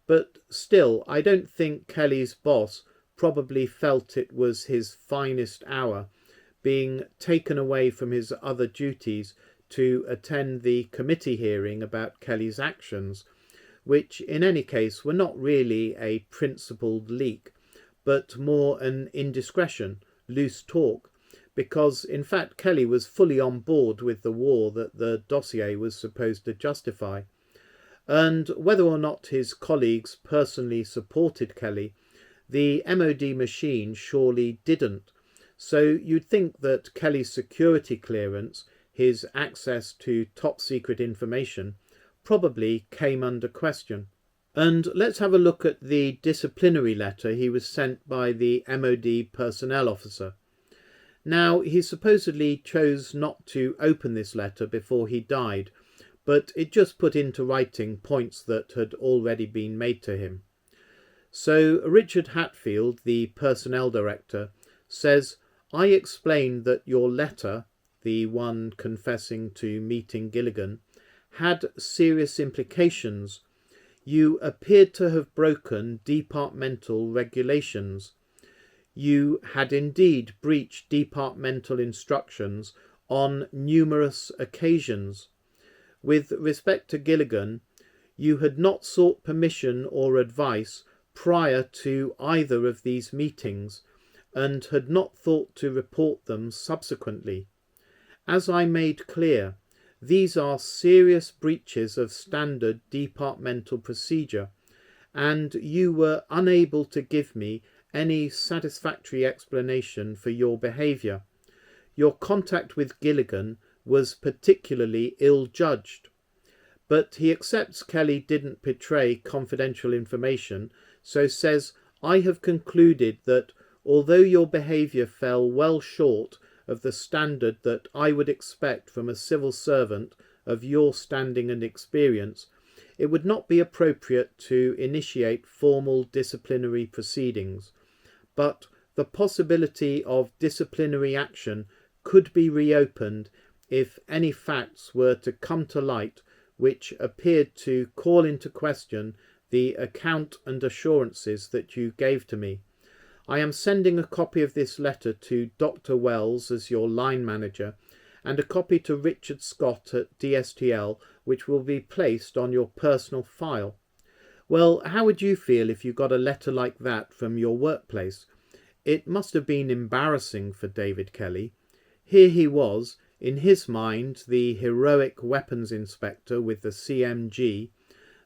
But still, I don't think Kelly's boss probably felt it was his finest hour, being taken away from his other duties to attend the committee hearing about Kelly's actions, which in any case were not really a principled leak, but more an indiscretion, loose talk, because in fact Kelly was fully on board with the war that the dossier was supposed to justify. And whether or not his colleagues personally supported Kelly, the MOD machine surely didn't. So you'd think that Kelly's security clearance, his access to top secret information, probably came under question. And let's have a look at the disciplinary letter he was sent by the MOD personnel officer. Now, he supposedly chose not to open this letter before he died, but it just put into writing points that had already been made to him. So Richard Hatfield, the personnel director, says, "I explained that your letter, the one confessing to meeting Gilligan, had serious implications. You appeared to have broken departmental regulations. You had indeed breached departmental instructions on numerous occasions. With respect to Gilligan, you had not sought permission or advice prior to either of these meetings, and had not thought to report them subsequently. As I made clear, these are serious breaches of standard departmental procedure, and you were unable to give me any satisfactory explanation for your behaviour. Your contact with Gilligan was particularly ill-judged." But he accepts Kelly didn't betray confidential information, so says, "I have concluded that although your behaviour fell well short of the standard that I would expect from a civil servant of your standing and experience, it would not be appropriate to initiate formal disciplinary proceedings, but the possibility of disciplinary action could be reopened if any facts were to come to light which appeared to call into question the account and assurances that you gave to me. I am sending a copy of this letter to Dr. Wells as your line manager, and a copy to Richard Scott at DSTL, which will be placed on your personal file." Well, how would you feel if you got a letter like that from your workplace? It must have been embarrassing for David Kelly. Here he was, in his mind, the heroic weapons inspector with the CMG,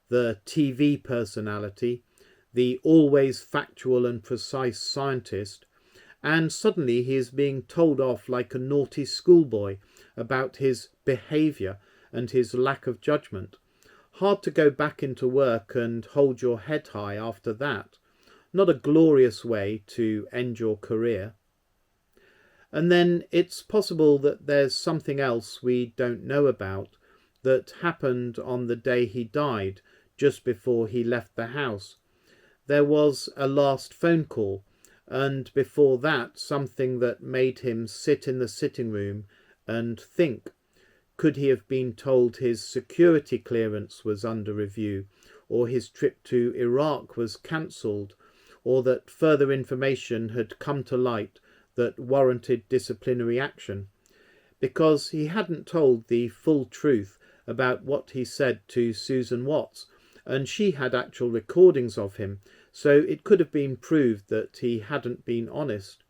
the TV personality, the always factual and precise scientist, and suddenly he is being told off like a naughty schoolboy about his behaviour and his lack of judgment. Hard to go back into work and hold your head high after that. Not a glorious way to end your career. And then it's possible that there's something else we don't know about that happened on the day he died, just before he left the house. There was a last phone call, and before that something that made him sit in the sitting room and think. Could he have been told his security clearance was under review, or his trip to Iraq was cancelled, or that further information had come to light that warranted disciplinary action? Because he hadn't told the full truth about what he said to Susan Watts, and she had actual recordings of him, so it could have been proved that he hadn't been honest.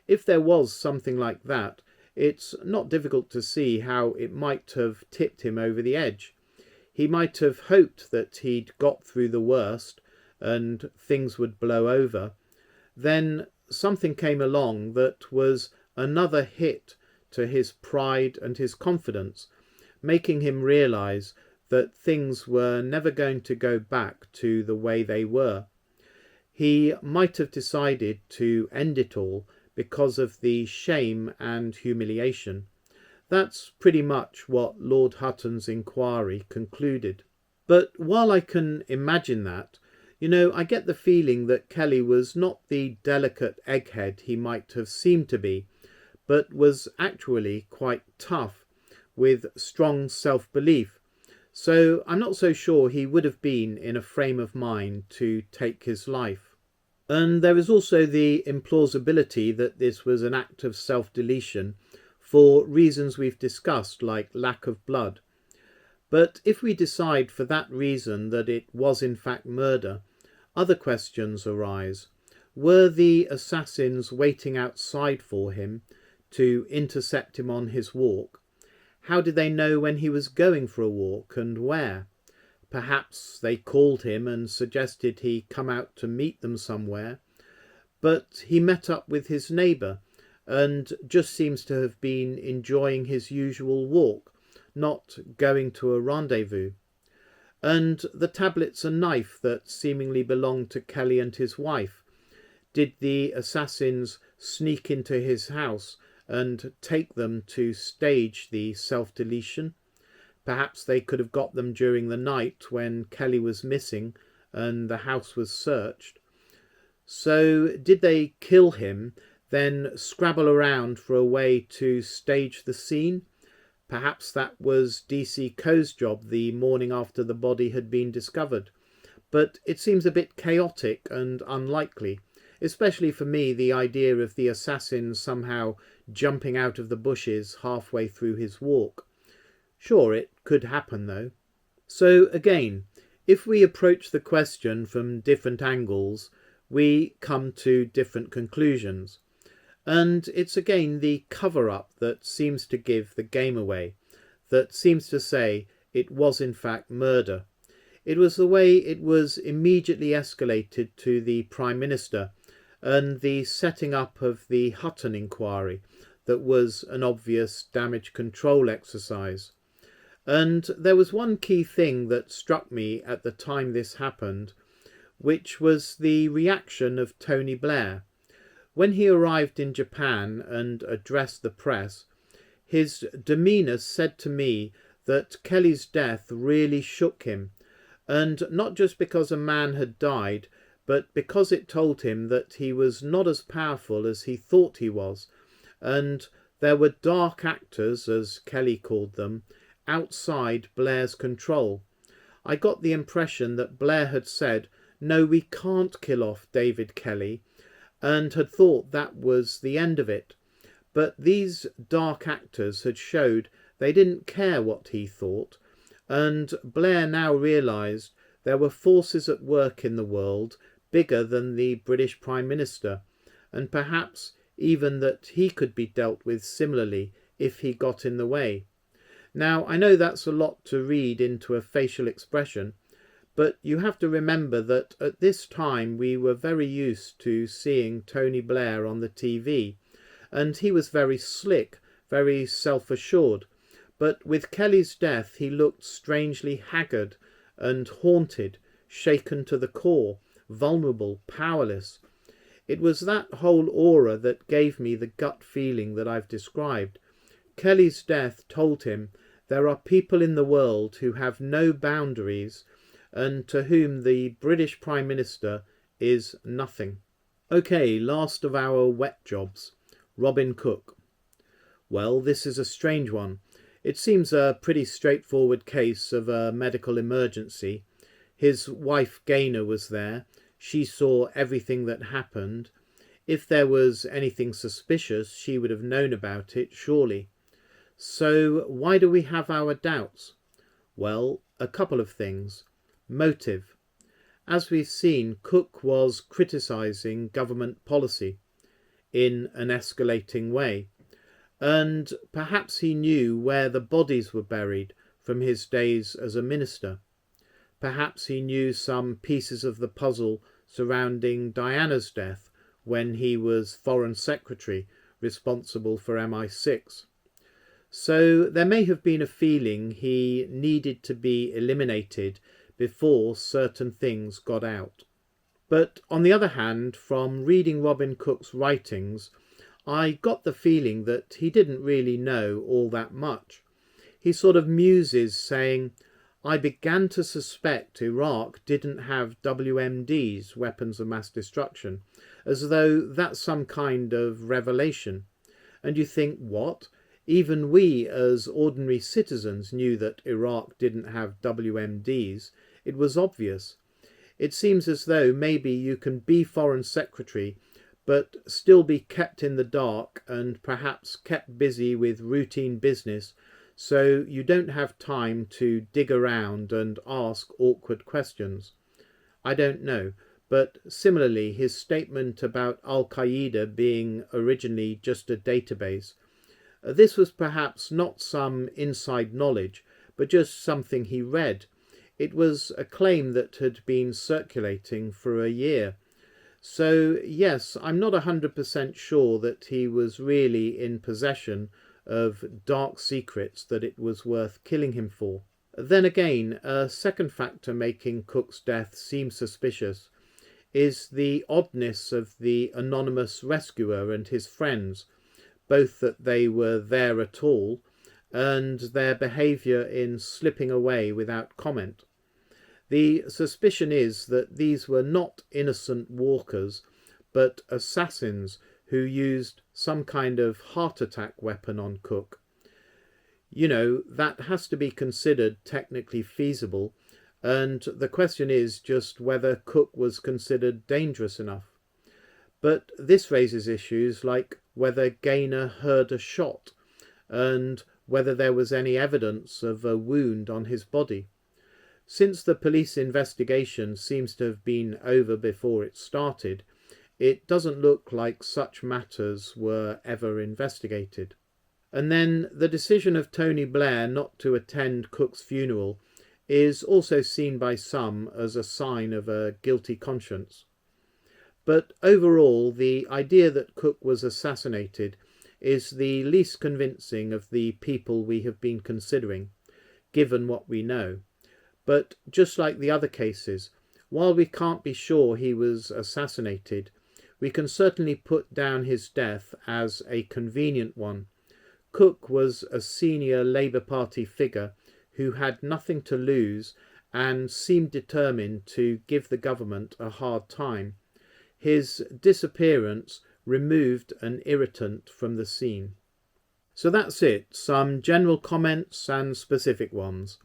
If there was something like that, it's not difficult to see how it might have tipped him over the edge. He might have hoped that he'd got through the worst and things would blow over. Then something came along that was another hit to his pride and his confidence, making him realise that things were never going to go back to the way they were. He might have decided to end it all because of the shame and humiliation. That's pretty much what Lord Hutton's inquiry concluded. But while I can imagine that, I get the feeling that Kelly was not the delicate egghead he might have seemed to be, but was actually quite tough, with strong self-belief. So I'm not so sure he would have been in a frame of mind to take his life. And there is also the implausibility that this was an act of self-deletion for reasons we've discussed, like lack of blood. But if we decide for that reason that it was in fact murder, other questions arise. Were the assassins waiting outside for him to intercept him on his walk? How did they know when he was going for a walk and where? Perhaps they called him and suggested he come out to meet them somewhere, but he met up with his neighbour and just seems to have been enjoying his usual walk, not going to a rendezvous. And the tablets and knife that seemingly belonged to Kelly and his wife, did the assassins sneak into his house and take them to stage the self-deletion? Perhaps they could have got them during the night when Kelly was missing and the house was searched. So did they kill him, then scrabble around for a way to stage the scene? Perhaps that was DC Coe's job the morning after the body had been discovered. But it seems a bit chaotic and unlikely, especially for me, the idea of the assassin somehow jumping out of the bushes halfway through his walk. Sure, it could happen though. So again, if we approach the question from different angles, we come to different conclusions. And it's again the cover-up that seems to give the game away, that seems to say it was in fact murder. It was the way it was immediately escalated to the Prime Minister and the setting up of the Hutton inquiry that was an obvious damage control exercise. And there was one key thing that struck me at the time this happened, which was the reaction of Tony Blair. When he arrived in Japan and addressed the press, his demeanour said to me that Kelly's death really shook him, and not just because a man had died, but because it told him that he was not as powerful as he thought he was, and there were dark actors, as Kelly called them, outside Blair's control. I got the impression that Blair had said, "No, we can't kill off David Kelly," and had thought that was the end of it. But these dark actors had showed they didn't care what he thought, and Blair now realised there were forces at work in the world bigger than the British Prime Minister, and perhaps even that he could be dealt with similarly if he got in the way. Now, I know that's a lot to read into a facial expression, but you have to remember that at this time we were very used to seeing Tony Blair on the TV, and he was very slick, very self-assured. But with Kelly's death he looked strangely haggard and haunted, shaken to the core, vulnerable, powerless. It was that whole aura that gave me the gut feeling that I've described. Kelly's death told him there are people in the world who have no boundaries and to whom the British Prime Minister is nothing. Okay, last of our wet jobs, Robin Cook. Well, this is a strange one. It seems a pretty straightforward case of a medical emergency. His wife Gaynor was there. She saw everything that happened. If there was anything suspicious, she would have known about it, surely. So why do we have our doubts? Well, a couple of things. Motive. As we've seen, Cook was criticising government policy in an escalating way, and perhaps he knew where the bodies were buried from his days as a minister. Perhaps he knew some pieces of the puzzle surrounding Diana's death when he was Foreign Secretary responsible for MI6. So there may have been a feeling he needed to be eliminated before certain things got out. But on the other hand, from reading Robin Cook's writings, I got the feeling that he didn't really know all that much. He sort of muses saying, "I began to suspect Iraq didn't have WMDs, weapons of mass destruction, as though that's some kind of revelation." And you think, what? Even we as ordinary citizens knew that Iraq didn't have WMDs. It was obvious. It seems as though maybe you can be Foreign Secretary but still be kept in the dark and perhaps kept busy with routine business, so you don't have time to dig around and ask awkward questions. I don't know, but similarly his statement about Al-Qaeda being originally just a database, this was perhaps not some inside knowledge, but just something he read. It was a claim that had been circulating for a year. So yes, I'm not 100% sure that he was really in possession of dark secrets that it was worth killing him for. Then again, a second factor making Cook's death seem suspicious is the oddness of the anonymous rescuer and his friends, both that they were there at all and their behaviour in slipping away without comment. The suspicion is that these were not innocent walkers, but assassins who used some kind of heart attack weapon on Cook. You know, that has to be considered technically feasible, and the question is just whether Cook was considered dangerous enough. But this raises issues like whether Gaynor heard a shot and whether there was any evidence of a wound on his body. Since the police investigation seems to have been over before it started, it doesn't look like such matters were ever investigated. And then the decision of Tony Blair not to attend Cook's funeral is also seen by some as a sign of a guilty conscience. But overall, the idea that Cook was assassinated is the least convincing of the people we have been considering, given what we know. But just like the other cases, while we can't be sure he was assassinated, we can certainly put down his death as a convenient one. Cook was a senior Labour Party figure who had nothing to lose and seemed determined to give the government a hard time. His disappearance removed an irritant from the scene. So that's it, some general comments and specific ones.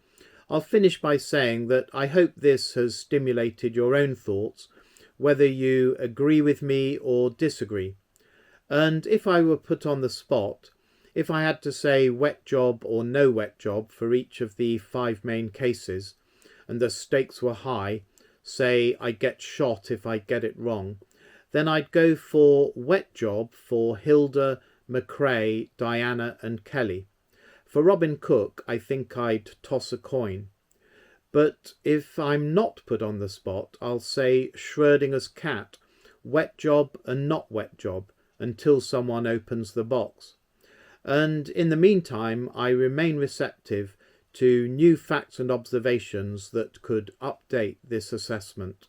I'll finish by saying that I hope this has stimulated your own thoughts, whether you agree with me or disagree. And if I were put on the spot, if I had to say wet job or no wet job for each of the 5 main cases, and the stakes were high, say I get shot if I get it wrong, then I'd go for wet job for Hilda, McRae, Diana and Kelly. For Robin Cook, I think I'd toss a coin. But if I'm not put on the spot, I'll say Schrodinger's cat, wet job and not wet job, until someone opens the box. And in the meantime, I remain receptive to new facts and observations that could update this assessment.